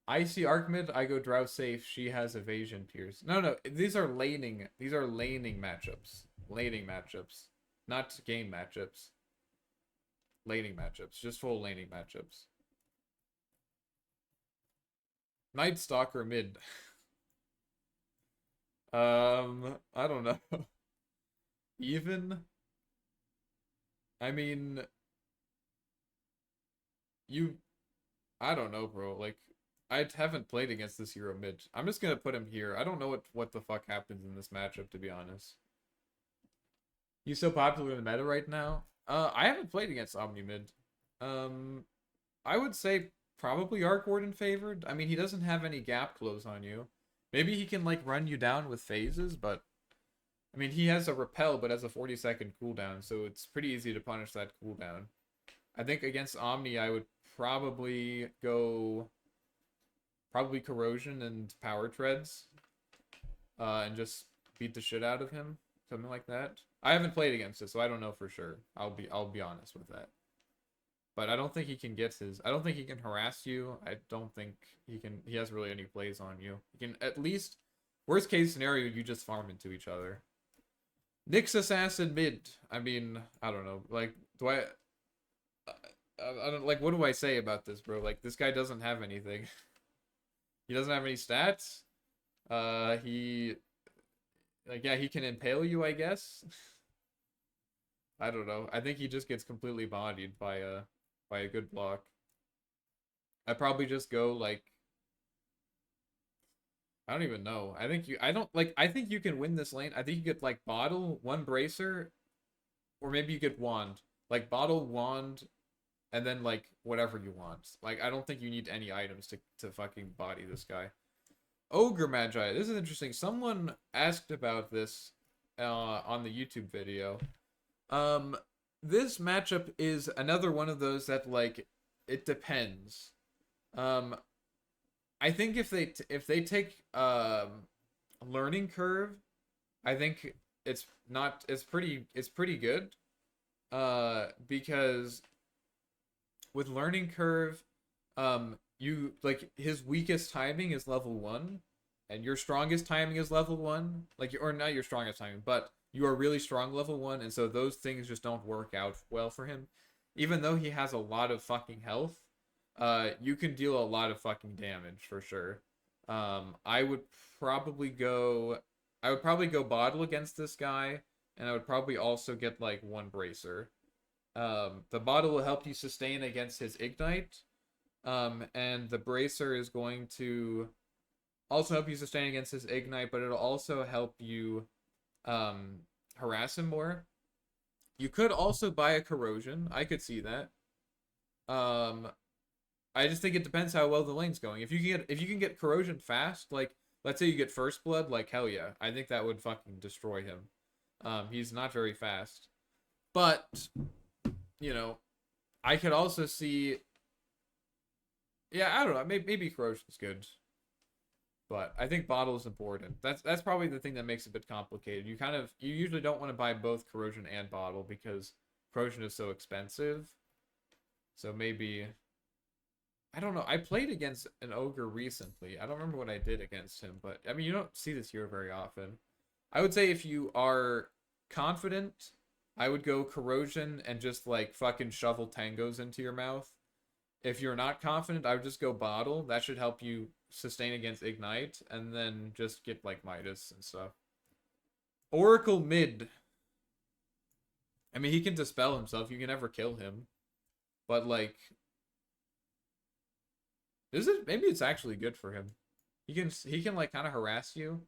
Speaker 1: I see Arc mid, I go Drow safe, she has evasion pierce. No, these are laning matchups. Laning matchups. Not game matchups. Laning matchups. Just full laning matchups. Night Stalker mid. I don't know. Even? I mean, I don't know, bro. Like, I haven't played against this hero mid. I'm just gonna put him here. I don't know what the fuck happens in this matchup, to be honest. He's so popular in the meta right now. I haven't played against Omni mid. I would say probably Arc Warden favored. I mean, he doesn't have any gap close on you. Maybe he can like run you down with phases, but I mean, he has a repel but has a 40-second cooldown, so it's pretty easy to punish that cooldown. I think against Omni, I would probably go Corrosion and Power Treads, and just beat the shit out of him, something like that. I haven't played against it, so I don't know for sure. I'll be honest with that. But I don't think he can I don't think he can harass you. I don't think he has really any plays on you. He can, at least, worst case scenario, you just farm into each other. Nyx Assassin mid. I mean, I don't know. Like, I don't, like, what do I say about this, bro? Like, this guy doesn't have anything. He doesn't have any stats. He can impale you, I guess. I don't know. I think he just gets completely bodied by a good block. I'd probably just go like, I don't even know. I think you can win this lane. I think you could like bottle one bracer, or maybe you could wand. Like bottle, wand, and then like whatever you want. Like, I don't think you need any items to fucking body this guy. Ogre Magi. This is interesting. Someone asked about this on the YouTube video. This matchup is another one of those that, like, it depends. I think if they take learning curve, I think it's pretty good. Because with learning curve, you like, his weakest timing is level 1, and your strongest timing is level 1. Like, or not your strongest timing, but you are really strong level 1, and so those things just don't work out well for him. Even though he has a lot of fucking health, you can deal a lot of fucking damage for sure. I would probably go bottle against this guy, and I would probably also get like one bracer. The bottle will help you sustain against his ignite. And the bracer is going to also help you sustain against his ignite, but it'll also help you harass him more. You could also buy a corrosion. I could see that. I just think it depends how well the lane's going. If you can get corrosion fast, like let's say you get first blood, like hell yeah, I think that would fucking destroy him. He's not very fast, but you know, I could also see. Yeah, I don't know. Maybe corrosion's good, but I think bottle is important. That's probably the thing that makes it a bit complicated. You usually don't want to buy both corrosion and bottle because corrosion is so expensive. So maybe, I don't know. I played against an ogre recently. I don't remember what I did against him, but I mean, you don't see this hero very often. I would say if you are confident, I would go corrosion and just like fucking shovel tangos into your mouth. If you're not confident, I would just go bottle. That should help you sustain against ignite, and then just get like Midas and stuff. Oracle mid. I mean, he can dispel himself. You can never kill him, but like, maybe it's actually good for him. He can like kind of harass you.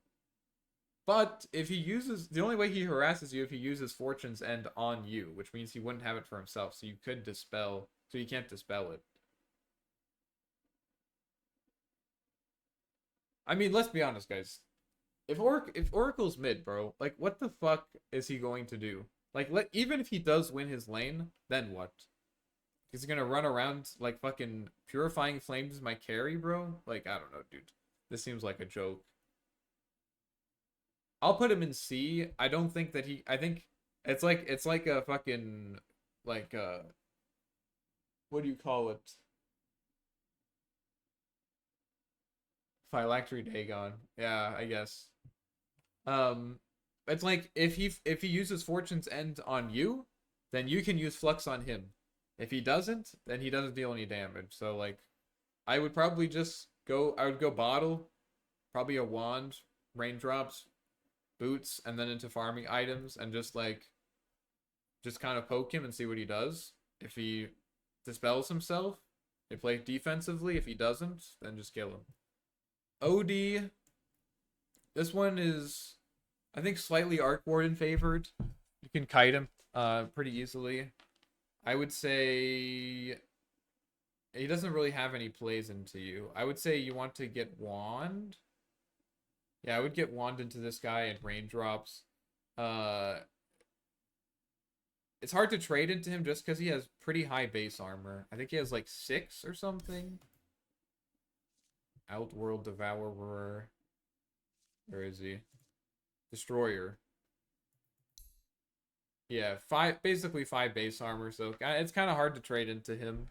Speaker 1: But if he uses, the only way he harasses you if he uses Fortune's End on you, which means he wouldn't have it for himself. So you could dispel, so you can't dispel it. I mean, let's be honest, guys. If Oracle's mid, bro, like what the fuck is he going to do? Like, even if he does win his lane, then what? Is he gonna run around like fucking Purifying Flames my carry, bro? Like, I don't know, dude. This seems like a joke. I'll put him in C. I don't think that I think it's like a fucking like what do you call it? Phylactery Dagon. Yeah, I guess. It's like if he uses Fortune's End on you, then you can use Flux on him. If he doesn't, then he doesn't deal any damage. So like, I would probably just go. I would go bottle, probably a wand, raindrops, boots, and then into farming items, and just kind of poke him and see what he does. If he dispels himself, they play defensively. If he doesn't, then just kill him. OD. This one is, I think, slightly Arc Warden favored. You can kite him pretty easily. I would say he doesn't really have any plays into you. I would say you want to get Wand. Yeah, I would get Wand into this guy and raindrops. It's hard to trade into him just because he has pretty high base armor. I think he has like 6 or something. Outworld Devourer. Where is he? Destroyer. Yeah, basically 5 base armor, so it's kind of hard to trade into him.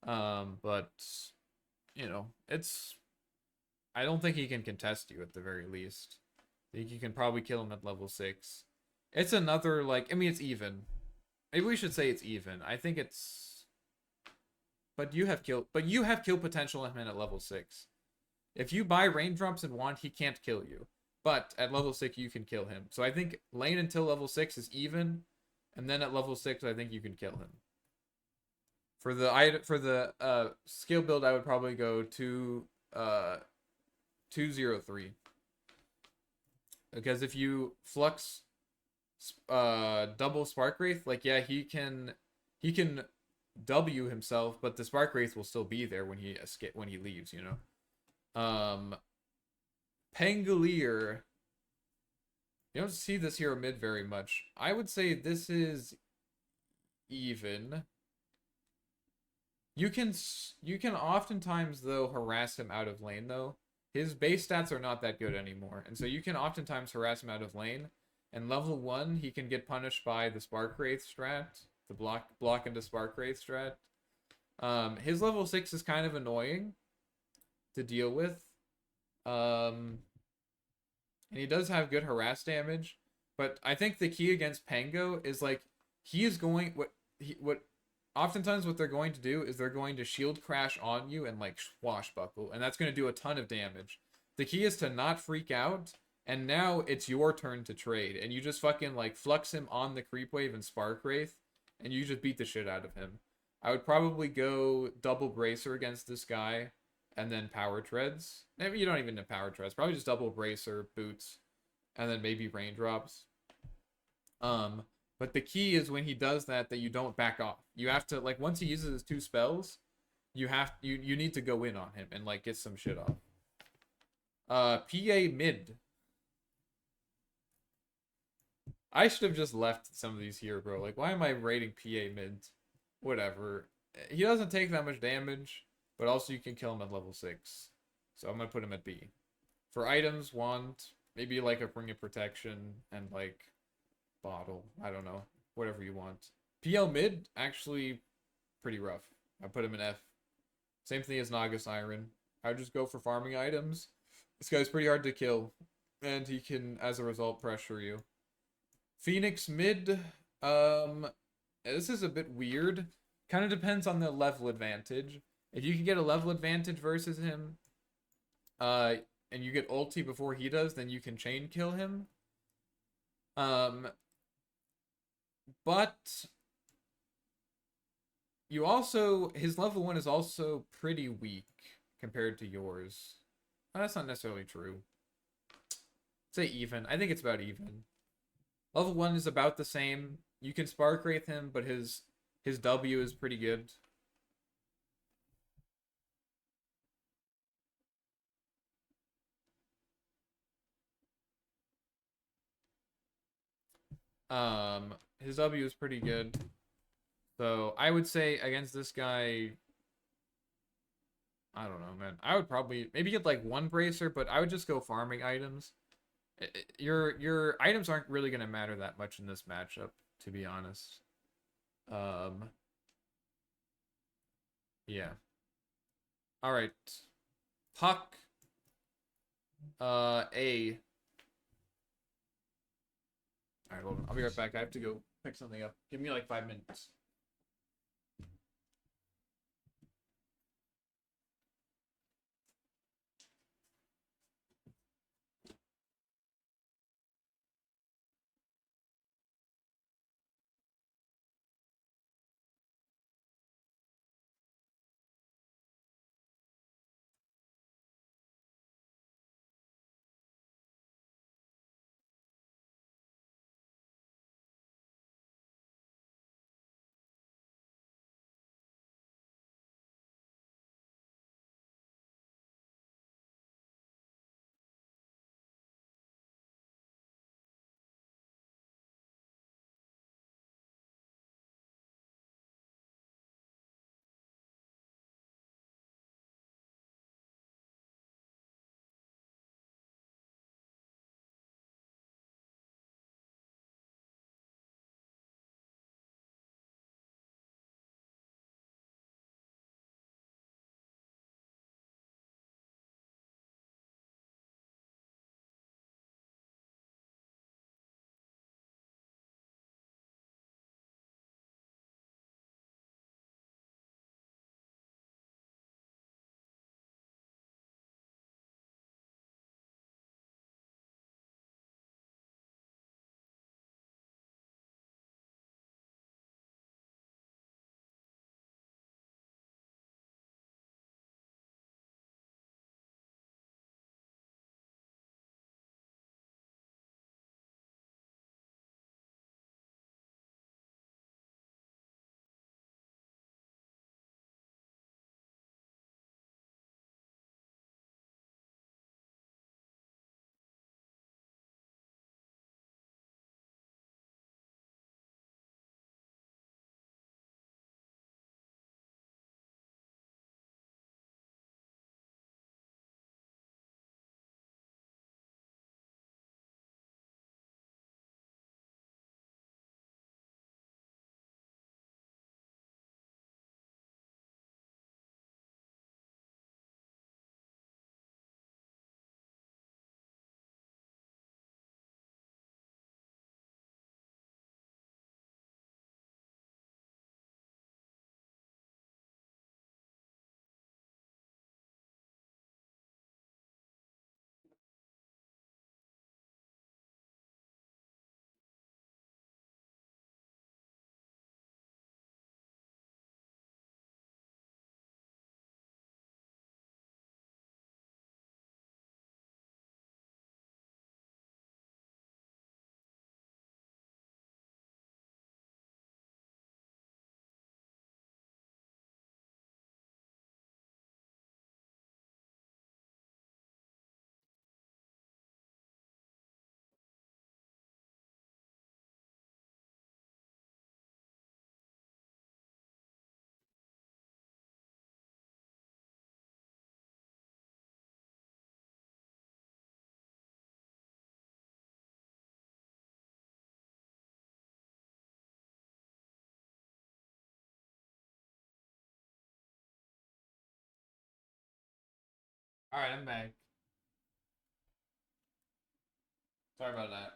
Speaker 1: But you know, I don't think he can contest you at the very least. I think you can probably kill him at level 6. It's another, like, I mean, it's even. Maybe we should say it's even. I think it's, but you have kill potential in him at level 6. If you buy raindrops and Wand, he can't kill you. But at level 6, you can kill him. So I think lane until level 6 is even, and then at level 6, I think you can kill him. For the skill build, I would probably go 203. Because if you flux double Spark Wraith, like, yeah, he can W himself, but the Spark Wraith will still be there when he leaves, you know. Pangolier. You don't see this hero mid very much. I would say this is even. You can oftentimes, though, harass him out of lane, though. His base stats are not that good anymore, and so you can oftentimes harass him out of lane. And level 1, he can get punished by the Spark Wraith strat, the block into Spark Wraith strat. His level 6 is kind of annoying to deal with. And he does have good harass damage, but I think the key against Pango is like he is going what oftentimes what they're going to do is they're going to shield crash on you and like swashbuckle, and that's going to do a ton of damage. The key is to not freak out, and now it's your turn to trade, and you just fucking like flux him on the creep wave and spark wraith, and you just beat the shit out of him. I would probably go double bracer against this guy, and then power treads. Maybe you don't even need power treads. Probably just double bracer, boots, and then maybe raindrops. But the key is when he does that you don't back off. You have to, like, once he uses his 2 spells, you need to go in on him and like get some shit off. PA mid. I should have just left some of these here, bro. Like, why am I rating PA mid? Whatever. He doesn't take that much damage, but also you can kill him at level 6. So I'm gonna put him at B. For items, wand, maybe like a ring of protection and like bottle. I don't know. Whatever you want. PL mid, actually pretty rough. I put him in F. Same thing as Naga Siren. I would just go for farming items. This guy's pretty hard to kill, and he can, as a result, pressure you. Phoenix mid, this is a bit weird. Kind of depends on the level advantage. If you can get a level advantage versus him, and you get ulti before he does, then you can chain kill him. But you also, his level 1 is also pretty weak compared to yours. Oh, that's not necessarily true. Say even. I think it's about even. Level 1 is about the same. You can spark wraith him, but his W is pretty good. His W is pretty good. So I would say against this guy, I don't know, man. I would probably maybe get like 1 bracer, but I would just go farming items. Your items aren't really gonna matter that much in this matchup, to be honest. Yeah. All right. Puck. A. All right, hold on. I'll be right back. I have to go pick something up. Give me like 5 minutes. Alright, I'm back. Sorry about that.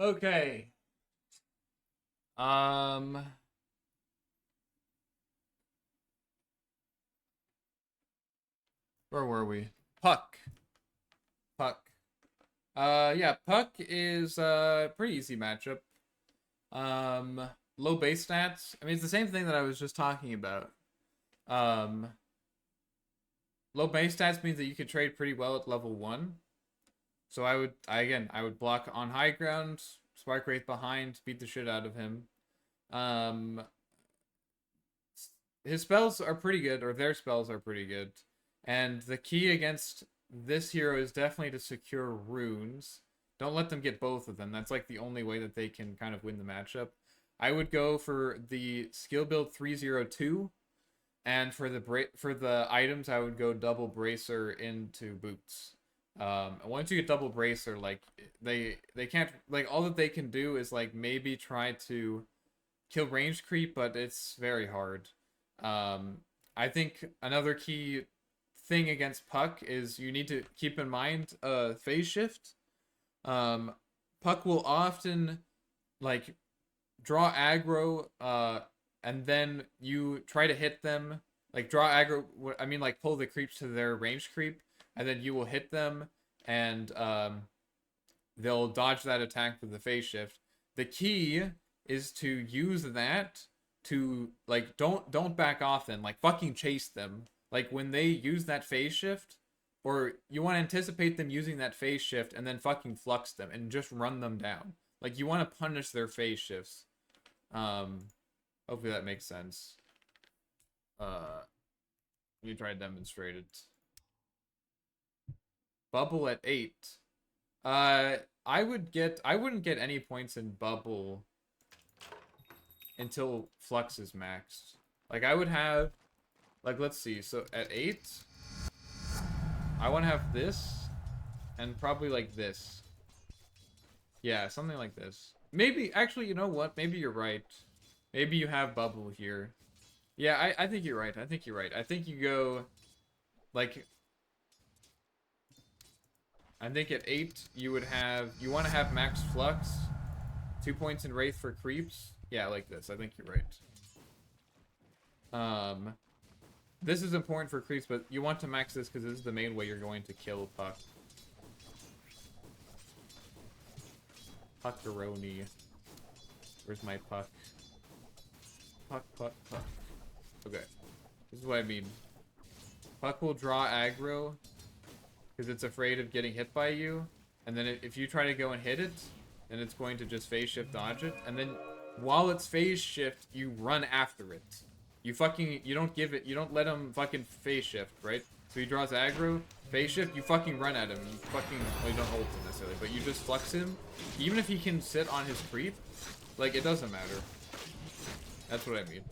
Speaker 1: Okay. Where were we? Puck. Puck. Yeah, Puck is pretty easy matchup. Low base stats. I mean, it's the same thing that I was just talking about. Low base stats means that you could trade pretty well at level 1. So I would block on high ground, Spark Wraith behind, beat the shit out of him. His spells are pretty good, or their spells are pretty good. And the key against this hero is definitely to secure runes. Don't let them get both of them. That's like the only way that they can kind of win the matchup. I would go for the skill build 302, and for the items, I would go double bracer into boots. And once you get double bracer, like they can't, like, all that they can do is like maybe try to kill range creep, but it's very hard. I think another key thing against Puck is you need to keep in mind phase shift. Puck will often like draw aggro, and then you try to hit them, like draw aggro. I mean, like pull the creeps to their range creep, and then you will hit them, and they'll dodge that attack with the phase shift. The key is to use that to like don't back off then, like fucking chase them. Like when they use that phase shift, or you want to anticipate them using that phase shift and then fucking flux them and just run them down. Like you want to punish their phase shifts. Hopefully that makes sense. Let me try to demonstrate it. Bubble at 8. I wouldn't get any points in bubble until flux is maxed. Like I would have, like, let's see, so at 8 I want to have this and probably like this. Yeah, something like this. Maybe, actually, you know what? Maybe you're right. Maybe you have bubble here. Yeah, I think you're right. I think you're right. I think you go, like, I think at 8 you would have, you want to have max flux, 2 points in wraith for creeps. Yeah, like this. I think you're right. This is important for creeps, but you want to max this because this is the main way you're going to kill Puck. Puckaroni. Where's my Puck? Puck. Okay. This is what I mean. Puck will draw aggro because it's afraid of getting hit by you. And then if you try to go and hit it, then it's going to just phase shift dodge it. And then while it's phase shift, you run after it. You don't let him fucking phase shift, right? So he draws aggro, phase shift, you fucking run at him. You fucking, well, you don't ult him necessarily, but you just flux him. Even if he can sit on his creep, like, it doesn't matter. That's what I mean.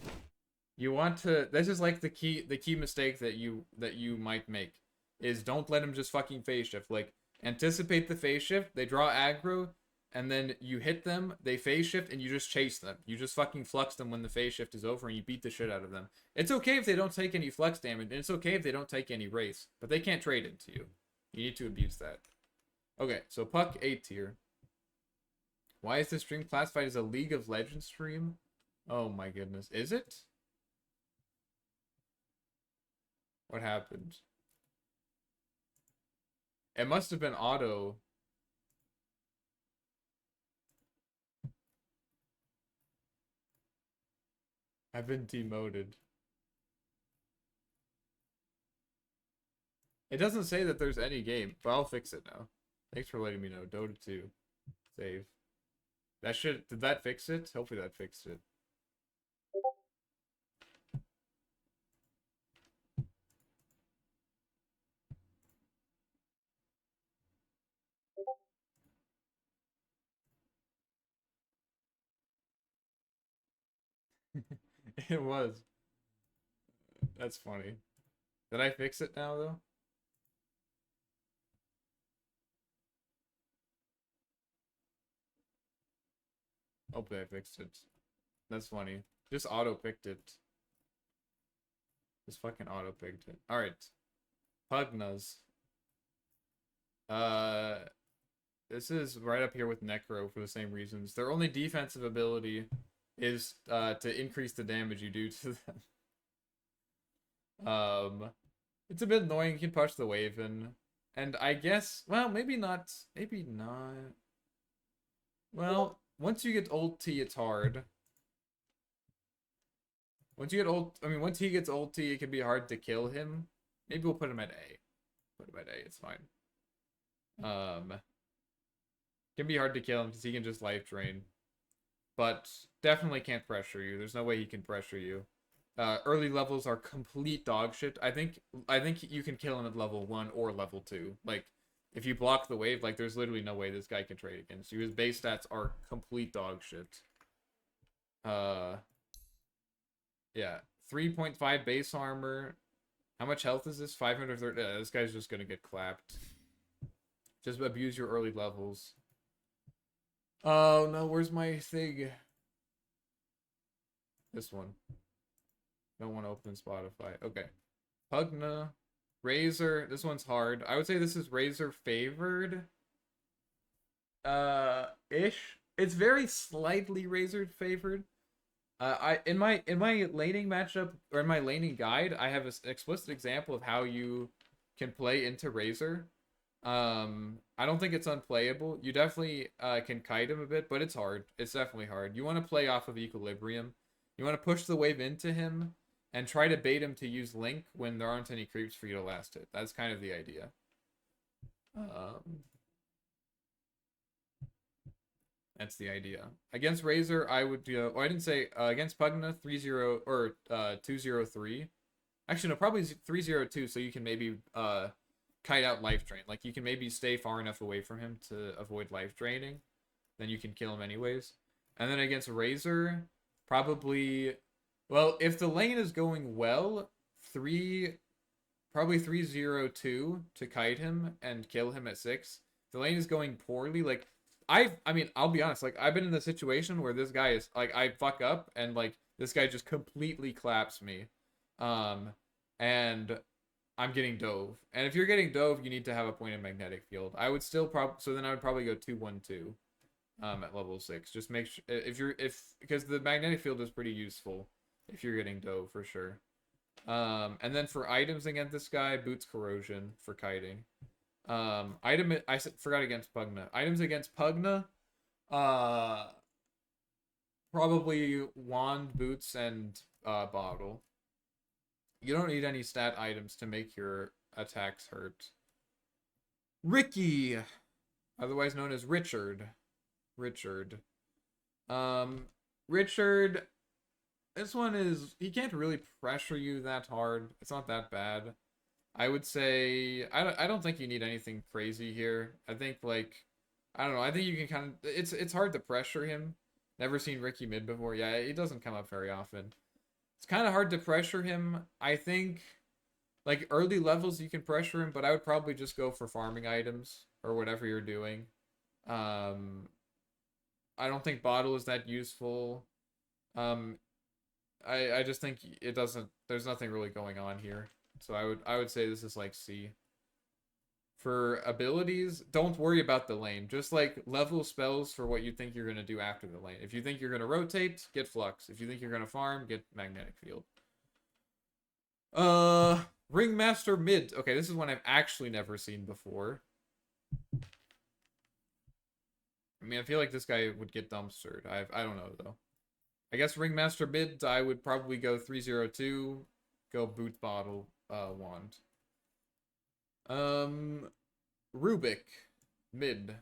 Speaker 1: You want to, this is like the key mistake that you might make, is don't let him just fucking phase shift. Like, anticipate the phase shift, they draw aggro, and then you hit them, they phase shift, and you just chase them. You just fucking flux them when the phase shift is over, and you beat the shit out of them. It's okay if they don't take any flex damage, and it's okay if they don't take any race, but they can't trade into you. You need to abuse that. Okay, so Puck 8 tier. Why is this stream classified as a League of Legends stream? Oh my goodness. Is it? What happened? It must have been auto. I've been demoted. It doesn't say that there's any game, but I'll fix it now. Thanks for letting me know. Dota 2. Save. Did that fix it? Hopefully that fixed it. It was. That's funny. Did I fix it now, though? Hopefully I fixed it. That's funny. Just auto-picked it. Just fucking auto-picked it. Alright. Pugnas. This is right up here with Necro for the same reasons. Their only defensive ability is to increase the damage you do to them. It's a bit annoying. You can push the wave in. And I guess, well, maybe not. Maybe not. Well, once you get ulti, it's hard. Once you get once he gets ulti, it can be hard to kill him. Maybe we'll put him at A. Put him at A, it's fine. Can be hard to kill him because he can just life drain. But definitely can't pressure you. There's no way he can pressure you. Early levels are complete dog shit. I think you can kill him at level 1 or level 2. Like, if you block the wave, like, there's literally no way this guy can trade against you. His base stats are complete dog shit. Yeah. 3.5 base armor. How much health is this? 530. Yeah, this guy's just gonna get clapped. Just abuse your early levels. Oh, no, where's my thing? This one. Don't want to open Spotify. Okay. Pugna. Razor. This one's hard. I would say this is Razor favored. Ish. It's very slightly Razor favored. In my laning matchup, or in my laning guide, I have an explicit example of how you can play into Razor. I don't think it's unplayable. You definitely can kite him a bit, but it's hard. It's definitely hard. You want to play off of Equilibrium. You want to push the wave into him and try to bait him to use Link when there aren't any creeps for you to last hit. That's kind of the idea. That's the idea. Against Razor, I would do. I didn't say against Pugna 3-0 or 2-0-3. Actually, no, probably 3-0-2. So you can maybe kite out life drain. Like, you can maybe stay far enough away from him to avoid life draining. Then you can kill him anyways. And then against Razor, probably, well, if the lane is going well, probably 3-0-2 to kite him and kill him at 6. If the lane is going poorly, like, I mean, I'll be honest, like, I've been in the situation where this guy is, like, I fuck up and, like, this guy just completely claps me. And I'm getting dove. And if you're getting dove, you need to have a point in magnetic field. I would still so then I would probably go 2-1-2 at level 6. Just make sure because the magnetic field is pretty useful if you're getting dove for sure. And then for items against this guy, Boots Corrosion for kiting. I forgot against Pugna. Items against Pugna, probably Wand, Boots, and Bottle. You don't need any stat items to make your attacks hurt. Ricky, otherwise known as Richard. Richard, this one is, he can't really pressure you that hard. It's not that bad. I would say, I don't think you need anything crazy here. I think, like, I don't know, I think you can kind of, it's hard to pressure him. Never seen Ricky mid before. Yeah, he doesn't come up very often. It's kind of hard to pressure him. I think, like, early levels you can pressure him, but I would probably just go for farming items or whatever you're doing. I don't think Bottle is that useful. I just think it doesn't, there's nothing really going on here. So I would say this is like C. For abilities, don't worry about the lane. Just, like, level spells for what you think you're going to do after the lane. If you think you're going to rotate, get Flux. If you think you're going to farm, get Magnetic Field. Ringmaster mid. Okay, this is one I've actually never seen before. I mean, I feel like this guy would get dumpstered. I don't know, though. I guess Ringmaster mid, I would probably go 3-0-2. Go Boot Bottle, Wand. Rubik, mid.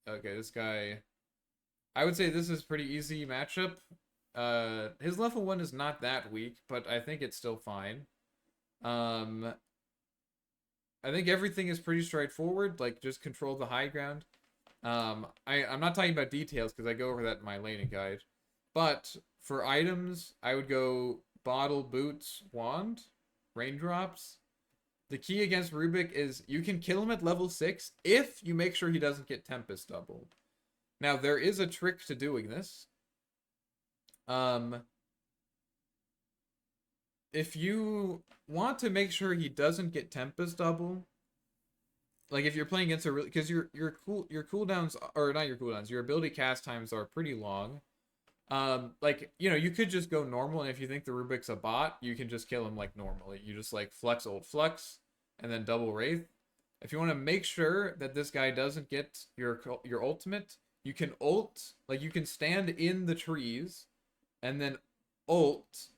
Speaker 1: Okay, this guy, I would say this is pretty easy matchup. His level 1 is not that weak, but I think it's still fine. I think everything is pretty straightforward, like, just control the high ground. I'm not talking about details because I go over that in my laning guide. But for items, I would go Bottle, Boots, Wand, Raindrops. The key against Rubik is you can kill him at level 6 if you make sure he doesn't get Tempest doubled. Now, there is a trick to doing this. if you want to make sure he doesn't get Tempest double, like if you're playing against a really, because your cooldowns, or not your cooldowns, your ability cast times are pretty long. Like, you know, you could just go normal, and if you think the Rubik's a bot, you can just kill him like normally. You just like flex old flux, and then double wraith. If you want to make sure that this guy doesn't get your ultimate, you can ult, like you can stand in the trees, and then ult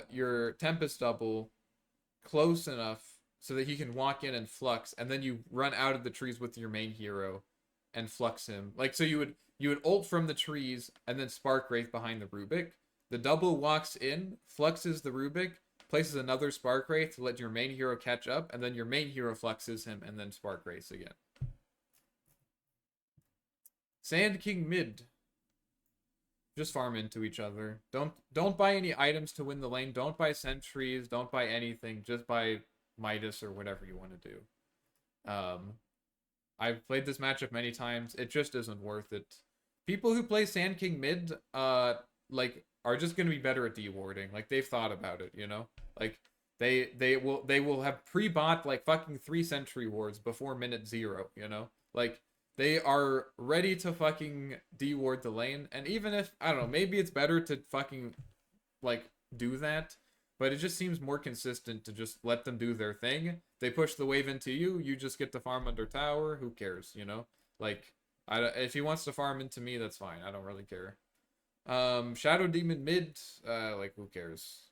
Speaker 1: your Tempest double close enough so that he can walk in and flux, and then you run out of the trees with your main hero and flux him. Like, so you would ult from the trees and then spark wraith behind the Rubik. The double walks in, fluxes the Rubik, places another spark wraith to let your main hero catch up, and then your main hero fluxes him and then spark wraiths again. Sand King mid. Just farm into each other. Don't buy any items to win the lane. Don't buy sentries. Don't buy anything. Just buy Midas or whatever you want to do. I've played this matchup many times. It just isn't worth it. People who play Sand King mid, like, are just gonna be better at dewarding. Like, they've thought about it, you know? Like, they will have pre-bought like fucking 3 sentry wards before minute 0, you know? Like, they are ready to fucking deward the lane. And even if, I don't know, maybe it's better to fucking, like, do that. But it just seems more consistent to just let them do their thing. They push the wave into you, you just get to farm under tower. Who cares, you know? Like, if he wants to farm into me, that's fine. I don't really care. Shadow Demon mid, like, who cares?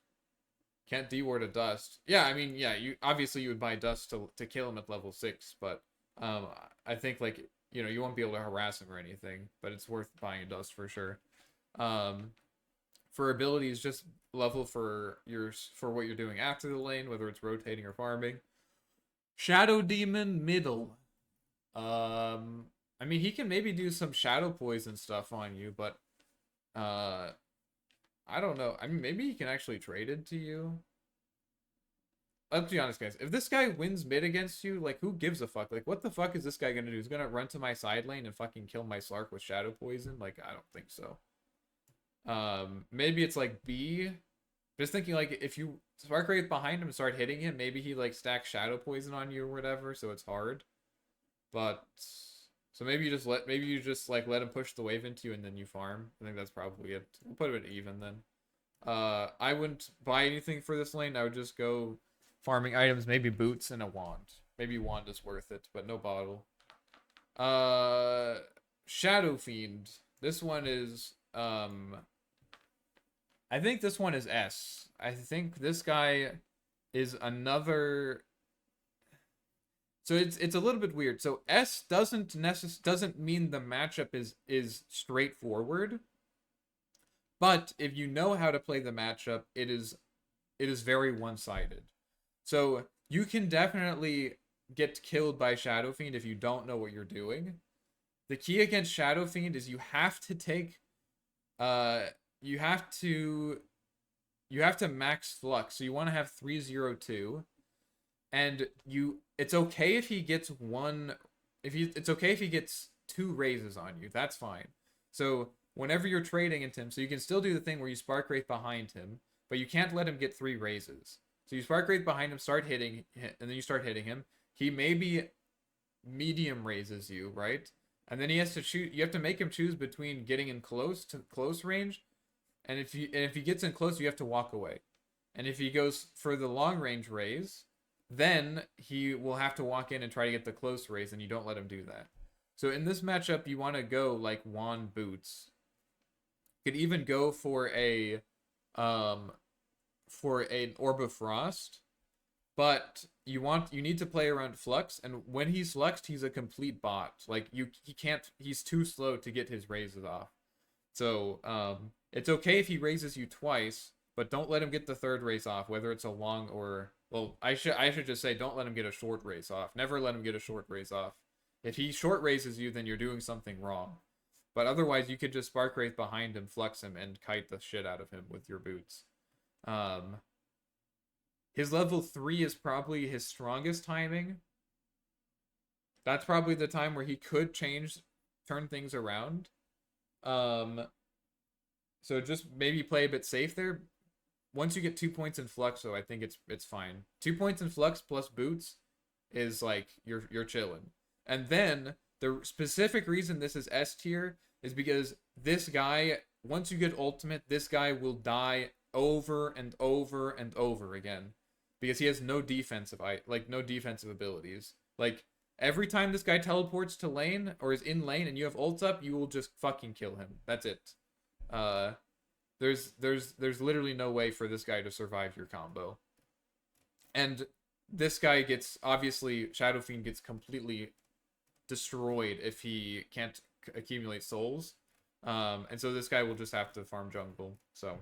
Speaker 1: Can't deward a dust. Yeah, I mean, yeah, you obviously you would buy dust to kill him at level 6, but I think, like, you know, you won't be able to harass him or anything, but it's worth buying a dust for sure. For abilities, just level for what you're doing after the lane, whether it's rotating or farming. Shadow Demon middle. I mean, he can maybe do some shadow poison stuff on you, but I don't know. I mean, maybe he can actually trade it to you. Let's be honest, guys. If this guy wins mid against you, like, who gives a fuck? Like, what the fuck is this guy gonna do? He's gonna run to my side lane and fucking kill my Slark with shadow poison? Like, I don't think so. Maybe it's like B. Just thinking, like, if you spark wraith behind him and start hitting him, maybe he like stacks shadow poison on you or whatever, so it's hard. But so maybe you just like let him push the wave into you and then you farm. I think that's probably it. We'll put it even then. I wouldn't buy anything for this lane. I would just go farming items, maybe boots and a wand. Maybe wand is worth it, but no bottle. Shadow Fiend. This one is I think this one is S. I think this guy is another. So it's a little bit weird. So S doesn't mean the matchup is straightforward. But if you know how to play the matchup, it is very one-sided. So you can definitely get killed by Shadow Fiend if you don't know what you're doing. The key against Shadow Fiend is you have to take you have to max flux. So you want to have 302, and it's okay if he gets it's okay if he gets 2 raises on you. That's fine. So whenever you're trading into him, so you can still do the thing where you spark wraith behind him, but you can't let him get 3 raises. So you spark wraith behind him, start hitting, and then you start hitting him. He maybe medium raises you, right? And then he has to choose. You have to make him choose between getting in close range, and if he gets in close, you have to walk away. And if he goes for the long range raise, then he will have to walk in and try to get the close raise, and you don't let him do that. So in this matchup, you want to go like wand boots. You could even go for an Orb of Frost, but you need to play around Flux, and when he's Fluxed, he's a complete bot. Like, he's too slow to get his raises off. So it's okay if he raises you twice, but don't let him get the 3rd raise off, whether it's a long or, well, I should just say don't let him get a short raise off. Never let him get a short raise off. If he short raises you, then you're doing something wrong. But otherwise, you could just spark wraith behind him, flex him, and kite the shit out of him with your boots. His level 3 is probably his strongest timing. That's probably the time where he could turn things around. So just maybe play a bit safe there. once you get 2 points in flux, though, I think it's fine. 2 points in flux plus boots is like you're chilling. And then the specific reason this is S tier is because this guy, once you get ultimate, this guy will die over and over and over again because he has no defensive no defensive abilities. Like every time this guy teleports to lane or is in lane and you have ult up, you will just fucking kill him. That's it. There's literally no way for this guy to survive your combo. And this guy gets, obviously, Shadow Fiend gets completely destroyed if he can't accumulate souls. And so this guy will just have to farm jungle. So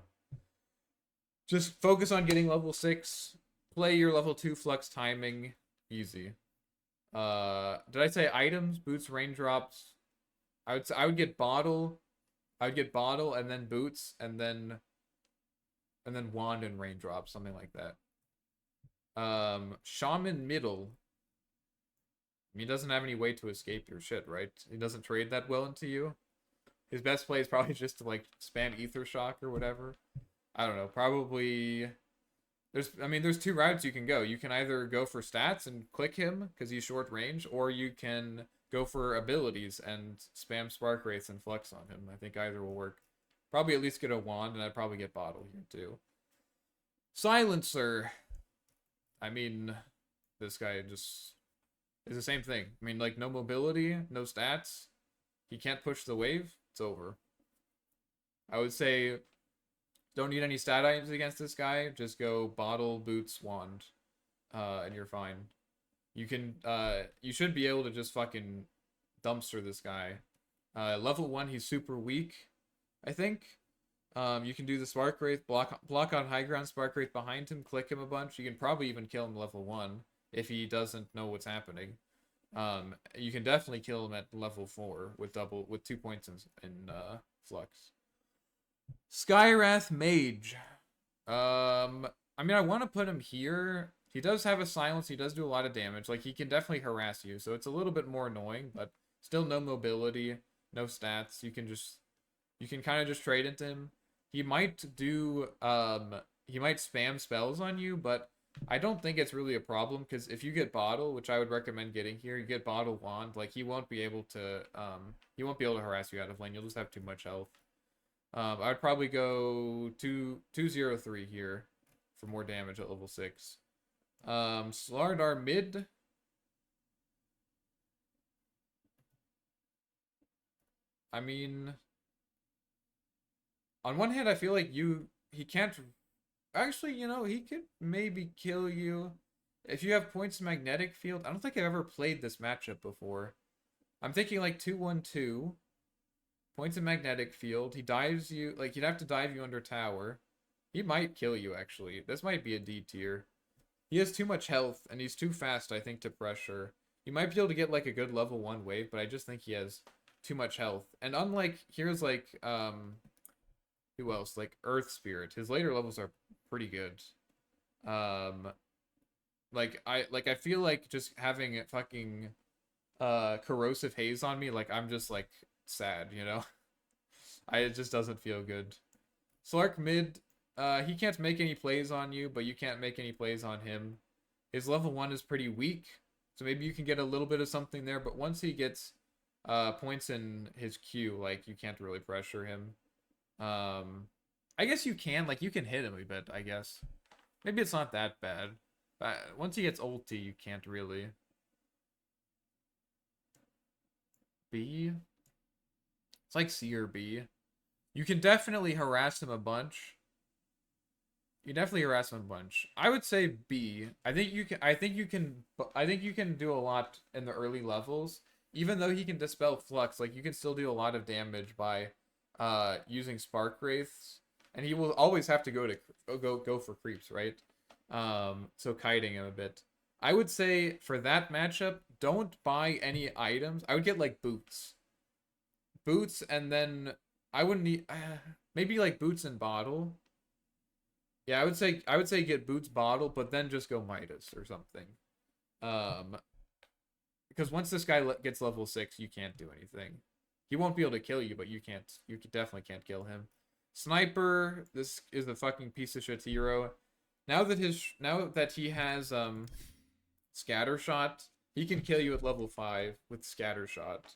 Speaker 1: just focus on getting level 6. Play your level 2 flux timing. Easy. Did I say items, boots, raindrops? I would get bottle. I would get bottle and then boots and then wand and raindrops, something like that. Shaman middle. He doesn't have any way to escape your shit, right? He doesn't trade that well into you. His best play is probably just to like spam ether shock or whatever. I don't know. Probably there's 2 routes you can go. You can either go for stats and click him because he's short range, or you can go for abilities and spam Spark Wraiths and Flux on him. I think either will work. Probably at least get a wand, and I'd probably get bottle here too. Silencer. I mean, this guy just is the same thing. I mean, like, no mobility, no stats. He can't push the wave. It's over. I would say don't need any stat items against this guy. Just go bottle, boots, wand, and you're fine. You can, you should be able to just fucking dumpster this guy. Level 1, he's super weak, I think. You can do the Spark Wraith, block on high ground, Spark Wraith behind him, click him a bunch. You can probably even kill him level 1 if he doesn't know what's happening. You can definitely kill him at level 4 with 2 points in flux. Skywrath Mage. I mean, I want to put him here. He does have a silence. He does do a lot of damage. Like, he can definitely harass you, so it's a little bit more annoying, but still no mobility, no stats. You can kind of just trade into him. He might do, he might spam spells on you, but I don't think it's really a problem, because if you get bottle, which I would recommend getting here, you get bottle wand, like, he won't be able to harass you out of lane. You'll just have too much health. I'd probably go 203 here for more damage at level 6. Slardar mid. I mean, on one hand, I feel like he can't. Actually, you know, he could maybe kill you if you have points in magnetic field. I don't think I've ever played this matchup before. I'm thinking like 2-1-2. Points in magnetic field. He dives you, like, he'd have to dive you under tower. He might kill you, actually. This might be a D tier. He has too much health, and he's too fast, I think, to pressure. You might be able to get, like, a good level 1 wave, but I just think he has too much health. And unlike, here's, like, who else? Like, Earth Spirit. His later levels are pretty good. Like, I feel like just having a fucking, corrosive haze on me, like, I'm just, like, sad, you know? It just doesn't feel good. Slark mid, he can't make any plays on you, but you can't make any plays on him. His level 1 is pretty weak, so maybe you can get a little bit of something there, but once he gets points in his Q, like, you can't really pressure him. I guess you can, like, you can hit him a bit, I guess. Maybe it's not that bad. But once he gets ulti, you can't really. B? It's like C or B. You can definitely harass him a bunch. You definitely harass him a bunch. I would say B. I think you can do a lot in the early levels. Even though he can dispel flux, like, you can still do a lot of damage by using Spark Wraiths. And he will always have to go for creeps, right? So kiting him a bit. I would say for that matchup, don't buy any items. I would get like boots. Boots, and then I wouldn't need maybe like boots and bottle. Yeah, I would say get boots, bottle, but then just go Midas or something. Because once this guy gets level 6, you can't do anything. He won't be able to kill you, but you definitely can't kill him. Sniper, this is a fucking piece of shit hero. Now that he has scatter shot, he can kill you at level 5 with scatter shot.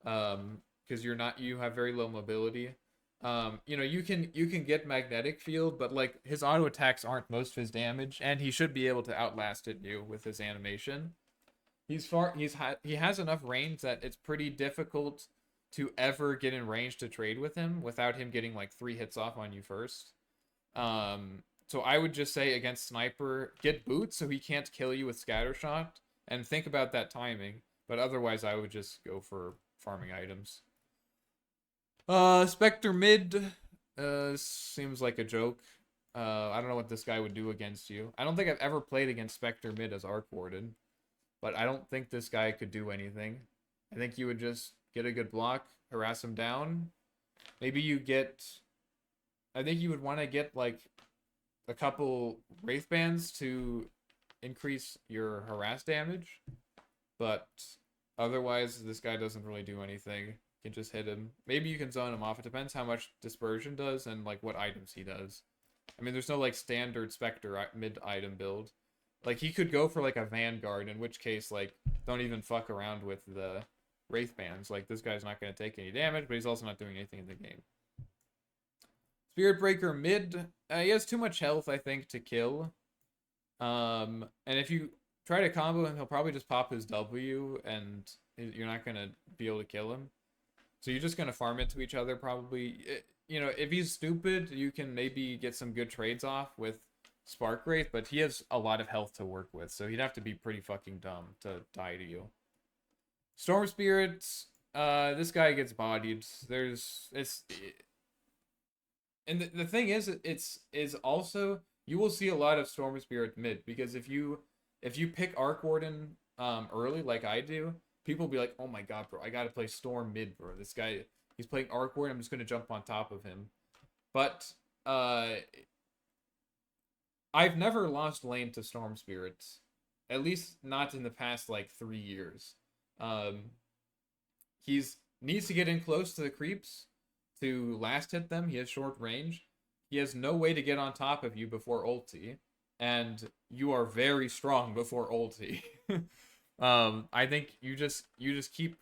Speaker 1: Because you have very low mobility. You know, you can get magnetic field, but like his auto attacks aren't most of his damage, and he should be able to outlast you with his animation. He has enough range that it's pretty difficult to ever get in range to trade with him without him getting like 3 hits off on you first. So I would just say against Sniper, get boots so he can't kill you with scattershot, and think about that timing. But otherwise, I would just go for farming items. Spectre mid seems like a joke. I don't know what this guy would do against you. I don't think I've ever played against Spectre mid as Arc Warden, but I don't think this guy could do anything. I think you would just get a good block, harass him down. Maybe you get... I think you would want to get, like, a couple Wraith Bands to increase your harass damage. But otherwise, this guy doesn't really do anything. You can just hit him. Maybe you can zone him off. It depends how much Dispersion does and, like, what items he does. I mean, there's no, like, standard Spectre mid-item build. Like, he could go for, like, a Vanguard, in which case, like, don't even fuck around with the Wraith Bands. Like, this guy's not going to take any damage, but he's also not doing anything in the game. Spirit Breaker mid. He has too much health, I think, to kill. And if you try to combo him, he'll probably just pop his W, and you're not going to be able to kill him. So you're just going to farm into each other, probably. You know, if he's stupid, you can maybe get some good trades off with Spark Wraith, but he has a lot of health to work with, so he'd have to be pretty fucking dumb to die to you. Storm Spirits, this guy gets bodied. And the thing is, is also, you will see a lot of Storm Spirit mid, because if you pick Arc Warden early, like I do, people will be like, oh my god, bro, I gotta play Storm mid, bro. This guy, he's playing Arc Warden, I'm just gonna jump on top of him. But, I've never lost lane to Storm Spirits. At least not in the past, like, 3 years. He's needs to get in close to the creeps to last hit them. He has short range. He has no way to get on top of you before ulti. And you are very strong before ulti. I think you just keep...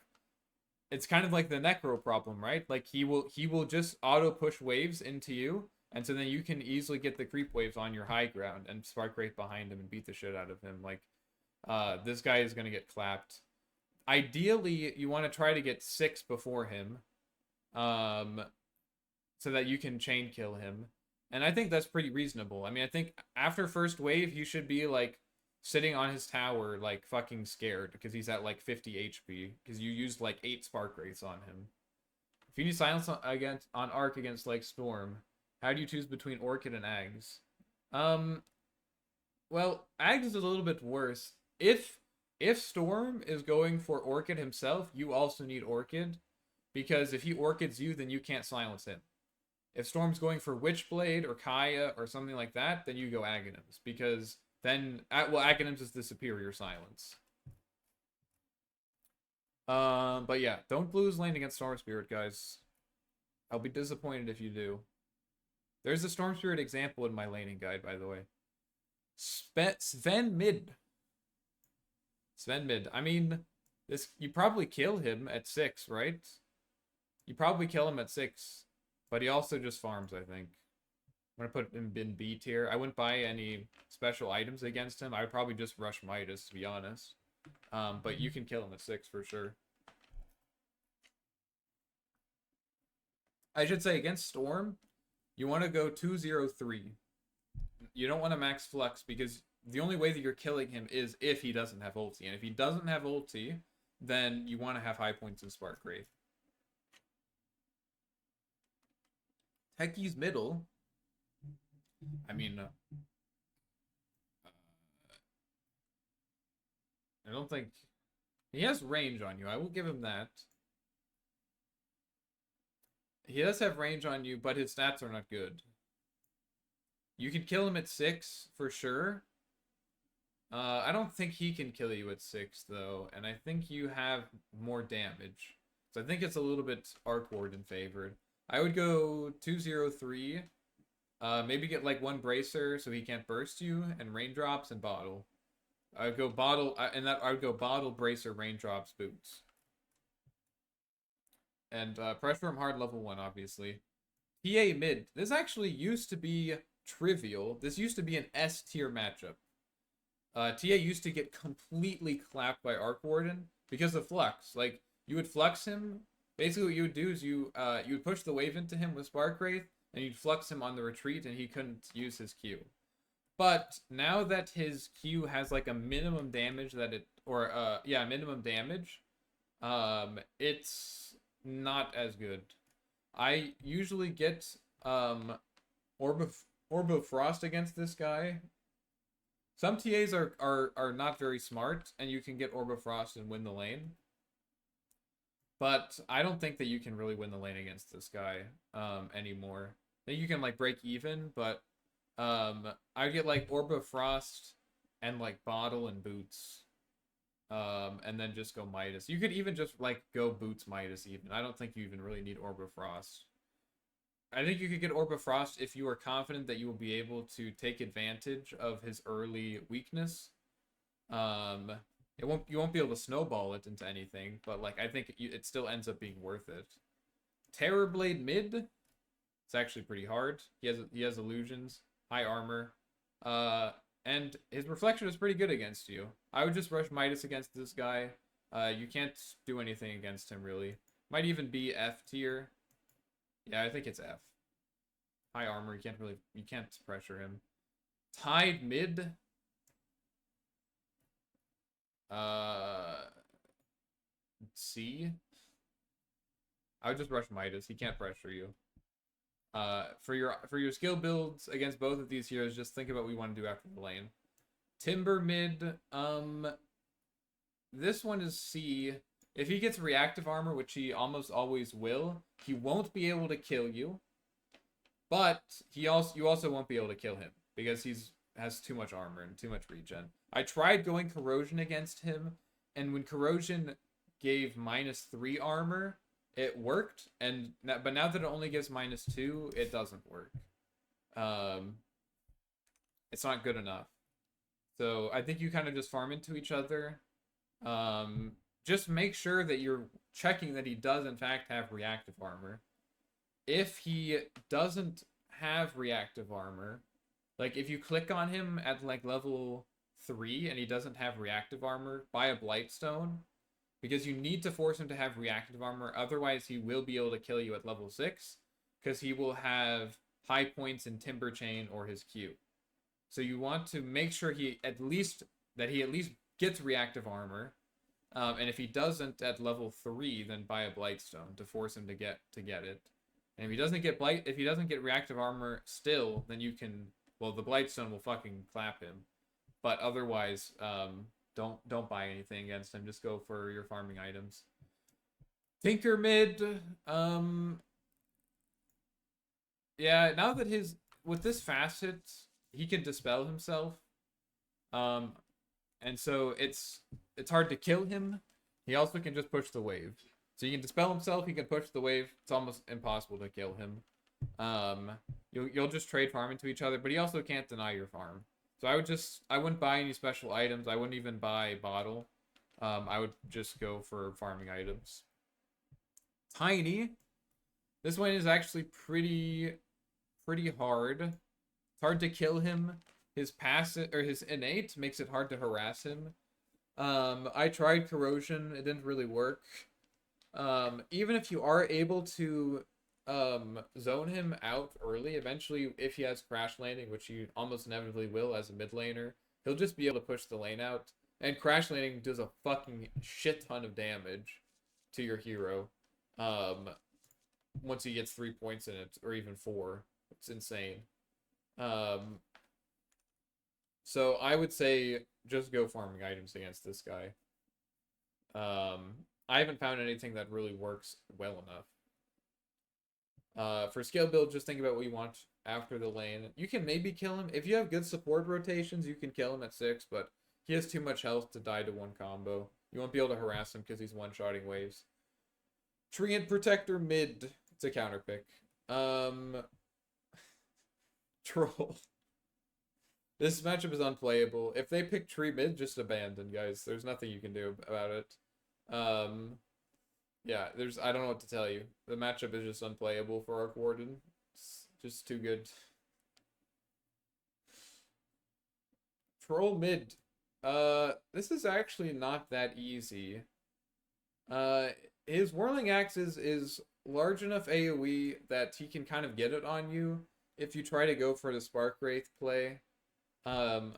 Speaker 1: It's kind of like the Necro problem, right? Like, he will just auto-push waves into you, and so then you can easily get the creep waves on your high ground and Spark Wraith behind him and beat the shit out of him. Like, this guy is going to get clapped. Ideally, you want to try to get 6 before him, so that you can chain kill him. And I think that's pretty reasonable. I mean, I think after first wave, you should be, like, sitting on his tower, like, fucking scared, because he's at, like, 50 HP, because you used, like, 8 Spark Wraiths on him. If you need silence on Arc against, like, Storm, how do you choose between Orchid and Ags? Well, Ags is a little bit worse. If Storm is going for Orchid himself, you also need Orchid, because if he Orchids you, then you can't silence him. If Storm's going for Witchblade or Kaya or something like that, then you go Aghanims, because then, well, Aghanims is the superior silence. But yeah, don't lose lane against Storm Spirit, guys. I'll be disappointed if you do. There's a Storm Spirit example in my laning guide, by the way. Sven mid. Sven mid. I mean, you probably kill him at 6, right? You probably kill him at 6. But he also just farms, I think. I'm going to put him in B tier. I wouldn't buy any special items against him. I would probably just rush Midas, to be honest. But you can kill him at 6 for sure. I should say, against Storm, you want to go 2-0-3. You don't want to max Flux, because the only way that you're killing him is if he doesn't have ulti. And if he doesn't have ulti, then you want to have high points in Spark Wraith. Techie's middle. I mean, I don't think... He has range on you. I will give him that. He does have range on you, but his stats are not good. You can kill him at 6, for sure. I don't think he can kill you at 6, though. And I think you have more damage. So I think it's a little bit Arc Warden favored. I would go 203. Maybe get like one bracer so he can't burst you, and raindrops and bottle. I would go bottle, and that I would go bottle, bracer, raindrops, boots, and pressure him hard level 1, obviously. TA mid. This actually used to be trivial. This used to be an S tier matchup. TA used to get completely clapped by Arc Warden because of Flux. Like, you would Flux him. Basically, what you would do is you would push the wave into him with Spark Wraith, and you'd Flux him on the retreat, and he couldn't use his Q. But now that his Q has like a minimum damage that it, or minimum damage, it's not as good. I usually get Orb of Frost against this guy. Some TAs are not very smart, and you can get Orb of Frost and win the lane. But I don't think that you can really win the lane against this guy anymore. I think you can like break even, but I get like Orb of Frost and like Bottle and Boots. And then just go Midas. You could even just like go Boots Midas even. I don't think you even really need Orb of Frost. I think you could get Orb of Frost if you are confident that you will be able to take advantage of his early weakness. You won't be able to snowball it into anything, but like I think it still ends up being worth it. Terrorblade mid. It's actually pretty hard. He has illusions, high armor, and his reflection is pretty good against you. I would just rush Midas against this guy. You can't do anything against him really. Might even be F tier. Yeah, I think it's F. High armor, you can't pressure him. Tide mid. C. I would just rush Midas. He can't pressure you. For your skill builds against both of these heroes, just think about what you want to do after the lane. Timber mid. This one is C. If he gets reactive armor, which he almost always will, he won't be able to kill you. But you also won't be able to kill him because has too much armor and too much regen. I tried going Corrosion against him, and when Corrosion gave -3 armor, it worked, but now that it only gives -2, it doesn't work. It's not good enough. So I think you kind of just farm into each other. Just make sure that you're checking that he does in fact have reactive armor. If he doesn't have reactive armor, like if you click on him at like level 3 and he doesn't have reactive armor, buy a Blightstone, because you need to force him to have reactive armor, otherwise he will be able to kill you at level 6, because he will have high points in Timber Chain or his Q. So you want to make sure he at least gets reactive armor, and if he doesn't at level 3, then buy a Blightstone to force him to get it. And if he doesn't get reactive armor still, then you can, well, the Blightstone will fucking clap him. But otherwise, don't buy anything against him. Just go for your farming items. Tinker mid. Yeah, now that with this facet, he can dispel himself. And so it's hard to kill him. He also can just push the wave. So he can dispel himself, he can push the wave. It's almost impossible to kill him. You'll just trade farm into each other, but he also can't deny your farm. So I wouldn't buy any special items. I wouldn't even buy Bottle. I would just go for farming items. Tiny. This one is actually pretty hard. It's hard to kill him. His passive or his innate makes it hard to harass him. I tried Corrosion. It didn't really work. Even if you are able to zone him out early, eventually if he has Crash Landing, which he almost inevitably will as a mid laner, he'll just be able to push the lane out. And Crash Landing does a fucking shit ton of damage to your hero once he gets 3 points in it, or even 4. It's insane. So I would say just go farming items against this guy. I haven't found anything that really works well enough. For skill build, just think about what you want after the lane. You can maybe kill him. If you have good support rotations, you can kill him at 6, but he has too much health to die to one combo. You won't be able to harass him because he's one-shotting waves. Treant Protector mid. It's a counter pick. Troll. This matchup is unplayable. If they pick tree mid, just abandon, guys. There's nothing you can do about it. Yeah, I don't know what to tell you. The matchup is just unplayable for our Warden. It's just too good. Troll mid. This is actually not that easy. His Whirling Axe is large enough AoE that he can kind of get it on you if you try to go for the Spark Wraith play. And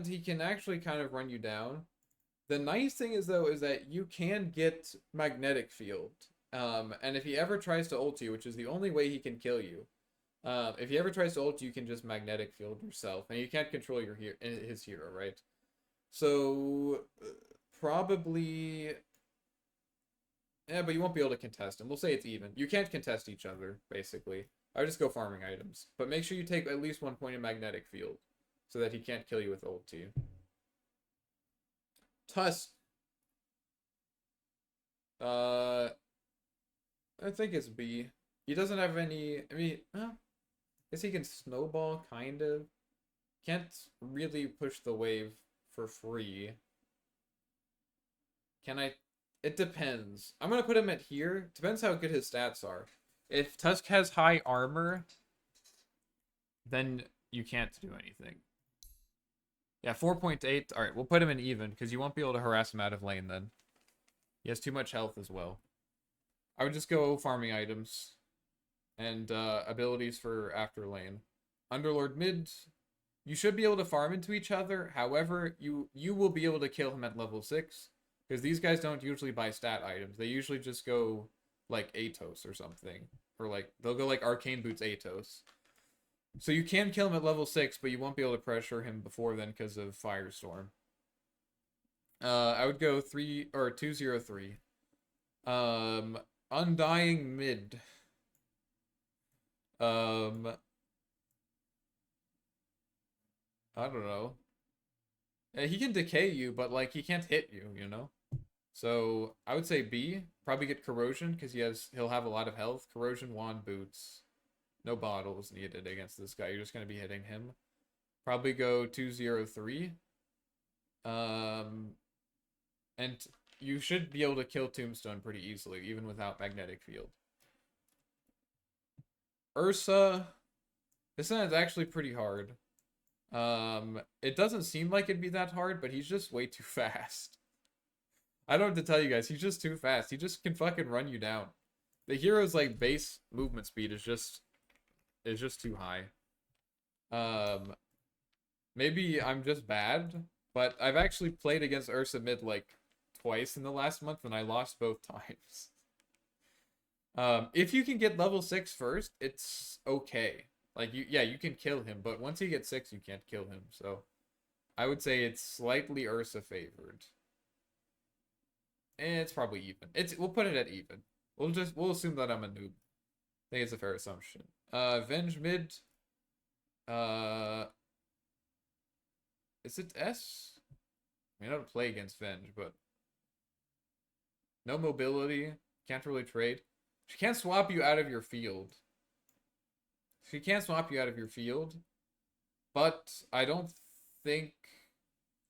Speaker 1: he can actually kind of run you down. The nice thing is, though, is that you can get Magnetic Field. And if he ever tries to ult you, which is the only way he can kill you, if he ever tries to ult you, you can just Magnetic Field yourself. And you can't control his hero, right? So, probably... Yeah, but you won't be able to contest him. We'll say it's even. You can't contest each other, basically. I would just go farming items. But make sure you take at least 1 point of Magnetic Field, so that he can't kill you with ulti. Tusk. I think it's B. He doesn't have any... I mean, I guess he can snowball, kind of. Can't really push the wave for free. Can I... It depends. I'm going to put him at here. Depends how good his stats are. If Tusk has high armor, then you can't do anything. Yeah, 4.8. Alright, we'll put him in even, because you won't be able to harass him out of lane then. He has too much health as well. I would just go farming items. And abilities for after lane. Underlord mid, you should be able to farm into each other. However, you will be able to kill him at level 6. Because these guys don't usually buy stat items. They usually just go, like, Atos or something. Or, like, they'll go, like, Arcane Boots Atos. So you can kill him at level 6, but you won't be able to pressure him before then because of Firestorm. I would go 203. Undying mid. I don't know. He can decay you, but, like, he can't hit you, you know? So, I would say B. Probably get Corrosion, because he'll have a lot of health. Corrosion, Wand, Boots. No bottles needed against this guy. You're just going to be hitting him. Probably go 203. And you should be able to kill Tombstone pretty easily, even without Magnetic Field. Ursa. This one is actually pretty hard. It doesn't seem like it'd be that hard, but he's just way too fast. I don't have to tell you guys, he's just too fast. He just can fucking run you down. The hero's, like, base movement speed is just too high. Maybe I'm just bad, but I've actually played against Ursa mid, like, twice in the last month, and I lost both times. If you can get level 6 first, it's okay. Like, you can kill him, but once he gets 6, you can't kill him, so I would say it's slightly Ursa favored. And it's probably even. We'll put it at even. We'll assume that I'm a noob. I think it's a fair assumption. Venge mid. Is it S? I mean, I don't play against Venge, but no mobility. Can't really trade. She can't swap you out of your field. She can't swap you out of your field, but I don't think...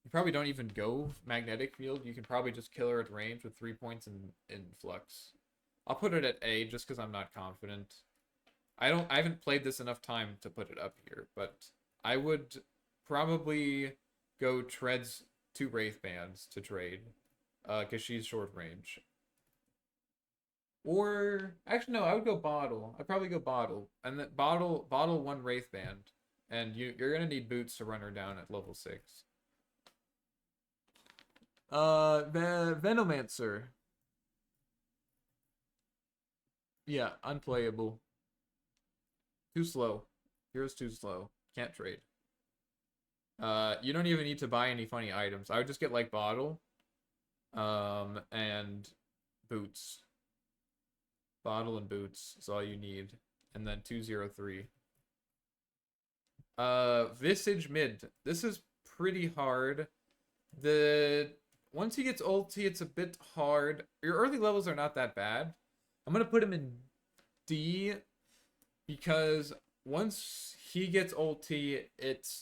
Speaker 1: You probably don't even go Magnetic Field. You can probably just kill her at range with 3 points in Flux. I'll put it at A just because I'm not confident. I haven't played this enough time to put it up here, but I would probably go Treads 2 Wraith Bands to trade, because she's short range. Or, actually no, I would go Bottle. I'd probably go Bottle. And then Bottle 1 Wraith Band. And you're gonna need boots to run her down at level 6. Venomancer. Yeah, unplayable. Too slow. Hero's too slow. Can't trade. You don't even need to buy any funny items. I would just get, like, Bottle. And boots. Bottle and boots is all you need. And then 203. Visage mid. This is pretty hard. Once he gets ulti, it's a bit hard. Your early levels are not that bad. I'm gonna put him in D, because once he gets ulti,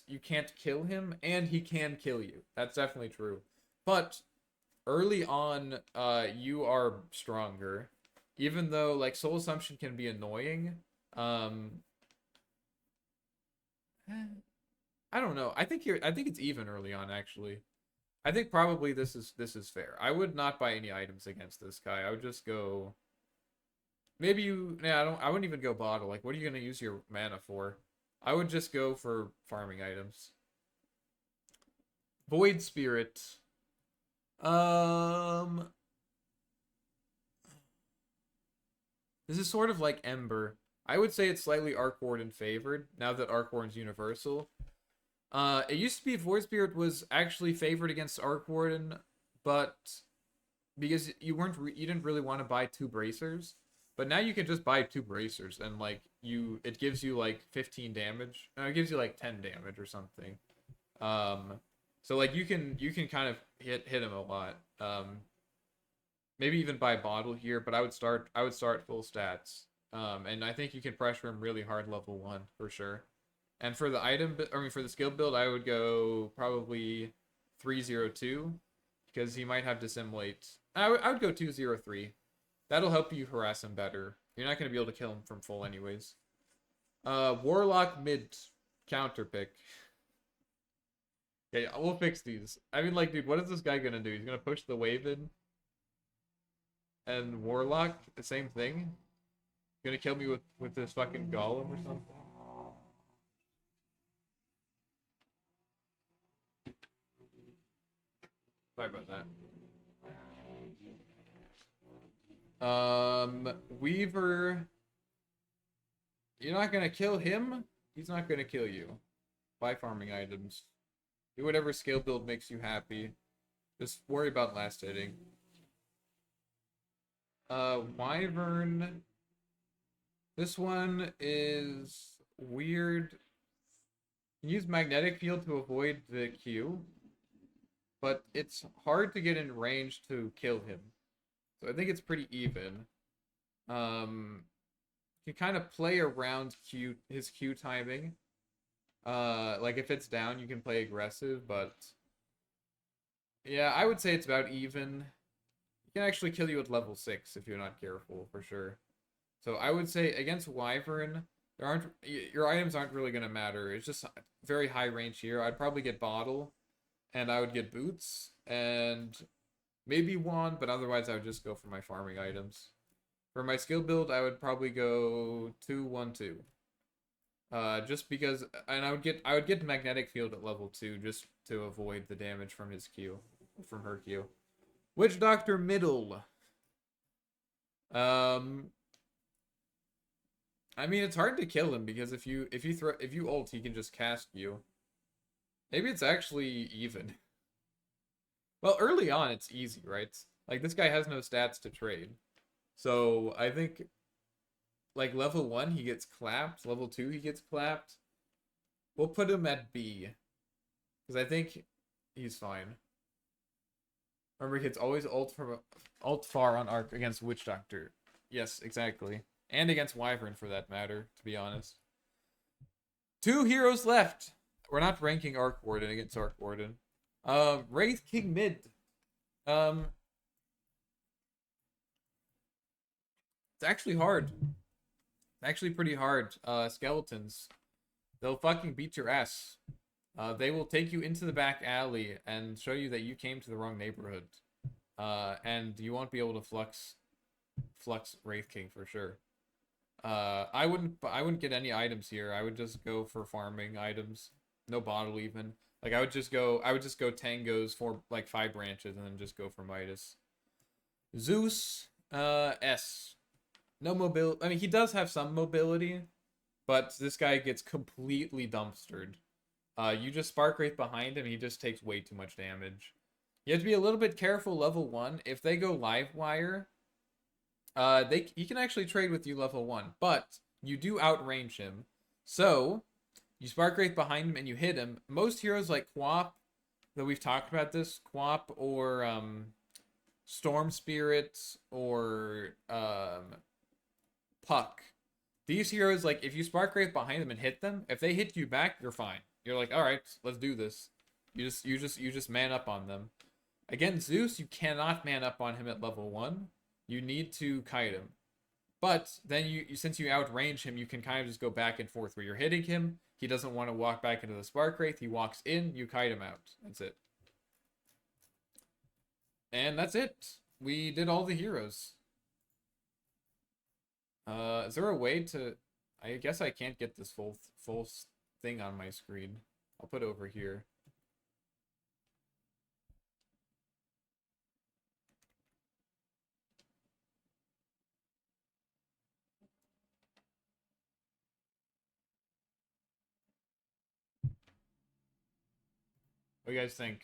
Speaker 1: you can't kill him, and he can kill you. That's definitely true. But early on, you are stronger. Even though, like, Soul Assumption can be annoying. I don't know. I think it's even early on, actually. I think probably this is fair. I would not buy any items against this guy. I would just go. Maybe you. Yeah, I wouldn't even go bottle. Like, what are you gonna use your mana for? I would just go for farming items. Void Spirit. This is sort of like Ember. I would say it's slightly Arc Warden favored now that Arc Warden's universal. It used to be Void Spirit was actually favored against Arc Warden, but because you didn't really want to buy 2 bracers, but now you can just buy 2 bracers and like it gives you like 15 damage. No, it gives you like 10 damage or something. So like you can kind of hit him a lot. Maybe even buy bottle here, but I would start full stats. And I think you can pressure him really hard level 1 for sure. And for the for the skill build, I would go probably 302 because he might have dissimulate. I would go 203. That'll help you harass him better. You're not going to be able to kill him from full anyways. Warlock mid counter pick. Okay, we'll fix these. I mean, like, dude, what is this guy going to do? He's going to push the wave in. And Warlock, the same thing. Gonna kill me with this fucking golem or something. Sorry about that. Weaver. You're not gonna kill him. He's not gonna kill you. Buy farming items. Do whatever skill build makes you happy. Just worry about last hitting. Wyvern. This one is weird. Use magnetic field to avoid the Q, but it's hard to get in range to kill him. So I think it's pretty even. You can kind of play around his Q timing. Like if it's down, you can play aggressive, but yeah, I would say it's about even. He can actually kill you at level 6 if you're not careful, for sure. So I would say against Wyvern, your items aren't really going to matter. It's just very high range here. I'd probably get Bottle, and I would get Boots, and maybe Wand, but otherwise I would just go for my farming items. For my skill build, I would probably go 2-1-2. Just because, and I would get Magnetic Field at level 2 just to avoid the damage from his Q, from her Q. Witch Doctor middle. I mean, it's hard to kill him because if you ult, he can just cast you. Maybe it's actually even. Well, early on it's easy, right? Like this guy has no stats to trade, so I think like level 1 he gets clapped, level 2 he gets clapped. We'll put him at B because I think he's fine. Remember, he gets always ult far on arc against Witch Doctor. Yes, exactly. And against Wyvern, for that matter, to be honest. 2 heroes left. We're not ranking Arc Warden against Arc Warden. Wraith King mid. It's actually hard. It's actually pretty hard. Skeletons. They'll fucking beat your ass. They will take you into the back alley and show you that you came to the wrong neighborhood. And you won't be able to flux Wraith King for sure. I wouldn't get any items here. I would just go for farming items. No bottle even. Like I would just go tangos for like 5 branches and then just go for Midas. Zeus, S. No mobility. I mean, he does have some mobility, but this guy gets completely dumpstered. You just Spark Wraith behind him, he just takes way too much damage. You have to be a little bit careful level 1. If they go Livewire, he can actually trade with you level 1, but you do outrange him. So, you Spark Wraith behind him and you hit him. Most heroes like Quap, that we've talked about this, Quap or Storm Spirit or Puck, These heroes, like, if you Spark Wraith behind them and hit them, if they hit you back, you're fine. You're like, all right, let's do this. You just man up on them. Again, Zeus, you cannot man up on him at level 1. You need to kite him. But then since you outrange him, you can kind of just go back and forth where you're hitting him. He doesn't want to walk back into the Spark Wraith. He walks in, you kite him out. That's it. And that's it. We did all the heroes. Is there a way to... I guess I can't get this full thing on my screen. I'll put it over here. What do you guys think?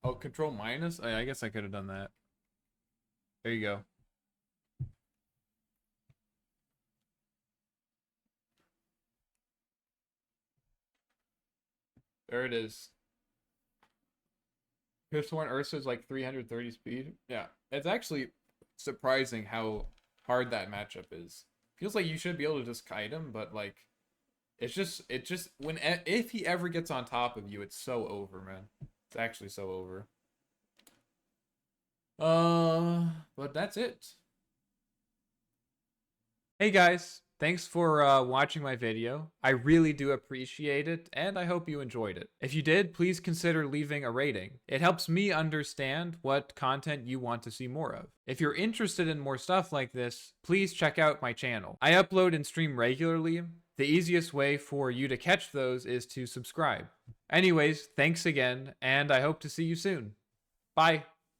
Speaker 1: Oh, control minus? I guess I could have done that. There you go. There it is. Pistol one Ursa's like 330 speed. Yeah, it's actually surprising how hard that matchup is. Feels like you should be able to just kite him, but like, it's just if he ever gets on top of you, it's so over, man. It's actually so over. But that's it. Hey guys, thanks for watching my video. I really do appreciate it, and I hope you enjoyed it. If you did, please consider leaving a rating. It helps me understand what content you want to see more of. If you're interested in more stuff like this, please check out my channel. I upload and stream regularly. The easiest way for you to catch those is to subscribe. Anyways, thanks again, and I hope to see you soon. Bye.